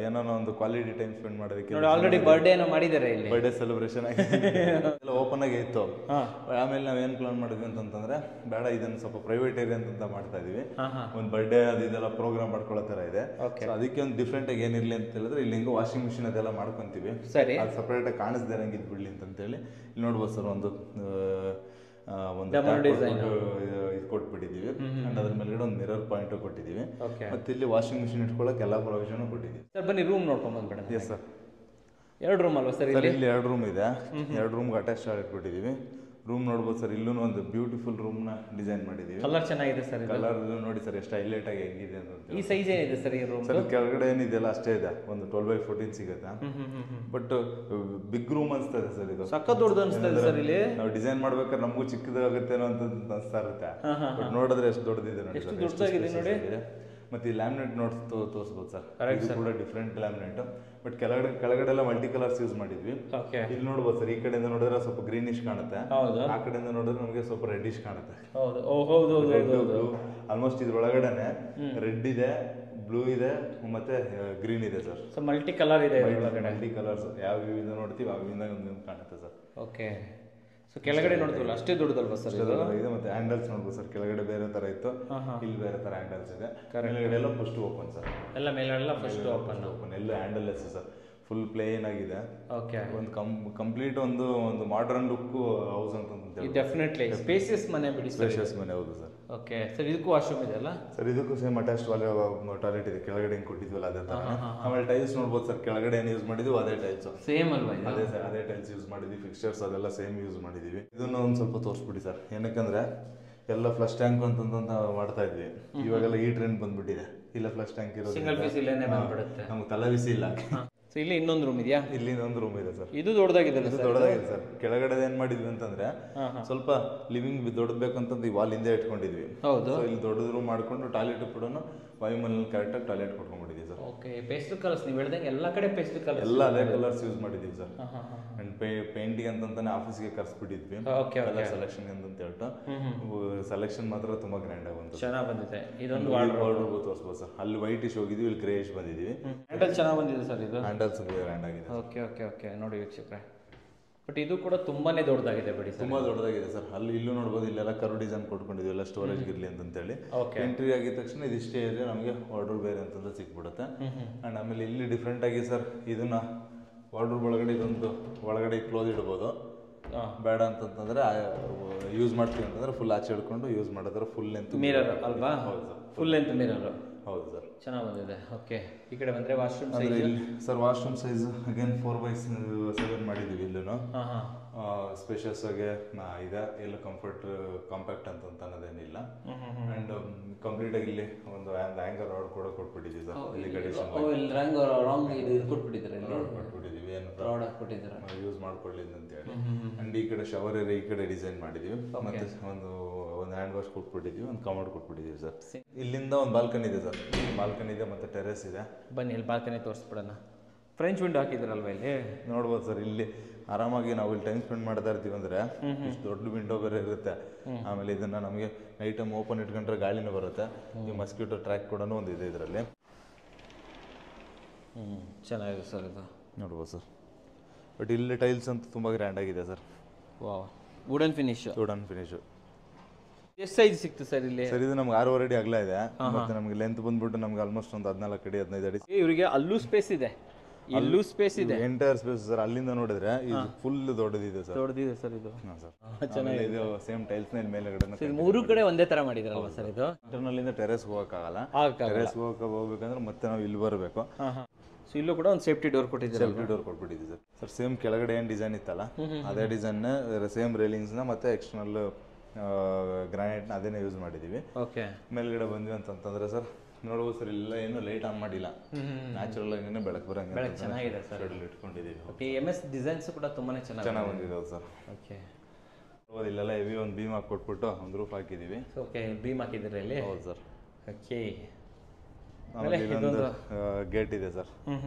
ಏನೋ ಒಂದು ಕ್ವಾಲಿಟಿ ಟೈಮ್ ಸ್ಪೆಂಡ್ ಮಾಡೋದಕ್ಕೆ. ಆಲ್ರೆಡಿ ಬರ್ಡೇ ಏನೋ ಮಾಡಿದ್ದಾರೆ ಇಲ್ಲಿ, ಬರ್ಡೇ ಸೆಲೆಬ್ರೇಷನ್ ಎಲ್ಲ ಓಪನ್ ಆಗಿ ಇತ್ತು. ಆಮೇಲೆ ನಾವೇನು ಪ್ಲಾನ್ ಮಾಡಿದ್ವಿ ಅಂತಂದ್ರೆ ಬೇಡ ಇದನ್ನು ಸ್ವಲ್ಪ ಪ್ರೈವೇಟ್ ಏರಿಯಾ ಅಂತ ಮಾಡ್ತಾ ಇದೀವಿ. ಒಂದು ಬರ್ಡೇ ಅದೆಲ್ಲ ಪ್ರೋಗ್ರಾಮ್ ಮಾಡ್ಕೊಳ್ಳೋ ಥರ ಇದೆ. ಅದಕ್ಕೆ ಒಂದು ಡಿಫ್ರೆಂಟ್ ಆಗಿ ಏನಿರಲಿ ಅಂತ ಹೇಳಿದ್ರೆ ಇಲ್ಲಿ ಹಿಂಗೆ ವಾಷಿಂಗ್ ಮಿಷಿನ್ ಅದೆಲ್ಲ ಮಾಡ್ಕೊಂತೀವಿ. ಸರಿ. ಅದು ಸಪ್ರೇಟ್ ಆಗಿ ಕಾಣಿಸ್ದೇ ಇರಂಗೆ ಇದು ಬಿಡ್ಲಿ ಅಂತೇಳಿ ಇಲ್ಲಿ ನೋಡ್ಬೋದು ಸರ್. ಒಂದು ಇದು ಕೊಟ್ಬಿಟ್ಟಿದ್ದೀವಿ. ಅಂಡ್ ಅದ್ರ ಮೇಲ್ಗಡೆ ಒಂದು ಮಿರರ್ ಪಾಯಿಂಟ್ ಕೊಟ್ಟಿದ್ದೀವಿ. ಮತ್ತೆ ಇಲ್ಲಿ ವಾಷಿಂಗ್ ಮಿಷಿನ್ ಇಟ್ಕೊಳ್ಳೋಕೆ ಎಲ್ಲ ಪ್ರೊವಿಷನ್ ಕೊಟ್ಟಿದ್ದೀವಿ. ಸರ್ ಬನ್ನಿ ರೂಮ್ ನೋಡ್ಕೊಂಡ್ ಬಂದ್ಬಿಡೋಣ. Yes sir. 2 ರೂಮ್ ಅಲ್ವಾ ಸರ್? ಇಲ್ಲಿ 2 ರೂಮ್ ಇದೆ. 2 ರೂಮ್ಗೆ ಅಟ್ಯಾಚ್ ಇಟ್ಬಿಟ್ಟಿದ್ದೀವಿ. ರೂಮ್ ನೋಡ್ಬೋದು ಸರ್. ಇಲ್ಲೂ ಒಂದು ಬ್ಯೂಟಿಫುಲ್ ರೂಮ್ನ ಡಿಸೈನ್ ಮಾಡಿದ್ದೀವಿ. ಕಲರ್ ಚೆನ್ನಾಗಿದೆ ಸರ್. ಕಲರ್ ನೋಡಿ ಸರ್ ಎಷ್ಟು ಹೈಲೈಟ್ ಆಗಿ ಹೆಂಗಿದೆ ಅಂತ. ಈ ಸೈಜ್ ಏನಿದೆ ಸರ್ ಈ ರೂಮ್? ಸರ್ ಕೆಳಗಡೆ ಏನಿದೆಯಲ್ಲ ಅಷ್ಟೇ ಇದೆ, ಒಂದು 12x14 ಸಿಗುತ್ತೆ. ಬಟ್ ಬಿಗ್ ರೂಮ್ ಅನಿಸ್ತದೆ ಸರ್. ಇದು ಸಖತ್ ದೊಡ್ಡದು ಅನಿಸ್ತದೆ ಸರ್. ಇಲ್ಲಿ ನಾವು ಡಿಸೈನ್ ಮಾಡ್ಬೇಕಾದ್ರೆ ನಮಗೂ ಚಿಕ್ಕದಾಗುತ್ತೇನೋ ಅಂತ ಅನಿಸ್ತಾ ಇರುತ್ತೆ. ಬಟ್ ನೋಡಿದ್ರೆ ಎಷ್ಟು ದೊಡ್ಡದಿದೆ ನೋಡಿ. ಎಷ್ಟು ದೊಡ್ಡದಾಗಿದೆ ನೋಡಿ. ಮತ್ತೆ ಈ ಲ್ಯಾಮಿನೇಟ್ ನೋಟ್ಸ್ ತೋರಿಸ್ಬೋದು ಸರ್. ಇದು ಕೂಡ ಡಿಫ್ರೆಂಟ್ ಲ್ಯಾಮಿನೇಟ್. ಬಟ್ ಕೆಳಗಡೆ ಎಲ್ಲ ಮಲ್ಟಿ ಕಲರ್ಸ್ ಯೂಸ್ ಮಾಡಿದ್ವಿ. ಇಲ್ಲಿ ನೋಡ್ಬೋದು ಸರ್. ಈ ಕಡೆಯಿಂದ ನೋಡಿದ್ರೆ ಸ್ವಲ್ಪ ಗ್ರೀನಿಶ್ ಕಾಣುತ್ತೆ, ಆ ಕಡೆಯಿಂದ ನೋಡಿದ್ರೆ ನಮಗೆ ಸ್ವಲ್ಪ ರೆಡ್ಡಿಶ್ ಕಾಣುತ್ತೆ. ಆಲ್ಮೋಸ್ಟ್ ಇದ್ರೊಳಗಡೆನೆ ರೆಡ್ ಇದೆ, ಬ್ಲೂ ಇದೆ ಮತ್ತೆ ಗ್ರೀನ್ ಇದೆ ಸರ್. ಸೊ ಮಲ್ಟಿ ಕಲರ್ ಇದೆ. ಮಲ್ಟಿ ಕಲರ್ಸ್ ಯಾವ ವ್ಯೂ ಇಂದ ನೋಡ್ತೀವಿ ಆ ವ್ಯೂ ಇಂದ ಒಂದು ಕಾಣುತ್ತೆ ಸರ್. ಓಕೆ. ಸೊ ಕೆಳಗಡೆ ನೋಡಿದ್ವಲ್ಲ ಅಷ್ಟೇ ದೊಡ್ಡದಲ್ವಾ ಸರ್? ಇದೆ. ಮತ್ತೆ ಹ್ಯಾಂಡಲ್ಸ್ ನೋಡ್ಬೋದು ಸರ್. ಕೆಳಗಡೆ ಬೇರೆ ತರ ಇತ್ತು, ಇಲ್ಲಿ ಬೇರೆ ತರ ಹ್ಯಾಂಡಲ್ಸ್ ಇದೆ. ಮೇಲ್ಗಡೆ ಎಲ್ಲ ಫಸ್ಟ್ ಓಪನ್ ಸರ್. ಎಲ್ಲ ಮೇಲೆಲ್ಲ ಫಸ್ಟ್ ಓಪನ್. ಎಲ್ಲ handle less sir. Full plane ಆಗಿದೆ. ಓಕೆ. ಒಂದು ಕಂಪ್ಲೀಟ್ ಒಂದು ಮಾಡರ್ನ್ ಲುಕ್ ಹೌಸ್ ಅಂತ. ಡೆಫಿನೆಟ್ಲಿ ಸ್ಪೇಸಿಯಸ್ ಮನೆ ಬಿಡಿ. ಸ್ಪೇಸಿಯಸ್ ಮನೆ, ಹೌದು ಸರ್. Okay sir. ಇದಕ್ಕೂ ವಾಶ್ರೂಮ್ ಇದೆ ಅಲ್ಲ ಸರ್? ಇದಕ್ಕೂ ಸೇಮ್ ಅಟ್ಯಾಚ್ ಟಾಯ್ಲೆಟ್ ಇದೆ. ಕೆಳಗಡೆ ಹೆಂಗೆ ಕೊಟ್ಟಿದ್ವಲ್ಲ ಅದೇ ತರ. ಆಮೇಲೆ ಟೈಲ್ಸ್ ನೋಡ್ಬೋದು ಸರ್. ಕೆಳಗಡೆ ಏನು ಯೂಸ್ ಮಾಡಿದ್ವಿ ಅದೇ ಟೈಲ್ಸ್. ಸೇಮ್ ಅಲ್ವಾ? ಅದೇ ಸರ್, ಅದೇ ಟೈಲ್ಸ್ ಯೂಸ್ ಮಾಡಿದ್ವಿ. ಫಿಕ್ಸ್ಚರ್ಸ್ ಅದೆಲ್ಲ ಸೇಮ್ ಯೂಸ್ ಮಾಡಿದೀವಿ. ಇದನ್ನ ಒಂದು ಸ್ವಲ್ಪ ತೋರಿಸ್ಬಿಡಿ ಸರ್. ಏನಕ್ಕಂದ್ರೆ ಎಲ್ಲ ಫ್ಲಶ್ ಟ್ಯಾಂಕ್ ಅಂತಂತ ಮಾಡ್ತಾ ಇದ್ವಿ. ಇವಾಗೆಲ್ಲ ಈ ಟ್ರೆಂಡ್ ಬಂದ್ಬಿಟ್ಟಿದೆ. ಇಲ್ಲ ಫ್ಲಶ್ ಟ್ಯಾಂಕ್ ಇರೋದು ಸಿಂಗಲ್ ಪೀಸ್ ಇಲ್ಲೇನೆ ಬಂದ್ಬಿಡುತ್ತೆ. ನಮ್ಗೆ ತಲೆಬಿಸಿ ಇಲ್ಲ. ಸೊ ಇಲ್ಲಿ ಇನ್ನೊಂದು ರೂಮ್ ಇದೆಯಾ? ಇಲ್ಲಿ ಒಂದು ರೂಮ್ ಇದೆ ಸರ್. ಇದು ದೊಡ್ಡದಾಗಿದೆ ಇದು ದೊಡ್ಡದಾಗಿದೆ ಸರ್. ಕೆಳಗಡೆ ಏನ್ ಮಾಡಿದ್ವಿ ಅಂತಂದ್ರೆ ಸ್ವಲ್ಪ ಲಿವಿಂಗ್ ದೊಡ್ಡದು ಬೇಕಂತಂದು ಈ ವಾಲ್ ಹಿಂದೆ ಇಟ್ಕೊಂಡಿದ್ವಿ. ಹೌದು. ಸೊ ಇಲ್ಲಿ ದೊಡ್ಡದು ರೂಮ್ ಮಾಡ್ಕೊಂಡು ಟಾಯ್ಲೆಟ್ ಕೂಡ ವಾಯುಮಲ್ ಕರೆಕ್ಟಾಗಿ ಟಾಯ್ಲೆಟ್ ಕೊಟ್ಕೊಂಡ್ಬಿಟ್ಟಿದ್ವಿ ಸರ್. ಓಕೆ, ಪೇಸ್ಟಲ್ ಕಲರ್ಸ್ ನೀವು ಹೇಳ್ದಂಗೆ ಎಲ್ಲ ಕಡೆ ಪೇಸ್ಟಲ್ ಕಲರ್ಸ್, ಎಲ್ಲ ಅದೇ ಕಲರ್ಸ್ ಯೂಸ್ ಮಾಡಿದೀವಿ ಸರ್. ಅಂಡ್ ಪೇಂಟಿಂಗ್ ಅಂತಂತಾನೆ ಆಫೀಸ್ಗೆ ಕರ್ಸ್ಬಿಟ್ಟಿದ್ವಿ ಕಲರ್ ಸೆಲೆಕ್ಷನ್ ಅಂತ ಹೇಳ್ತಾ. ಸೆಲೆಕ್ಷನ್ ಮಾತ್ರ ತುಂಬಾ ಗ್ರ್ಯಾಂಡ್ ಆಗಿ ಬಂತು, ಚೆನ್ನಾಗಿ ಬಂದಿದೆ. ಇದೊಂದು ವಾರ್ಡ್ರೋಬ್ ತೋರಿಸ್ಬೋದು ಸರ್. ಅಲ್ಲಿ ವೈಟ್ ಇಶ್ ಹೋಗಿದ್ವಿ, ಇಲ್ಲಿ ಗ್ರೇಷ್ ಬಂದಿದ್ದೀವಿ. ಹ್ಯಾಂಡಲ್ ಚೆನ್ನಾಗಿ ಬಂದಿದೆ ಸರ್. ಇದು ಹ್ಯಾಂಡಲ್ಸ್ ಗ್ರ್ಯಾಂಡ್ ಆಗಿದೆ. ಓಕೆ ಓಕೆ ಓಕೆ, ನೋಡಿ ವೀಕ್ಷಕರೇ, ಬಟ್ ಇದು ಕೂಡ ತುಂಬಾನೇ ದೊಡ್ಡದಾಗಿದೆ ಬಿಡಿ ಸರ್. ತುಂಬಾ ದೊಡ್ಡದಾಗಿದೆ ಸರ್. ಅಲ್ಲಿ ಇಲ್ಲೂ ನೋಡ್ಬೋದು, ಇಲ್ಲೆಲ್ಲ ಕರು ಡಿಸೈನ್ ಕೊಟ್ಕೊಂಡಿದ್ವಿ ಎಲ್ಲ ಸ್ಟೋರೇಜ್ ಇರಲಿ ಅಂತೇಳಿ. ಎಂಟ್ರಿ ಆಗಿದ ತಕ್ಷಣ ಇದಿಷ್ಟೇ ಏರಿಯಾ ನಮಗೆ ವಾರ್ಡ್ರೋಬ್ ಬೇರೆ ಅಂತಂದ್ರೆ ಸಿಕ್ಬಿಡುತ್ತೆ. ಅಂಡ್ ಆಮೇಲೆ ಇಲ್ಲಿ ಡಿಫ್ರೆಂಟ್ ಆಗಿ ಸರ್ ಇದನ್ನ ವಾರ್ಡ್ರೋಬ್ ಒಳಗಡೆ ಇದೊಂದು ಒಳಗಡೆ ಕ್ಲೋಸ್ ಇಡ್ಬೋದು. ಬೇಡ ಅಂತಂತಂದ್ರೆ ಯೂಸ್ ಮಾಡ್ತೀವಿ ಅಂತಂದ್ರೆ ಫುಲ್ ಆಚೆ ಹಿಡ್ಕೊಂಡು ಯೂಸ್ ಮಾಡಿದ್ರೆ ಫುಲ್ ಲೆಂತ್ ಮಿರರ್ ಅಲ್ವಾ? Full length mirror. ಹೌದು ಸರ್, ಚೆನ್ನಾಗಿ ಬಂದಿದೆ. ಓಕೆ, ಈ ಕಡೆ ಬಂದ್ರೆ ವಾಶ್ರೂಮ್ ಅಂದ್ರೆ ಇಲ್ಲಿ sir washroom size again 4x7 ಮಾಡಿದೀವಿ. ಇಲ್ಲೂ ಸ್ಪೇಷಿಯಸ್ ಆಗಿ ಇದೆ, ಎಲ್ಲ ಕಾಂಪ್ಯಾಕ್ಟ್ ಅಂತ ಅನ್ನೋದೇನಿಲ್ಲ. ಅಂಡ್ ಕಂಪ್ಲೀಟ್ ಆಗಿ ಇಲ್ಲಿ ಒಂದು ಆಂಗರ್ ರಾಡ್ ಕೂಡ ಕೊಟ್ಬಿಟ್ಟಿದ್ದೀವಿ ಸರ್. ಇಲ್ಲಿ ಕೊಟ್ಬಿಟ್ಟಿದ್ದೀವಿ, ಏನು ಯೂಸ್ ಮಾಡ್ಕೊಳ್ಳಿ ಅಂತ ಹೇಳಿ. ಅಂಡ್ ಈ ಕಡೆ ಶವರ್ ಏರಿಯಾ ಈ ಕಡೆ ಡಿಸೈನ್ ಮಾಡಿದೀವಿ. ಮತ್ತೆ ಒಂದು ಹ್ಯಾಂಡ್ ವಾಶ್ ಕೊಟ್ಬಿಟ್ಟಿದ್ದೀವಿ, ಒಂದು ಕಮೋಡ್ ಕೊಟ್ಬಿಟ್ಟಿದ್ದೀವಿ ಸರ್. ಇಲ್ಲಿಂದ ಒಂದು ಬಾಲ್ಕನಿ ಇದೆ ಸರ್. ಬಾಲ್ಕನಿ ಇದೆ ಮತ್ತೆ ಟೆರೆಸ್ ಇದೆ. ಬನ್ನಿ ಇಲ್ಲಿ ಬಾಲ್ಕನಿ ತೋರಿಸ್ಬಿಡೋಣ. ಫ್ರೆಂಚ್ ವಿಂಡೋ ಹಾಕಿದ್ರಲ್ವ ಇಲ್ಲಿ? ನೋಡ್ಬೋದು ಸರ್. ಇಲ್ಲಿ ಆರಾಮಾಗಿ ನಾವು ಇಲ್ಲಿ ಟೈಮ್ ಸ್ಪೆಂಡ್ ಮಾಡ್ತಾ ಇರ್ತೀವಿ ಅಂದ್ರೆ ಇಷ್ಟು ದೊಡ್ಡ ವಿಂಡೋ ಬೇರೆ ಇರುತ್ತೆ. ಆಮೇಲೆ ಇದನ್ನ ನಮಗೆ ನೈಟ್ ಟೈಮ್ ಓಪನ್ ಇಟ್ಕೊಂಡ್ರೆ ಗಾಳಿನೂ ಬರುತ್ತೆ. ಈ ಮಸ್ಕಿಟೋ ಟ್ರ್ಯಾಕ್ ಕೂಡ ಒಂದು ಇದೆ ಇದರಲ್ಲಿ. ಚೆನ್ನಾಗಿದೆ ಸರ್ ಇದು, ನೋಡ್ಬೋದು ಸರ್. ಬಟ್ ಇಲ್ಲಿ ಟೈಲ್ಸ್ ಅಂತ ತುಂಬ ಗ್ರ್ಯಾಂಡ್ ಆಗಿದೆ ಸರ್. Wow, wooden finish. ಎಷ್ಟು ಸೈಜ್ ಸಿಕ್ತು ಸರ್ ಇಲ್ಲಿ? ಸರ್ ಇದು ನಮ್ಗೆ 6 ಅಡಿ ಅಗಲ ಇದೆ. ಮತ್ತೆ ನಮಗೆ ಲೆಂತ್ ಬಂದ್ಬಿಟ್ಟು ನಮ್ಗೆ ಆಲ್ಮೋಸ್ಟ್ ಒಂದು 14 ಅಡಿ 15 ಅಡಿ. ಇವರಿಗೆ ಅಲ್ಲೂ ಸ್ಪೇಸ್ ಇದೆ, ಇಲ್ಲೂ ಸ್ಪೇಸ್ ಇದೆ. Entire space sir. ಅಲ್ಲಿಂದ ನೋಡಿದ್ರೆ ಇದು ಫುಲ್ ದೊಡ್ಡದಿದೆ ಸರ್. ದೊಡ್ಡದಿದೆ ಸರ್ ಇದು. ಚೆನ್ನಾಗಿದೆ. ಇದು ಸೇಮ್ ಟೈಲ್ಸ್ ನ ಮೇಲ್ಗಡೆ ಮೂರು ಕಡೆ ಒಂದೇ ತರ ಮಾಡಿದ್ರಲ್ವಾ ಸರ್ ಇದು? ಇಂಟರ್ನಲ್ ಇಂದ ಟೆರೆಸ್ ಹೋಗಕ್ಕಾಗಲ್ಲ. ಟೆರೆಸ್ ಹೋಗ್ಬೇಕಂದ್ರೆ ಮತ್ತೆ ನಾವು ಇಲ್ಲಿ ಬರಬೇಕು. ಸೊ ಇಲ್ಲೂ ಕೂಡ ಒಂದು ಸೇಫ್ಟಿ ಡೋರ್ ಕೊಟ್ಟಿದ್ದೀವಿ. ಸೇಫ್ಟಿ ಡೋರ್ ಕೊಟ್ಬಿಟ್ಟಿದ್ದೀವಿ ಸರ್. ಸರ್ ಸೇಮ್ ಕೆಳಗಡೆ ಏನು ಡಿಸೈನ್ ಇತ್ತಲ್ಲ ಅದೇ ಡಿಸೈನ್ ಸೇಮ್ ರೇಲಿಂಗ್ಸ್ನ ಮತ್ತೆ ಎಕ್ಸ್ಟರ್ನಲ್ ಗ್ರಾನೈಟ್ನ ಅದೇನೇ ಯೂಸ್ ಮಾಡಿದ್ದೀವಿ. ಓಕೆ, ಮೇಲ್ಗಡೆ ಬಂದ್ವಿ ಅಂತಂತಂದ್ರೆ ಸರ್ ನೋಡ್ಬೋದು ಸರ್, ಇಲ್ಲ ಏನು ಲೈಟ್ ಆನ್ ಮಾಡಿಲ್ಲ, ನ್ಯಾಚುರಲ್ ಆಗಿ ಬೆಳಕು ಬರಂಗೆ ಬೆಳಕು ಚೆನ್ನಾಗಿದೆ ಸರ್ ಇಟ್ಕೊಂಡಿದ್ದೀವಿ. ಓಕೆ, MS ಡಿಸೈನ್ಸ್ ಕೂಡ ತುಂಬಾನೇ ಚೆನ್ನಾಗಿ ಬಂದಿದೆ ಸರ್. ಓಕೆ, ಇಲ್ಲೆಲ್ಲ ಹೆವಿ ಒಂದು ಬೀಮ್ ಹಾಕಿ ಕೊಟ್ಬಿಟ್ಟು ಒಂದು ರೂಫ್ ಹಾಕಿದ್ದೀವಿ. ಓಕೆ, ಬೀಮ್ ಹಾಕಿದ್ದೀರಾ ಇಲ್ಲಿ? ಹೌದು ಸರ್. ಓಕೆ, ಆಮೇಲೆ ಇದೊಂದು ಗೇಟ್ ಇದೆ ಸರ್.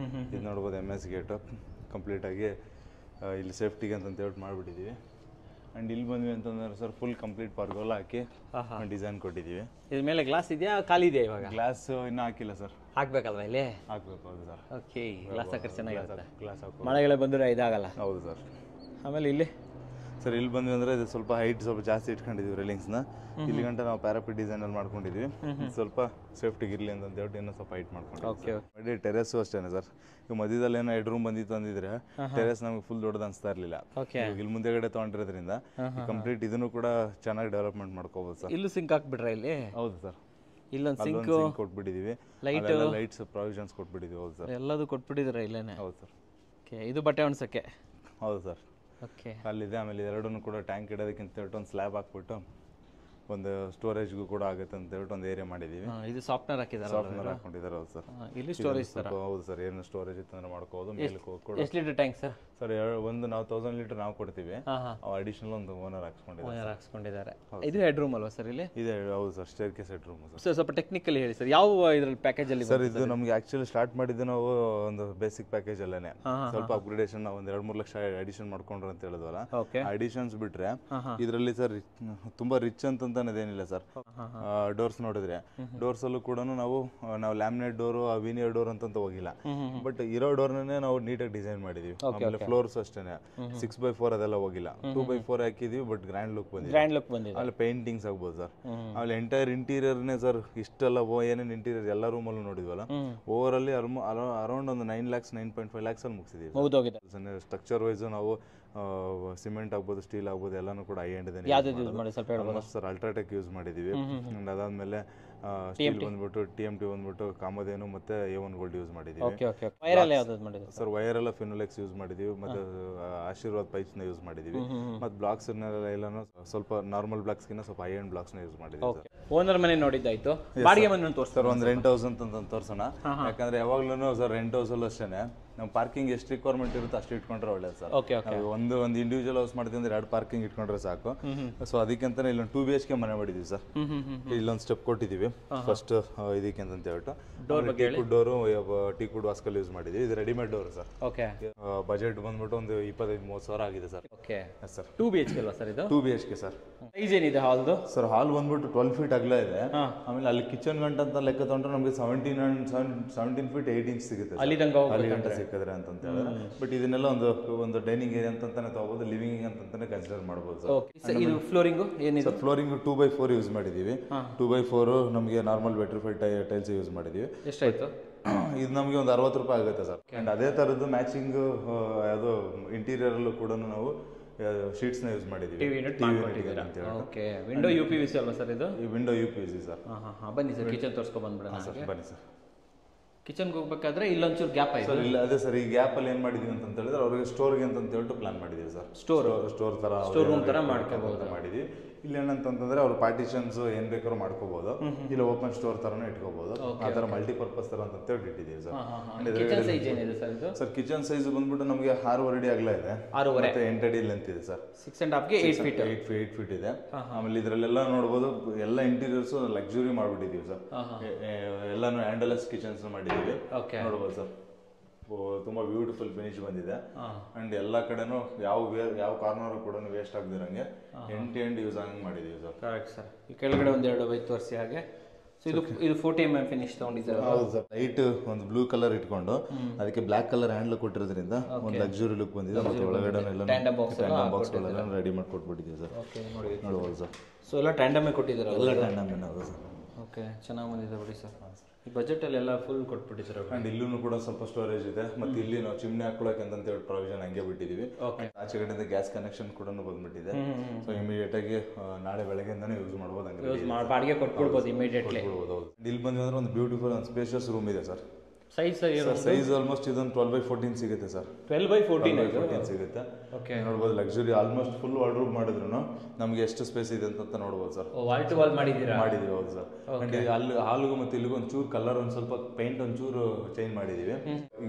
ಇದು ನೋಡ್ಬೋದು MS ಗೇಟು ಕಂಪ್ಲೀಟಾಗಿ ಇಲ್ಲಿ ಸೇಫ್ಟಿಗೆ ಅಂತ ಹೇಳ್ಬಿಟ್ಟು ಮಾಡಿಬಿಟ್ಟಿದ್ದೀವಿ. ಆ್ಯಂಡ್ ಇಲ್ಲಿ ಬಂದ್ವಿ ಅಂತಂದ್ರೆ ಸರ್ ಫುಲ್ ಕಂಪ್ಲೀಟ್ ಪರ್ಗೋಲ ಹಾಕಿ ಡಿಸೈನ್ ಕೊಟ್ಟಿದ್ದೀವಿ. ಇದ್ರ ಮೇಲೆ ಗ್ಲಾಸ್ ಇದೆಯಾ ಖಾಲಿ ಇದೆಯಾ ಇವಾಗ? ಗ್ಲಾಸ್ ಇನ್ನೂ ಹಾಕಿಲ್ಲ ಸರ್. ಹಾಕ್ಬೇಕಲ್ವಾ ಇಲ್ಲಿ? ಹಾಕ್ಬೇಕು. ಹೌದು ಸರ್. ಓಕೆ, ಗ್ಲಾಸ್ ಹಾಕಿದ್ರೆ ಚೆನ್ನಾಗಿರುತ್ತೆ. ಗ್ಲಾಸ್ ಹಾಕಿ ಮಳೆಗಳ ಬಂದರೆ ಇದಾಗಲ್ಲ. ಹೌದು ಸರ್. ಆಮೇಲೆ ಇಲ್ಲಿ ಸರ್ ಇಲ್ಲಿ ಬಂದ್ವಿ ಅಂದರೆ ಇದು ಸ್ವಲ್ಪ ಹೈಟ್ ಸ್ವಲ್ಪ ಜಾಸ್ತಿ ಇಟ್ಕೊಂಡಿದ್ದೀವಿ ರೇಲಿಂಗ್ಸ್ನ. ಇಲ್ಲಿ ಗಂಟ ನಾವು ಪ್ಯಾರಾಪಿಟ್ ಡಿಸೈನಲ್ಲಿ ಮಾಡ್ಕೊಂಡಿದ್ವಿ. ಸ್ವಲ್ಪ ಸೇಫ್ಟಿಗೆ ಇರಲಿ ಅಂತ ಹೇಳ್ಬಿಟ್ಟು ಇನ್ನೂ ಸ್ವಲ್ಪ ಹೈಟ್ ಮಾಡ್ಕೊಂಡಿದ್ವಿ. ಟೆರೆಸ್ಸು ಅಷ್ಟೇ ಸರ್. ಈಗ ಮಧ್ಯದಲ್ಲಿ ಏನೋ 2 ರೂಮ್ ಬಂದಿತ್ತು ಅಂದಿದ್ರೆ ಟೆರೆಸ್ ನಮಗೆ ಫುಲ್ ದೊಡ್ಡದು ಅನಿಸ್ತಾ ಇರಲಿಲ್ಲ. ಇಲ್ಲಿ ಮುಂದೆಗಡೆ ತೊಗೊಂಡಿರೋದ್ರಿಂದ ಕಂಪ್ಲೀಟ್ ಇದನ್ನು ಕೂಡ ಚೆನ್ನಾಗಿ ಡೆವಲಪ್ಮೆಂಟ್ ಮಾಡ್ಕೋಬೋದು ಸರ್. ಇಲ್ಲೂ ಸಿಂಕ್ ಹಾಕ್ಬಿಟ್ರೆ ಇಲ್ಲಿ? ಹೌದು ಸರ್. ಇಲ್ಲೊಂದು ಸಿಂಕ್ ಕೊಟ್ಬಿಟ್ಟಿದ್ದೀವಿ. ಲೈಟ್ಸ್ ಪ್ರಾವಿಷನ್ಸ್ ಕೊಟ್ಬಿಟ್ಟಿದ್ದೀವಿ. ಹೌದು ಸರ್. ಎಲ್ಲದೂ ಕೊಟ್ಬಿಟ್ಟಿದ್ರೆ ಇಲ್ಲೇನೆ? ಹೌದು ಸರ್. ಓಕೆ, ಇದು ಬಟ್ಟೆ ಒಣಸಕ್ಕೆ? ಹೌದು ಸರ್. ಓಕೆ, ಅಲ್ಲಿದೆ. ಆಮೇಲೆ ಎರಡನ್ನೂ ಕೂಡ ಟ್ಯಾಂಕ್ ಇಡೋದಕ್ಕಿಂತ ಹೇಳ್ಬಿಟ್ಟು ಒಂದು ಸ್ಲ್ಯಾಬ್ ಹಾಕ್ಬಿಟ್ಟು ಒಂದು ಸ್ಟೋರೇಜ್ಗೂ ಕೂಡ ಆಗುತ್ತೆ ಅಂತ ಹೇಳ್ಬಿಟ್ಟು ಒಂದು ಏರಿಯಾ ಮಾಡಿದ್ದೀವಿ. ಇದು ಸಾಫ್ಟ್ವೇರ್ ಹಾಕಿದ್ದಾರೆ, ಸಾಫ್ಟ್ವೇರ್ ಹಾಕೊಂಡಿದ್ದಾರೆ. ಹೌದು ಸರ್. ಇಲ್ಲಿ ಸ್ಟೋರೇಜ್ ಸರ್? ಹೌದು ಸರ್. ಏನು ಸ್ಟೋರೇಜ್ ಇತ್ತು ಅಂದ್ರೆ ಮಾಡ್ಕೋಬೋದು. ಮೇಲಕ್ಕೆ ಹೋಗಿ ಕೂಡ. ಎಷ್ಟು ಲೀಟರ್ ಟ್ಯಾಂಕ್ ಸರ್? ಸರ್ ಒಂದು ನಾವು 1000 ಲೀಟರ್ ನಾವು ಕೊಡ್ತೀವಿ. ಅಡಿಷನಲ್ ಒಂದು ಓನರ್ ಹಾಕ್ಸ್ಕೊಂಡಿದ್ದಾರೆ. ಇದು ಹೆಡ್ ರೂಮ್ ಅಲ್ವಾ ಸರ್ ಇಲ್ಲಿ? ಇದೆ. ಹೌದು sir. Stair case head room sir. ಸ್ವಲ್ಪ ಟೆಕ್ನಿಕಲಿ ಹೇಳಿ ಸರ್, ಯಾವ ಇದರಲ್ಲಿ ಪ್ಯಾಕೇಜ್ ಅಲ್ಲಿ ಸರ್? ಇದು ನಮಗೆ ಆಕ್ಚುಲಿ ಸ್ಟಾರ್ಟ್ ಮಾಡಿದ್ದು ನಾವು ಒಂದು ಬೇಸಿಕ್ ಪ್ಯಾಕೇಜ್ ಅಲ್ಲೇನೆ. ಸ್ವಲ್ಪ ಅಪ್ಗ್ರೇಡೇಷನ್ ನಾವು ಒಂದು 2-3 ಲಕ್ಷ ಅಡಿಷನ್ ಮಾಡ್ಕೊಂಡ್ರೆ ಅಂತ ಹೇಳಿದ್ವಲ್ಲ, ಅಡಿಷನ್ಸ್ ಬಿಟ್ರೆ ಇದರಲ್ಲಿ ಸರ್ ತುಂಬಾ ರಿಚ್ ಅಂತಂದೇನಿಲ್ಲ ಸರ್. ಡೋರ್ಸ್ ನೋಡಿದ್ರೆ ಡೋರ್ಸ್ ಅಲ್ಲೂ ಕೂಡ ನಾವು ಲ್ಯಾಮಿನೇಟ್ ಡೋರು ವಿನಿಯರ್ ಡೋರ್ ಅಂತ ಹೋಗಿಲ್ಲ. ಬಟ್ ಇರೋ ಡೋರ್ನೇ ನಾವು ನೀಟಾಗಿ ಡಿಸೈನ್ ಮಾಡಿದೀವಿ. ಆಮೇಲೆ ಫ್ಲೋರ್ಸ್ ಅಷ್ಟೇನೆ 6x4 ಅದೆಲ್ಲ ಹೋಗಿಲ್ಲ. 2x4 ಹಾಕಿದೀವಿ. ಬಟ್ ಗ್ರ್ಯಾಂಡ್ ಲುಕ್ ಬಂದಿದೆ. ಆಮೇಲೆ ಪೇಂಟಿಂಗ್ಸ್ ಆಗ್ಬೋದು ಸರ್. ಆಮೇಲೆ ಎಂಟೈರ್ ಇಂಟೀರಿಯರ್ನೇ ಸರ್ ಇಷ್ಟೆಲ್ಲ ಏನೇನು ಇಂಟೀರಿಯರ್ ಎಲ್ಲ ರೂಮಲ್ಲೂ ನೋಡಿದ್ವಲ್ಲ, ಓವರ್ ಅಲ್ಲಿ ಅರೌಂಡ್ ಒಂದು 9 lakhs 9.5 lakhs ಅಲ್ಲಿ ಮುಗಿಸಿದೀವಿ. ಸ್ಟ್ರಕ್ಚರ್ ವೈಸ್ ನಾವು ಸಿಮೆಂಟ್ ಆಗ್ಬೋದು, ಸ್ಟೀಲ್ ಆಗ್ಬೋದು, ಎಲ್ಲಾನು ಕೂಡ ಹೈ ಎಂಡ್ ಇದೆ ಸರ್. ಅಲ್ಟ್ರಾಟೆಕ್ ಯೂಸ್ ಮಾಡಿದೀವಿ. ಅದಾದ್ಮೇಲೆ ಸ್ಟೀಲ್ ಬಂದ್ಬಿಟ್ಟು TMT ಬಂದ್ಬಿಟ್ಟು ಕಾಮಧೇನು ಮತ್ತೆ A1 ಗೋಲ್ಡ್ ಯೂಸ್ ಮಾಡಿದ್ದೀವಿ. ಓಕೆ ಓಕೆ ವೈರಲ್ಲಿ ಯಾವ್ದು ಮಾಡಿದ್ರು ಸರ್ ವೈರೆಲ್ಲ ಫಿನೋಲೆಕ್ಸ್ ಯೂಸ್ ಮಾಡಿದ್ದೀವಿ ಮತ್ತು ಆಶೀರ್ವಾದ್ ಪೈಪ್ಸ್ನ ಯೂಸ್ ಮಾಡಿದ್ದೀವಿ ಮತ್ತು ಬ್ಲಾಕ್ಸ್ನೆಲ್ಲನೂ ಸ್ವಲ್ಪ ನಾರ್ಮಲ್ ಬ್ಲಾಕ್ಸ್ಗಿನ್ನ ಸ್ವಲ್ಪ ಹೈ ಎಂಡ್ ಬ್ಲಾಕ್ಸ್ನ ಯೂಸ್ ಮಾಡಿದ್ದೀವಿ ಸರ್. ಓನರ್ ಮನೆ ನೋಡಿದ್ದಾಯ್ತು, ಬಾಡಿಗೆ ಮನೆ ತೋರಿಸ್ತಾರೆ. ಸರ್ ಒಂದು ರೆಂಟ್ ಹೌಸ್ ಅಂತ ತೋರಿಸೋಣ, ಯಾಕಂದ್ರೆ ಯಾವಾಗ್ಲೂ ಸರ್ ರೆಂಟ್ ಹೌಸಲ್ಲೂ ಅಷ್ಟೇ ನಮ್ಮ ಪಾರ್ಕಿಂಗ್ ಎಷ್ಟು ರಿಕ್ವೈರ್ಮೆಂಟ್ ಇರುತ್ತೆ ಅಷ್ಟು ಇಟ್ಕೊಂಡ್ರೆ ಒಳ್ಳೇದು ಸರ್. ಓಕೆ ಓಕೆ ಒಂದು ಇಂಡಿವಿಜುವಲ್ ಹೌಸ್ ಮಾಡ್ತೀವಿ ಅಂದ್ರೆ 2 ಪಾರ್ಕಿಂಗ್ ಇಟ್ಕೊಂಡ್ರೆ ಸಾಕು. ಸೊ ಅದಕ್ಕೆಂತಾನೆ ಇಲ್ಲೊಂದು 2 BHK ಮನೆ ಮಾಡಿದ್ದೀವಿ ಸರ್. ಇಲ್ಲೊಂದು ಸ್ಟೆಪ್ ಕೊಟ್ಟಿದ್ದೀವಿ ಫಸ್ಟ್ ಇದಕ್ಕೆ ಅಂತ ಹೇಳ್ಬಿಟ್ಟು ಡೋರು ಟೀಕುಡ್ ವಾಸ್ಕಲ್ ಯೂಸ್ ಮಾಡಿದ್ದೀವಿ. ಇದು readymade door sir. Okay budget ಬಂದ್ಬಿಟ್ಟು ಒಂದು 25-30 ಸಾವಿರ ಆಗಿದೆ ಸರ್. ಓಕೆ ಸರ್ 2 BHK ಅಲ್ವಾ ಸರ್ ಇದು? 2 BHK ಸರ್. ಸೈಜ್ ಏನಿದೆ ಹಾಲ್ದು? ಸರ್ ಹಾಲ್ ಬಂದ್ಬಿಟ್ಟು 12 ಫೀಟ್ ಅಗಲ ಇದೆ. ಆಮೇಲೆ ಅಲ್ಲಿ ಕಿಚನ್ ಗಂಟ ಅಂತ ಲೆಕ್ಕ ತಗೊಂಡ್ರೆ ನಮಗೆ 17 ಫೀಟ್ 8 ಇಂಚ್ ಸಿಗುತ್ತೆ ಅಲ್ಲಿ ಗಂಟ ಸಿಕ್ಕಿದ್ರೆ ಅಂತ ಹೇಳಿದ್ರೆ. ಬಟ್ ಇದನ್ನೆಲ್ಲ ಒಂದು ಡೈನಿಂಗ್ ಏರಿಯಾ ಅಂತಾನೆ ತಗೋಬಹುದು, ಲಿವಿಂಗ್ ಅಂತಾನೆ ಕನ್ಸಿಡರ್ ಮಾಡಬಹುದು ಸರ್. ಇದು ಫ್ಲೋರಿಂಗು ಏನಿದೆ? ಫ್ಲೋರಿಂಗ್ 2x4 ಯೂಸ್ ಮಾಡಿದೀವಿ. 2x4 ನಮಗೆ ನಾರ್ಮಲ್ ವೆಟ್ರಿಫೈಡ್ ಟೈಲ್ಸ್ ಯೂಸ್ ಮಾಡಿದೀವಿ. ಎಷ್ಟಾಯ್ತು? ಇದು ನಮಗೆ ಒಂದು 60 ರೂಪಾಯಿ ಆಗುತ್ತೆ ಸರ್. ಅಂಡ್ ಅದೇ ತರದ್ದು ಮ್ಯಾಚಿಂಗ್ ಅದು ಇಂಟೀರಿಯರ್ ಅಲ್ಲೂ ಕೂಡ ನಾವು ಶೀಟ್ಸ್ ನ ಯೂಸ್ ಮಾಡಿದೀವಿ. ಓಕೆ ವಿಂಡೋ UPVC ಅಲ್ವಾ ಸರ್ ಇದು? ಈ ವಿಂಡೋ UPVC ಸರ್. ಬನ್ನಿ ಸರ್ ಕಿಚನ್ ತೋರಿಸ್ಕೊ ಬಂದ್ಬಿಡೋಣ ಸರ್. ಬನ್ನಿ ಸರ್. ಕಿಚನ್ಗೆ ಹೋಗ್ಬೇಕಾದ್ರೆ ಇಲ್ಲೊಂಚೂರು ಗ್ಯಾಪ್ ಆಯ್ತು ಸರ್. ಇಲ್ಲ ಅದೇ ಸರ್, ಈ ಗ್ಯಾಪ್ ಅಲ್ಲಿ ಏನ್ ಮಾಡಿದೀವಿ ಅಂತ ಹೇಳಿದ್ರೆ ಅವ್ರಿಗೆ ಸ್ಟೋರ್ಗೆ ಅಂತ ಹೇಳ್ಬಿಟ್ಟು ಪ್ಲಾನ್ ಮಾಡಿದೀವಿ ಸರ್. ಸ್ಟೋರ್ ತರ ರೂಮ್ ತರ ಮಾಡ್ಕೋಬಹುದು ಮಾಡಿದೀವಿ. ಇಲ್ಲಿ ಏನಂತಂದ್ರೆ ಅವ್ರು ಪಾರ್ಟಿಷನ್ಸ್ ಏನ್ ಬೇಕಾದ್ರೂ ಮಾಡ್ಕೋಬಹುದು, ಇಲ್ಲ ಓಪನ್ ಸ್ಟೋರ್ ತರನು ಇಟ್ಕೋಬಹುದು. ಆ ತರ ಮಲ್ಟಿಪರ್ಪಸ್ ತರ ಅಂತ ಹೇಳಿ ಇಟ್ಟಿದ್ದೀವಿ ಸರ್. ಕಿಚನ್ ಸೈಜ್ ಏನಿದೆ ಸರ್ ಇದು? ಸರ್ ಕಿಚನ್ ಸೈಜ್ ಬಂದ್ಬಿಟ್ಟು ನಮಗೆ 6.5 ಅಡಿ ಅಗಲ ಇದೆ, 6.5 8 ಅಡಿ ಲೆಂತ್ ಇದೆ ಸರ್. 6.5ಗೆ 8 ಫೀಟ್ ಇದೆ. ಆಮೇಲೆ ಇದ್ರಲ್ಲೆಲ್ಲ ನೋಡಬಹುದು ಎಲ್ಲ ಇಂಟೀರಿಯರ್ಸ್ ಲಕ್ಸುರಿ ಮಾಡ್ಬಿಟ್ಟಿದೀವಿ ಸರ್. ಎಲ್ಲಾನು ಹ್ಯಾಂಡಲ್ಲೆಸ್ ಕಿಚನ್ಸ್ ಮಾಡಿದೀವಿ ನೋಡಬಹುದು ಸರ್. ತುಂಬಾ ಬ್ಯೂಟಿಫುಲ್ ಫಿನಿಶ್ ಬಂದಿದೆ. ಅಂಡ್ ಎಲ್ಲಾ ಕಡೆನೂ ಯಾವ ಕಾರ್ನರ್ ಕೂಡ ವೇಸ್ಟ್ ಆಗದಿರಂಗೆ ಎಂಡ್ ಯೂಸ್ ಆಗಂಗೆ ಮಾಡಿದೀವಿ ಸರ್. Correct sir. ಈ ಕೆಳಗಡೆ ಒಂದೆರಡು ಬೈಕ್ ತೋರಿಸಿ ಹಾಗೆ. ಸೊ ಇದು 40 mm ಫಿನಿಶ್ ತಗೊಂಡಿದ್ದಾರೆ. ಹೌದು ಸರ್. ಲೈಟ್ ಒಂದು ಬ್ಲೂ ಕಲರ್ ಇಟ್ಕೊಂಡು ಅದಕ್ಕೆ ಬ್ಲಾಕ್ ಕಲರ್ ಹ್ಯಾಂಡಲ್ ಕೊಟ್ಟಿರೋದ್ರಿಂದ ಒಂದು ಲಕ್ಸುರಿ ಲುಕ್ ಬಂದಿದೆ. ಮತ್ತೆ ಒಳಗಡೆ ಎಲ್ಲ ಟ್ಯಾಂಡಮ್ ಬಾಕ್ಸ್ ರೆಡಿ ಮಾಡಿ ಕೊಟ್ಬಿಟ್ಟಿದ್ದೀವಿ ಸರ್. ನೋಡಬಹುದು ಸರ್. ಸೊ ಎಲ್ಲ ಟ್ಯಾಂಡಮೇ ಕೊಟ್ಟಿದ್ದಾರೆ? ಎಲ್ಲ ಟ್ಯಾಂಡಮ್ ಹೌದು ಸರ್. ಓಕೆ ಚೆನ್ನಾಗಿ ಬಂದಿದೆ ಬಿಡಿ ಸರ್. ಈ ಬಜೆಟ್ ಅಲ್ಲಿ ಎಲ್ಲ ಫುಲ್ ಕೊಟ್ಬಿಟ್ಟಿದ್ದಾರೆ. ಅಂಡ್ ಇಲ್ಲೂ ಕೂಡ ಸ್ವಲ್ಪ ಸ್ಟೋರೇಜ್ ಇದೆ. ಮತ್ತೆ ಇಲ್ಲಿ ನಾವು ಚಿಮ್ನಿ ಹಾಕೊಳ್ಳೋಕೆ ಅಂತ ಹೇಳಿ ಪ್ರಾವಿಷನ್ ಹಂಗೆ ಬಿಟ್ಟಿದೀವಿ. ಆಚೆ ಕಡೆಯಿಂದ ಗ್ಯಾಸ್ ಕನೆಕ್ಷನ್ ಕೂಡ ಬಂದ್ಬಿಟ್ಟಿದೆ. ಸೊ ಇಮಿಡಿಯೇಟ್ ಆಗಿ ನಾಳೆ ಬೆಳಗ್ಗೆಯಿಂದಾನೇ ಯೂಸ್ ಮಾಡಬಹುದು. ಹಂಗೆ ಬಾಡಿಗೆ ಕೊಟ್ಬಿಡ್ಬೋದು ಇಮಿಡಿಯೇಟ್ಲಿ. ಇಲ್ಲಿ ಬಂದ್ರೆ ಒಂದು ಬ್ಯೂಟಿಫುಲ್ ಒಂದು ಸ್ಪೇಷಿಯಸ್ ರೂಮ್ ಇದೆ ಸರ್. ಸೈಜ್ ಆಲ್ಮೋಸ್ಟ್ ಇದೊಂದು 12x14 ಸಿಗುತ್ತೆ ಸರ್. 12x14 ಸಿಗುತ್ತೆ. ನೋಡ್ಬೋದು ಲಕ್ಸುರಿ ಆಲ್ಮೋಸ್ಟ್ ಫುಲ್ ವಾರ್ಡ್ರೋಬ್ ಮಾಡಿದ್ರು ನಮ್ಗೆ ಎಷ್ಟು ಸ್ಪೇಸ್ ಇದೆ ಅಂತ ನೋಡ್ಬೋದು ಸರ್. ವಾಲ್ ಟು ವಾಲ್ ಮಾಡಿದ್ದೀವಿ ಹೌದು ಸರ್. ಅಲ್ಲಿ ಹಾಲ್ಗೂ ಮತ್ತೆ ಇಲ್ಲಿಗೂ ಒಂಚೂರು ಕಲರ್ ಒಂದು ಸ್ವಲ್ಪ ಪೇಂಟ್ ಒಂಚೂರು ಚೇಂಜ್ ಮಾಡಿದೀವಿ.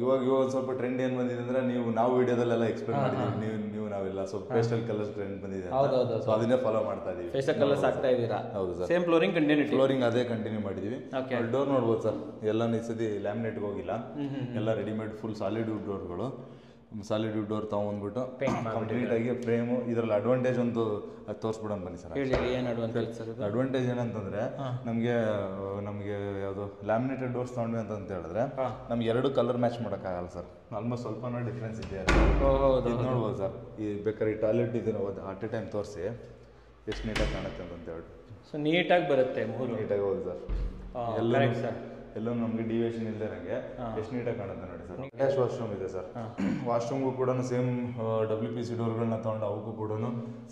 ಇವಾಗ ಒಂದು ಸ್ವಲ್ಪ ಟ್ರೆಂಡ್ ಏನ್ ಬಂದಿದೆ ಅಂದ್ರೆ ನಾವು ವಿಡಿಯೋದಲ್ಲೆಲ್ಲ ಎಕ್ಸ್ಪ್ಲೇನ್ ಮಾಡಿದೀವಿ, ನೀವು ನಾವೆಲ್ಲ ಸ್ವಲ್ಪ ಪೇಸ್ಟಲ್ ಕಲರ್ ಟ್ರೆಂಡ್ ಬಂದಿದೆ, ಸೊ ಅದನ್ನೇ ಫಾಲೋ ಮಾಡ್ತಾ ಇದೀವಿ. ಪೇಸ್ಟಲ್ ಕಲರ್ಸ್ ಹಾಕ್ತಾ ಇದ್ದೀರಾ? ಹೌದು ಸರ್. ಸೇಮ್ ಫ್ಲೋರಿಂಗ್ ಅದೇ ಕಂಟಿನ್ಯೂ ಮಾಡಿದೀವಿ. ಡೋರ್ ನೋಡ್ಬೋದು ಸರ್. ಎಲ್ಲ ಈ ಸತಿ ಲ್ಯಾಮಿನೇಟ್ ಹೋಗಿಲ್ಲ, ಎಲ್ಲ ರೆಡಿಮೇಡ್ ಫುಲ್ ಸಾಲಿಡ್ ವುಡ್ ಡೋರ್ಗಳು. ಸಾಲಿಡ್ ವುಡ್ ಡೋರ್ ತಗೊಂಡ್ಬಿಟ್ಟು ಕಂಪ್ಲೀಟ್ ಆಗಿ ಫ್ರೇಮು. ಇದರಲ್ಲಿ ಅಡ್ವಾಂಟೇಜ್ ಒಂದು ತೋರಿಸ್ಬಿಡೋಣ ಬನ್ನಿ ಸರ್. ಅಡ್ವಾಂಟೇಜ್ ಏನಂತಂದ್ರೆ ನಮಗೆ ಯಾವುದು ಲ್ಯಾಮಿನೇಟೆಡ್ ಡೋರ್ಸ್ ತಗೊಂಡ್ವಿ ಅಂತ ಹೇಳಿದ್ರೆ ನಮ್ಗೆ 2 ಕಲರ್ ಮ್ಯಾಚ್ ಮಾಡೋಕ್ಕಾಗಲ್ಲ ಸರ್. ಆಲ್ಮೋಸ್ಟ್ ಸ್ವಲ್ಪನೂ ಡಿಫ್ರೆನ್ಸ್ ಇದೆ. ನೋಡ್ಬೋದು ಸರ್. ಈ ಬೇಕಾದ್ರೆ ಈ ಟಾಯ್ಲೆಟ್ ಇದನ್ನು ಅಟ್ ಎ ಟೈಮ್ ತೋರಿಸಿ ಎಷ್ಟು ನೀಟಾಗಿ ಕಾಣುತ್ತೆ ಅಂತ ಹೇಳ್ಬಿಟ್ಟು. ಸೊ ನೀಟಾಗಿ ಬರುತ್ತೆ, ನೀಟಾಗಿ ಹೌದು ಸರ್. ಎಲ್ಲೂ ನಮಗೆ ಡಿವಿಯೇಷನ್ ಇಲ್ಲದೆ ನಂಗೆ ಎಷ್ಟು ನೀಟಾಗಿ ಕಾಣುತ್ತೆ ನೋಡಿ ಸರ್. ಅಟ್ಯಾಚ್ ವಾಶ್ರೂಮ್ ಇದೆ ಸರ್. ವಾಶ್ರೂಮ್ಗೂ ಕೂಡ ಸೇಮ್ WPC ಡೋರ್ಗಳನ್ನ ತಗೊಂಡು ಅವಕ್ಕೂ ಕೂಡ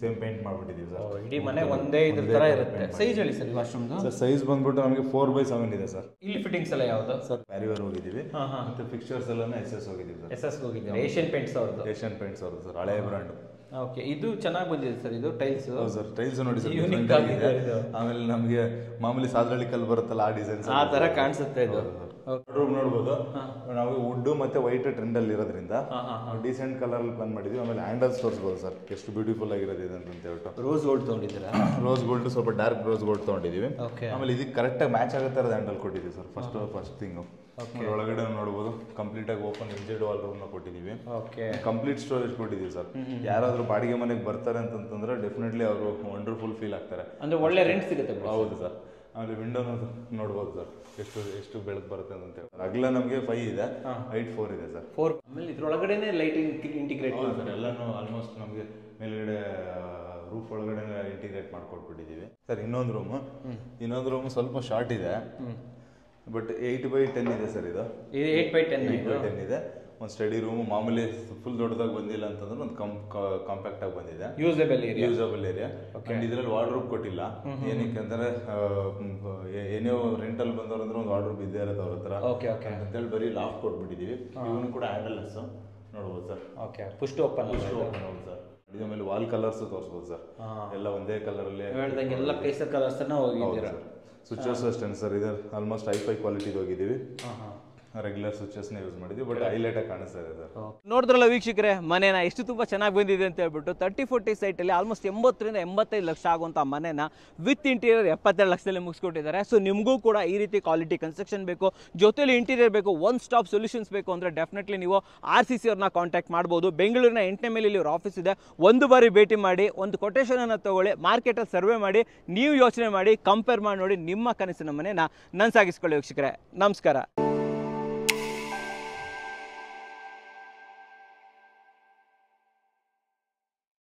ಸೇಮ್ ಪೇಂಟ್ ಮಾಡ್ಬಿಟ್ಟಿದ್ದೀವಿ ಸರ್. ಇಡೀ ಮನೆ ಒಂದೇ ಇದ್ರ ತರ ಇರುತ್ತೆ. ಸೈಜ್ ಹೇಳಿ ಸರ್ ವಾಶ್ರೂಮ್ ಸರ್. ಸೈಜ್ ಬಂದ್ಬಿಟ್ಟು ನಮಗೆ 4x7 ಇದೆ ಸರ್. ಇಲ್ಲಿ ಫಿಟ್ಟಿಂಗ್ಸ್ ಎಲ್ಲ ಯಾವುದು ಸರ್? ಪ್ಯಾರಿವೇರ್ ಹೋಗಿದ್ದೀವಿ, ಮತ್ತೆ ಫಿಕ್ಚರ್ಸ್ ಎಲ್ಲ SS ಹೋಗಿದ್ದೀವಿ ಸರ್. SS ಹೋಗಿದ್ದೀವಿ. ಏಷ್ಯನ್ ಪೇಂಟ್ಸ್ ಅವ್ರದ್ದು ಸರ್, ಹಳೆಯ ಬ್ರ್ಯಾಂಡ್. ಓಕೆ, ಇದು ಚೆನ್ನಾಗಿ ಬಂದಿದೆ ಸರ್. ಇದು ಟೈಲ್ಸ್. ಹೌದು ಸರ್, ಟೈಲ್ಸ್ ನೋಡಿ ಸರ್. ಆಮೇಲೆ ನಮಗೆ ಮಾಮೂಲಿ ಸಾದ್ರಳ್ಳಿ ಕಲ್ಲು ಬರುತ್ತಲ್ಲ ಆ ಡಿಸೈನ್ಸ್ ಆ ತರ ಕಾಣಿಸುತ್ತೆ ಇದು. ರೂಮ್ ನೋಡ್ಬೋದು ನಾವು ವುಡ್ ಮತ್ತೆ ವೈಟ್ ಟ್ರೆಂಡ್ ಅಲ್ಲಿ ಇರೋದ್ರಿಂದ ಡಿಸೆಂಟ್ ಕಲರ್ ಅಲ್ಲಿ ಪ್ಲಾನ್ ಮಾಡಿದ್ವಿ. ಆಮೇಲೆ ಹ್ಯಾಂಡಲ್ಸ್ ತೋರಿಸ್ಬೋದು ಸರ್ ಎಷ್ಟು ಬ್ಯೂಟಿಫುಲ್ ಆಗಿರೋದಿದೆ ಅಂತ ಹೇಳ್ಬಿಟ್ಟು. ರೋಸ್ ಗೋಲ್ಡ್ ತಗೊಂಡಿದ್ದೀರಾ? ರೋಸ್ ಗೋಲ್ಡ್, ಸ್ವಲ್ಪ ಡಾರ್ಕ್ ರೋಸ್ ಗೋಲ್ಡ್ ತಗೊಂಡಿದ್ದೀವಿ. ಆಮೇಲೆ ಇದಕ್ಕೆ ಕರೆಕ್ಟಾಗಿ ಮ್ಯಾಚ್ ಆಗೋ ಥರದ ಹ್ಯಾಂಡಲ್ ಕೊಟ್ಟಿದ್ದೀವಿ ಸರ್. ಫಸ್ಟ್ ಥಿಂಗು ಒಳಗಡೆ ನೋಡ್ಬೋದು ಕಂಪ್ಲೀಟ್ ಆಗಿ ಓಪನ್ ಇನ್ಸೈಡ್ ವಾಲ್ ರೂಮ್ ಕೊಟ್ಟಿದ್ದೀವಿ. ಕಂಪ್ಲೀಟ್ ಸ್ಟೋರೇಜ್ ಕೊಟ್ಟಿದ್ದೀವಿ ಸರ್. ಯಾರಾದ್ರೂ ಬಾಡಿಗೆ ಮನೆಗೆ ಬರ್ತಾರೆ ಅಂತಂದ್ರೆ ಡೆಫಿನೆಟ್ಲಿ ಅವರು ವಂಡರ್ಫುಲ್ ಫೀಲ್ ಆಗ್ತಾರೆ. ಅಂದ್ರೆ ಒಳ್ಳೆ ರೆಂಟ್ ಸಿಗುತ್ತೆ. ಹೌದು ಸರ್. ಆಮೇಲೆ ವಿಂಡೋನ ನೋಡ್ಬೋದು ಸರ್ ಎಷ್ಟು ಬೆಳಕು ಬರುತ್ತೆ ಅಂತ ಹೇಳಿ. ಅಗಲ ನಮಗೆ 5 ಇದೆ, ಹೈಟ್ 4 ಇದೆ ಸರ್. 4. ಆಮೇಲೆ ಇದ್ರೊಳಗಡೆನೆ ಲೈಟಿಂಗ್ ಇಂಟಿಗ್ರೇಟ್ ಸರ್. ಎಲ್ಲಾನು ಆಲ್ಮೋಸ್ಟ್ ನಮಗೆ ಮೇಲ್ಗಡೆ ರೂಫ್ ಒಳಗಡೆ ಇಂಟಿಗ್ರೇಟ್ ಮಾಡ್ಕೊಟ್ಬಿಟ್ಟಿದ್ದೀವಿ ಸರ್. ಇನ್ನೊಂದು ರೂಮ್ ಸ್ವಲ್ಪ ಶಾರ್ಟ್ ಇದೆ, ಬಟ್ 8x10 ಇದೆ ಸರ್. ಇದು 8x10 ಇದೆ. ಒಂದು ಸ್ಟಡಿ ರೂಮ್ ಮಾಮೂಲಿ ಫುಲ್ ದೊಡ್ಡದಾಗಿ ಬಂದಿಲ್ಲ ಅಂತಂದ್ರೆ ಒಂದು ಕಾಂಪ್ಯಾಕ್ಟ್ ಆಗಿ ಬಂದಿದೆ, ಯೂಸೇಬಲ್ ಏರಿಯಾ. ಅಂಡ್ ಇದರಲ್ಲಿ ವಾರ್ಡ್ರೋಬ್ ಕೊಟ್ಟಿಲ್ಲ. ಏನಕ್ಕೆ ಅಂದ್ರೆ ಏನೋ ರೆಂಟಲ್ ಬಂದವ್ರು ಅಂದ್ರೆ ಒಂದು ವಾರ್ಡ್ರೋಬ್ ಇದ್ದೇ ಇರುತ್ತೆ ಅವ್ರ ಹತ್ರ ಅಂತೇಳಿ ಬರೀ ಲಾಫ್ಟ್ ಕೊಟ್ಬಿಟ್ಟಿದೀವಿ. ಇವನು ಕೂಡ ಹ್ಯಾಂಡಲ್ಲೆಸ್ ನೋಡ್ಬೋದು ಸರ್. ಪುಷ್ ಓಪನ್ ಹೌದು ಸರ್. ಇದ್ರ ಮೇಲೆ ವಾಲ್ ಕಲರ್ಸ್ ತೋರಿಸ್ಬೋದು ಸರ್, ಎಲ್ಲ ಒಂದೇ ಕಲರ್ ಅಲ್ಲಿ ಎಲ್ಲ ಪೇಸ್ಟಲ್ ಕಲರ್ಸ್ ಹೋಗಿದ್ದೀರಾ. ಸ್ವಿಚಸ್ ಅಷ್ಟೇ ಸರ್, ಇದು ಆಲ್ಮೋಸ್ಟ್ ಹೈ ಕ್ವಾಲಿಟಿದು ಹೋಗಿದ್ದೀವಿ. ರೆಗ್ಯುಲರ್ ಸ್ವಿಚಸ್ನ ಯೂಸ್ ಮಾಡಿದ್ವಿ, ಬಟ್ ಹೈಲೈಟ್ ಆಗಿ ಕಾಣಿಸ್ತಾ ಇದೆ ಸರ್. ನೋಡಿದ್ರಲ್ಲ ವೀಕ್ಷಕರೇ, ಮನೇನ ಎಷ್ಟು ತುಂಬ ಚೆನ್ನಾಗಿ ಬಂದಿದೆ ಅಂತ ಹೇಳ್ಬಿಟ್ಟು 30-40 ಸೈಟಲ್ಲಿ ಆಲ್ಮೋಸ್ಟ್ 80ರಿಂದ 85 ಲಕ್ಷ ಆಗುವಂಥ ಮನೇನ ವಿತ್ ಇಂಟೀರಿಯರ್ 72 ಲಕ್ಷದಲ್ಲಿ ಮುಗಿಸ್ಕೊಟ್ಟಿದ್ದಾರೆ. ಸೊ ನಿಮಗೂ ಕೂಡ ಈ ರೀತಿ ಕ್ವಾಲಿಟಿ ಕನ್ಸ್ಟ್ರಕ್ಷನ್ ಬೇಕು, ಜೊತೆಲಿ ಇಂಟೀರಿಯರ್ ಬೇಕು, ಒನ್ ಸ್ಟಾಪ್ ಸೊಲ್ಯೂಷನ್ಸ್ ಬೇಕು ಅಂದರೆ ಡೆಫಿನೆಟ್ಲಿ ನೀವು RCC ಅವ್ರನ್ನ ಕಾಂಟ್ಯಾಕ್ಟ್ ಮಾಡ್ಬೋದು. ಬೆಂಗಳೂರಿನ 8ನೇ ಮೈಲಲ್ಲಿ ಇವ್ರ ಆಫೀಸ್ ಇದೆ. ಒಂದು ಬಾರಿ ಭೇಟಿ ಮಾಡಿ, ಒಂದು ಕೊಟೇಶನನ್ನು ತೊಗೊಳ್ಳಿ, ಮಾರ್ಕೆಟಲ್ಲಿ ಸರ್ವೆ ಮಾಡಿ, ನೀವು ಯೋಚನೆ ಮಾಡಿ, ಕಂಪೇರ್ ಮಾಡಿ ನೋಡಿ, ನಿಮ್ಮ ಕನಸಿನ ಮನೇನ ನನ್ಸಾಗಿಸ್ಕೊಳ್ಳಿ ವೀಕ್ಷಕರೇ. ನಮಸ್ಕಾರ.